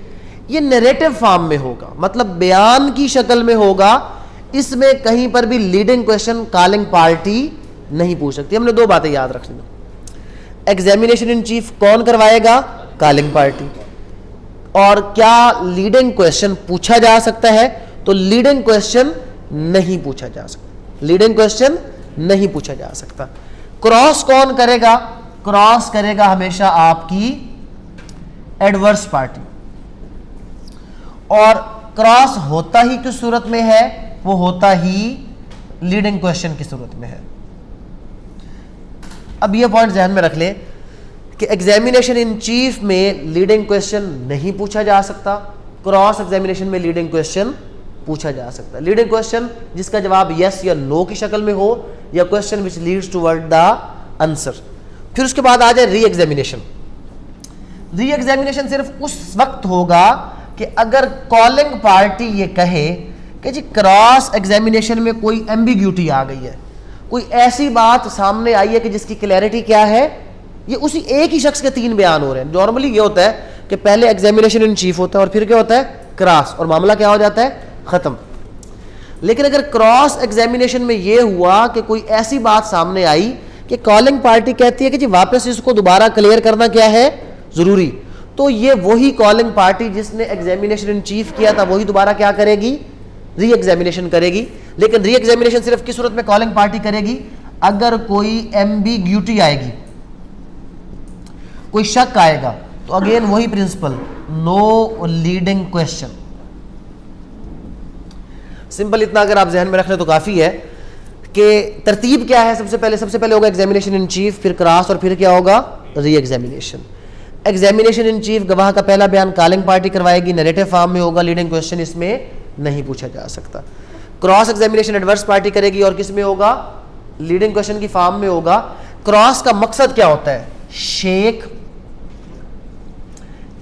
ये नरेटिव फॉर्म में होगा, मतलब बयान की शक्ल में होगा। इसमें कहीं पर भी लीडिंग क्वेश्चन कॉलिंग पार्टी नहीं पूछ सकती। हमने 2 बातें याद रखनी, एग्जामिनेशन इन चीफ कौन करवाएगा, कॉलिंग पार्टी। और क्या लीडिंग क्वेश्चन पूछा जा सकता है, तो लीडिंग क्वेश्चन नहीं पूछा जा सकता, लीडिंग क्वेश्चन नहीं पूछा जा सकता। क्रॉस कौन करेगा, क्रॉस करेगा हमेशा आपकी एडवर्स पार्टी। और क्रॉस होता ही किस सूरत में है, वो होता ही लीडिंग क्वेश्चन की सूरत में है। अब ये पॉइंट ध्यान में रख लें कि एग्जामिनेशन इन चीफ में लीडिंग क्वेश्चन नहीं पूछा जा सकता, क्रॉस एग्जामिनेशन में लीडिंग क्वेश्चन पूछा जा सकता है। लीडिंग क्वेश्चन जिसका जवाब यस या नो की शक्ल में हो, या question which Leeds toward the answer. फिर उसके बाद आ जाए री एग्जामिनेशन। री एग्जामिनेशन सिर्फ उस वक्त होगा कि अगर कॉलिंग पार्टी ये कहे कि जी क्रॉस एग्जामिनेशन में कोई एम्बिग्यूटी आ गई है, कोई ऐसी बात सामने आई है कि जिसकी क्लैरिटी क्या है, ये उसी एक ही शख्स के 3 बयान हो रहे हैं। नॉर्मली ये होता है कि पहले एग्जामिनेशन इन चीफ होता है और फिर क्या होता है, क्रॉस, और मामला क्या हो जाता है, खत्म। लेकिन अगर क्रॉस एग्जामिनेशन में ये हुआ कि कोई ऐसी बात सामने आई कि कॉलिंग पार्टी कहती है कि जी वापस इसको दोबारा क्लियर करना क्या है ज़रूरी, तो ये वही कॉलिंग पार्टी जिसने एग्जामिनेशन इन चीफ किया था वही दोबारा क्या करेगी, री एग्जामिनेशन करेगी। लेकिन री एग्जामिनेशन सिर्फ किस सूरत में कॉलिंग पार्टी करेगी, अगर कोई एम्बिग्यूटी आएगी, कोई शक आएगा, तो अगेन वही principle, no leading question. Simple इतना अगर आप जहन में रख लें तो काफ़ी है कि तरतीब क्या है। सबसे पहले होगा एग्जामिनेशन इन चीफ, फिर क्रॉस, और फिर क्या होगा, re examination. Examination in chief गवाह का पहला बयान कॉलिंग पार्टी करवाएगी, नैरेटिव फॉर्म में होगा, लीडिंग क्वेश्चन इसमें नहीं पूछा जा सकता। क्रॉस एग्जामिनेशन एडवर्स पार्टी करेगी और किस में होगा, लीडिंग क्वेश्चन की फॉर्म में होगा। क्रॉस का मकसद क्या होता है, शेक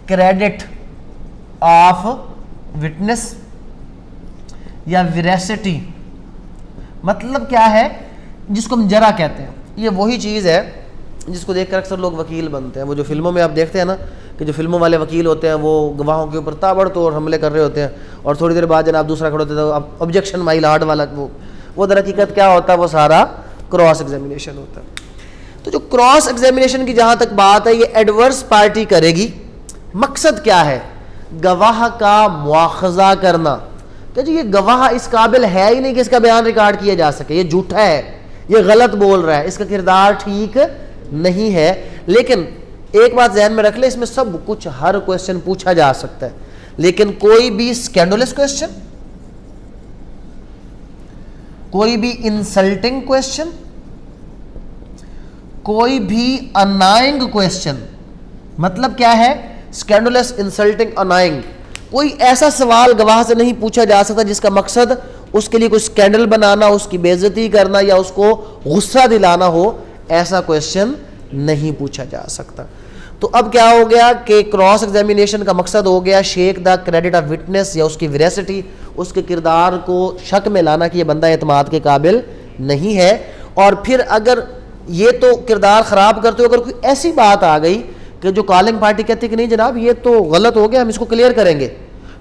क्रेडिट ऑफ विटनेस या विरेसिटी, मतलब क्या है, जिसको हम जरा कहते हैं। ये वही चीज़ है जिसको देखकर अक्सर लोग वकील बनते हैं। वो जो फिल्मों में आप देखते हैं ना कि जो फिल्मों वाले वकील होते हैं वो गवाहों के ऊपर ताबड़तोड़ हमले कर रहे होते हैं, और थोड़ी देर बाद जनाब दूसरा खड़े होते हैं तो ऑब्जेक्शन माई लॉर्ड वाला, वो दर हकीकत क्या होता है, वो सारा क्रॉस एग्जामिनेशन होता है। तो जो क्रॉस एग्जामिनेशन की जहाँ तक बात है, ये एडवर्स पार्टी करेगी। मकसद क्या है, गवाह का मुआखजा करना कि जी ये गवाह इस काबिल है ही नहीं कि इसका बयान रिकॉर्ड किया जा सके, ये झूठा है, ये गलत बोल रहा है, इसका किरदार ठीक नहीं है। लेकिन एक बात ध्यान में रख ले, इसमें सब कुछ, हर क्वेश्चन पूछा जा सकता है, लेकिन कोई भी स्कैंडलस क्वेश्चन, कोई भी इंसल्टिंग क्वेश्चन, कोई भी अनाइंग क्वेश्चन, मतलब क्या है, स्कैंडलस, इंसल्टिंग, अनाइंग, कोई ऐसा सवाल गवाह से नहीं पूछा जा सकता जिसका मकसद उसके लिए कोई स्कैंडल बनाना, उसकी बेइज्जती करना या उसको गुस्सा दिलाना हो, ऐसा क्वेश्चन नहीं पूछा जा सकता। तो अब क्या हो गया कि क्रॉस एग्जामिनेशन का मकसद हो गया shake the credit of witness या उसकी वेरेसिटी, उसके किरदार को शक में लाना कि यह बंदा एतमाद के काबिल नहीं है। और फिर अगर ये तो किरदार ख़राब करते हो, अगर कोई ऐसी बात आ गई कि जो कॉलिंग पार्टी कहती है कि नहीं जनाब ये तो गलत हो गया, हम इसको क्लियर करेंगे,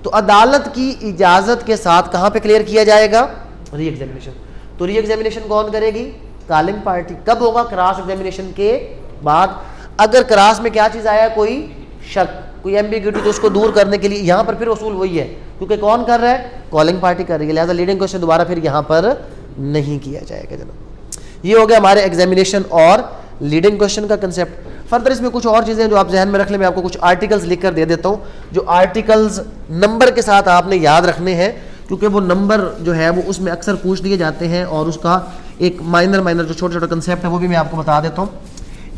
तो अदालत की इजाज़त के साथ कहाँ पे क्लियर किया जाएगा, री एग्जामिनेशन। तो री एग्जामिनेशन कौन करेगी, कॉलिंग पार्टी। कब होगा, क्रॉस एग्जामिनेशन के बाद। अगर क्रॉस में क्या चीज़ आया, कोई शक, कोई एम्बिग्यूटी, तो उसको दूर करने के लिए यहाँ पर फिर उसूल वही है, क्योंकि कौन कर रहा है, कॉलिंग पार्टी कर रही है, लिहाजा लीडिंग क्वेश्चन दोबारा फिर यहाँ पर नहीं किया जाएगा जनाब। ये हो गया हमारे एग्जामिनेशन और लीडिंग क्वेश्चन का कंसेप्ट। फर्दर इसमें कुछ और चीज़ें जो आप जहन में रख लें, मैं आपको कुछ आर्टिकल्स लिख कर दे देता हूँ, जो आर्टिकल्स नंबर के साथ आपने याद रखने हैं, क्योंकि वो नंबर जो है वो उसमें अक्सर पूछ लिए जाते हैं, और उसका एक माइनर जो छोटा छोटा कंसेप्ट है वो भी मैं आपको बता देता हूँ।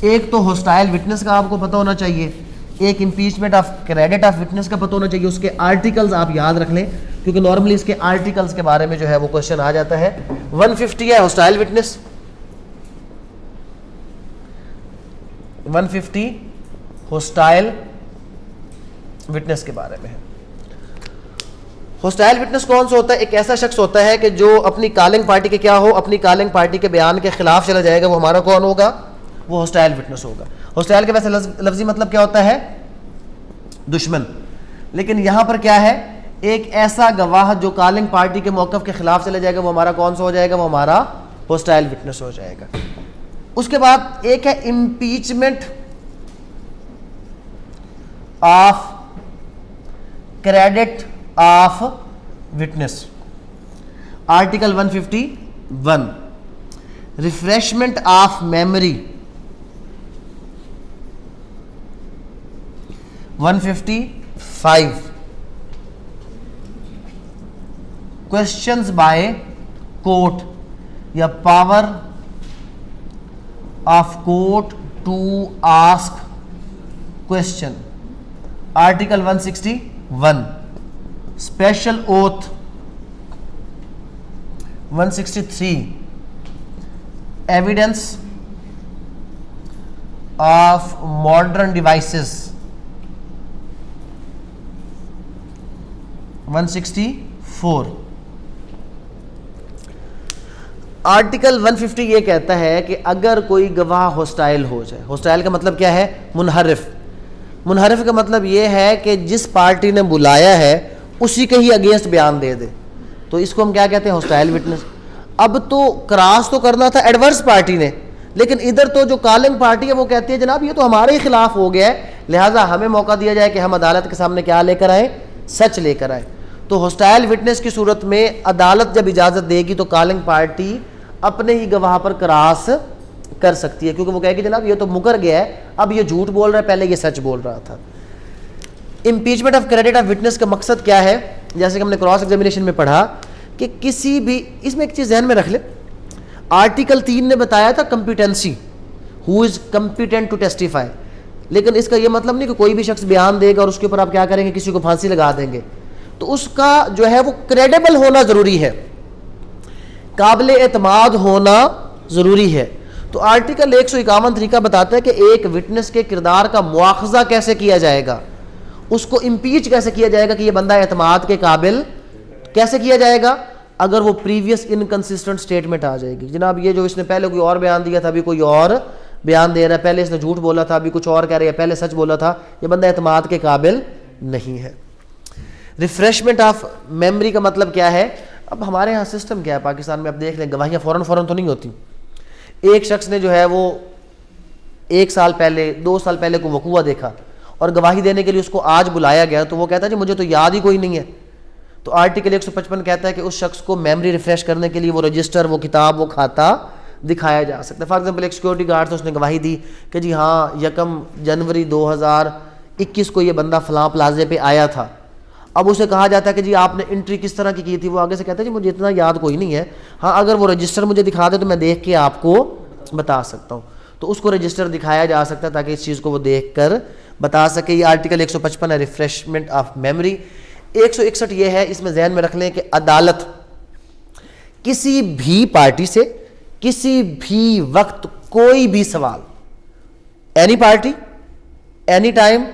एक तो होस्टाइल विटनेस का आपको पता होना चाहिए, एक impeachment of credit of witness का पता होना चाहिए, उसके आर्टिकल्स आप याद रख लें, क्योंकि नॉर्मली इसके आर्टिकल्स के बारे में जो है वो क्वेश्चन आ जाता है। 150 है होस्टाइल विटनेस, 150 होस्टाइल विटनेस के बारे में है। होस्टाइल विटनेस कौन सा होता है, एक ऐसा शख्स होता है कि जो अपनी कॉलिंग पार्टी के क्या हो, अपनी कॉलिंग पार्टी के बयान के खिलाफ चला जाएगा, वो हमारा कौन होगा, वो होस्टाइल विटनेस होगा। होस्टाइल के वैसे लफ्जी मतलब क्या होता है, दुश्मन, लेकिन यहां पर क्या है, एक ऐसा गवाह जो कॉलिंग पार्टी के मौक़िफ़ के खिलाफ चला जाएगा, वो हमारा कौन सा हो जाएगा, वो हमारा होस्टाइल विटनेस हो जाएगा। उसके बाद एक है impeachment of credit of witness, article 151। Refreshment of memory 155। Questions by court या power of court to ask question, article 161। Special oath 163। Evidence of modern devices 164। Article 150 ये कहता है कि अगर कोई गवाह होस्टाइल हो जाए, होस्टाइल का मतलब क्या है, मुनहरिफ। मुनहरिफ का मतलब ये है कि जिस पार्टी ने बुलाया है उसी के ही अगेंस्ट बयान दे दे, तो इसको हम क्या कहते हैं, होस्टाइल विटनेस। अब तो क्रॉस तो करना था एडवर्स पार्टी ने, लेकिन इधर तो जो कॉलिंग पार्टी है वो कहती है जनाब ये तो हमारे ही खिलाफ हो गया है, लिहाजा हमें मौका दिया जाए कि हम अदालत के सामने क्या लेकर आए, सच लेकर आए। तो हॉस्टाइल विटनेस की सूरत में अदालत जब इजाज़त देगी तो कॉलिंग पार्टी अपने ही गवाह पर क्रॉस कर सकती है, क्योंकि वो कहेगी जनाब ये तो मुकर गया है, अब ये झूठ बोल रहा है, पहले ये सच बोल रहा था। Impeachment of credit of witness का मकसद क्या है, जैसे कि हमने क्रॉस एग्जामिनेशन में पढ़ा कि किसी भी, इसमें एक चीज़ ध्यान में रख ले, आर्टिकल 3 ने बताया था competency, who is competent to testify, लेकिन इसका यह मतलब नहीं कि कोई भी शख्स बयान देगा और उसके ऊपर आप क्या करेंगे, किसी को फांसी लगा देंगे। तो उसका जो है वो क्रेडिबल होना ज़रूरी है, काबिल एतमाद होना ज़रूरी है। तो आर्टिकल 151 तरीका बताता है कि एक विटनेस के किरदार का मुआखजा कैसे किया जाएगा, उसको इम्पीच कैसे किया जाएगा कि ये बंदा एतमाद के काबिल कैसे किया जाएगा, अगर वो प्रीवियस इनकंसिस्टेंट स्टेटमेंट आ जाएगी। जनाब ये जो इसने पहले कोई और बयान दिया था, अभी कोई और बयान दे रहा है, पहले इसने झूठ बोला था, अभी कुछ और कह रही है, पहले सच बोला था, ये बंदा एतमाद के काबिल नहीं है। रिफ्रेशमेंट ऑफ मेमोरी का मतलब क्या है, अब हमारे यहाँ सिस्टम क्या है पाकिस्तान में, अब देख लें गवाहियाँ फ़ौरन तो नहीं होती। एक शख्स ने जो है वो 1 साल पहले 2 साल पहले को वकूआ देखा और गवाही देने के लिए उसको आज बुलाया गया, तो वो कहता है जी मुझे तो याद ही कोई नहीं है। तो आर्टिकल 155 कहता है कि उस शख्स को मेमोरी रिफ्रेश करने के लिए वो रजिस्टर, वो किताब, वो खाता दिखाया जा सकता है। फॉर एग्जांपल एक सिक्योरिटी गार्ड था, उसने गवाही दी कि जी हाँ 1 जनवरी 2021 को ये बंदा फलां प्लाजे पे आया था। अब उसे कहा जाता है कि जी आपने एंट्री किस तरह की थी, वो आगे से कहता है जी मुझे इतना याद कोई नहीं है, हाँ अगर वो रजिस्टर मुझे दिखा दे तो मैं देख के आपको बता सकता हूँ। तो उसको रजिस्टर दिखाया जा सकता है ताकि इस चीज़ को वो देख कर बता सके। ये आर्टिकल 155 है, रिफ्रेशमेंट ऑफ मेमोरी। 161 ये है, इसमें ध्यान में रख लें कि अदालत किसी भी पार्टी से किसी भी वक्त कोई भी सवाल, any party, any time,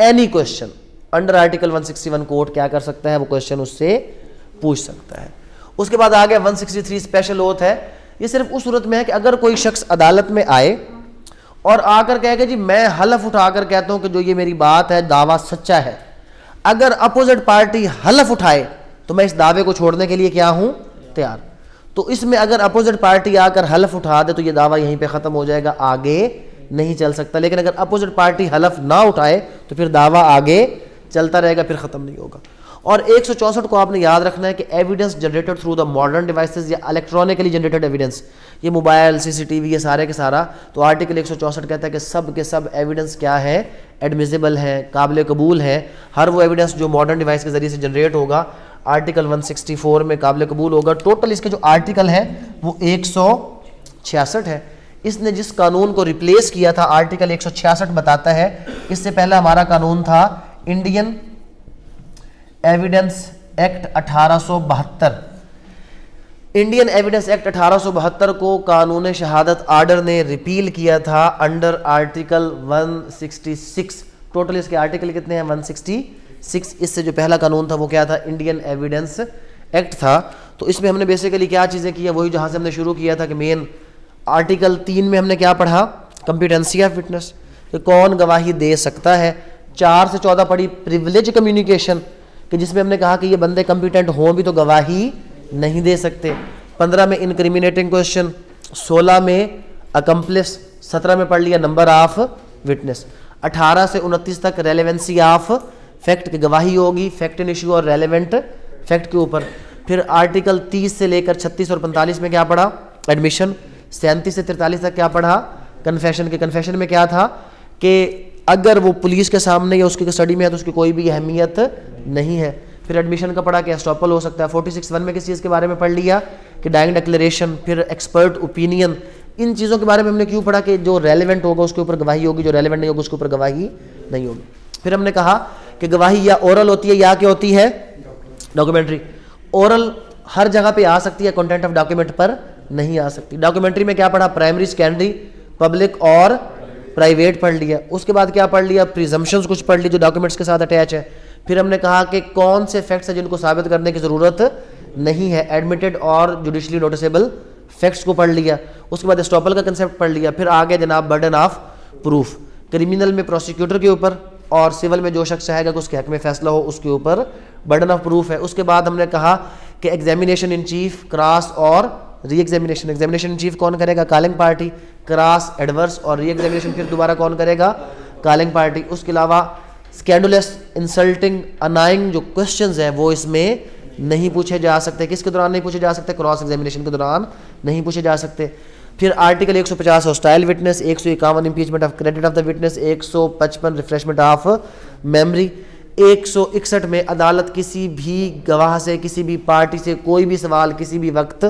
any question, under article 161 court क्या कर सकता है, वो क्वेश्चन उससे पूछ सकता है। उसके बाद आ गया 163 स्पेशल ओथ है। ये सिर्फ उस सूरत में है कि अगर कोई शख्स अदालत में आए और आकर कहेगा जी मैं हलफ उठाकर कहता हूं कि जो ये मेरी बात है दावा सच्चा है, अगर अपोजिट पार्टी हलफ उठाए तो मैं इस दावे को छोड़ने के लिए क्या हूं, तैयार। तो इसमें अगर अपोजिट पार्टी आकर हलफ उठा दे तो ये दावा यहीं पे ख़त्म हो जाएगा, आगे नहीं चल सकता। लेकिन अगर अपोजिट पार्टी हलफ ना उठाए तो फिर दावा आगे चलता रहेगा, फिर ख़त्म नहीं होगा। और 164 को आपने याद रखना है कि evidence generated through the modern devices या इलेक्ट्रॉनिकली जनरेटेड एविडेंस, ये मोबाइल, सीसीटीवी, ये सारे के सारा, तो आर्टिकल 164 कहता है कि सब के सब एविडेंस क्या है, एडमिसिबल है, काबिल कबूल है। हर वो एविडेंस जो मॉडर्न डिवाइस के जरिए से जनरेट होगा आर्टिकल 164 में काबिल कबूल होगा। टोटल इसके जो आर्टिकल है वो 166 है। इसने जिस कानून को रिप्लेस किया था आर्टिकल 166 बताता है, इससे पहले हमारा कानून था Indian evidence act 1872। Indian evidence act 1872 को कानून शहादत आर्डर ने रिपील किया था अंडर आर्टिकल 166। टोटल इसके आर्टिकल कितने हैं, 166। इससे जो पहला कानून था वो क्या था, इंडियन एविडेंस एक्ट था। तो इसमें हमने बेसिकली क्या चीज़ें की है, वही जहाँ से हमने शुरू किया था कि मेन आर्टिकल 3 में हमने क्या पढ़ा, कॉम्पिटेंसी ऑफ विटनेस, कि कौन गवाही दे सकता है। 4 से 14 पढ़ी प्रिविलेज कम्युनिकेशन, कि जिसमें हमने कहा कि ये बंदे कॉम्पिटेंट हों भी तो गवाही नहीं दे सकते। 15 में इनक्रिमिनेटिंग क्वेश्चन, 16 में अकम्प्लिस, 17 में पढ़ लिया नंबर ऑफ विटनेस, 18 से 29 तक रेलेवेंसी ऑफ फैक्ट की गवाही होगी फैक्ट इन इशू और रेलेवेंट फैक्ट के ऊपर। फिर आर्टिकल 30 से लेकर 36 और 45 में क्या पढ़ा, एडमिशन। 37 से 43 तक क्या पढ़ा, कन्फेशन के। कन्फेशन में क्या था कि अगर वो पुलिस के सामने या उसकी कस्टडी में है तो उसकी कोई भी अहमियत नहीं है। फिर एडमिशन का पढ़ा कि एस्टॉपल हो सकता है। 46(1) में किस चीज़ के बारे में पढ़ लिया कि डाइंग डिक्लेरेशन। फिर एक्सपर्ट ओपिनियन। इन चीज़ों के बारे में हमने क्यों पढ़ा कि जो रेलेवेंट होगा उसके ऊपर गवाही होगी, जो रेलेवेंट नहीं होगा उसके ऊपर गवाही नहीं होगी। फिर हमने कहा कि गवाही या ओरल होती है या क्या होती है, डॉक्यूमेंट्री। ओरल हर जगह पे आ सकती है, कंटेंट ऑफ डॉक्यूमेंट पर नहीं आ सकती। डॉक्यूमेंट्री में क्या पढ़ा, प्राइमरी, सेकेंडरी, पब्लिक और प्राइवेट पढ़ लिया। उसके बाद क्या पढ़ लिया, प्रिजम्पशंस कुछ पढ़ ली जो डॉक्यूमेंट्स के साथ अटैच है। फिर हमने कहा कि कौन से फैक्ट्स हैं जिनको साबित करने की ज़रूरत नहीं है, एडमिटेड और जुडिशली नोटिसेबल फैक्ट्स को पढ़ लिया। उसके बाद एस्टॉपल का कंसेप्ट पढ़ लिया। फिर आगे जनाब बर्डन ऑफ प्रूफ, क्रिमिनल में प्रोसिक्यूटर के ऊपर और सिविल में जो शख्स चाहेगा कि उसके हक में फैसला हो उसके ऊपर बर्डन ऑफ प्रूफ है। उसके बाद हमने कहा कि एग्जामिनेशन इन चीफ, क्रॉस और re examination, examination in chief कौन करेगा? Calling party. क्रॉस, एडवर्स और री एग्जामिनेशन फिर दोबारा कौन करेगा? Calling party. उसके अलावा स्कैंडुलस, इंसल्टिंग, अनाइंग जो क्वेश्चंस हैं वो इसमें नहीं पूछे जा सकते। किसके दौरान नहीं पूछे जा सकते? क्रॉस एग्जामिनेशन के दौरान नहीं पूछे जा सकते। फिर article 150 hostile witness, 151 impeachment of credit of the witness, 155 refreshment of memory, 161 में अदालत किसी भी गवाह से, किसी भी पार्टी से कोई भी सवाल किसी भी वक्त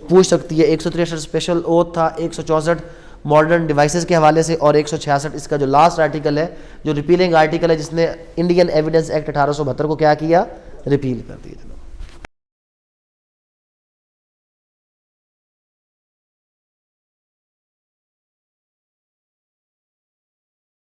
पूछ सकती है। 163 स्पेशल ओथ था, 164 मॉडर्न डिवाइसेस के हवाले से और 166 इसका जो लास्ट आर्टिकल है, जो रिपीलिंग आर्टिकल है, जिसने इंडियन एविडेंस एक्ट 1872 को क्या किया? रिपील कर दिया।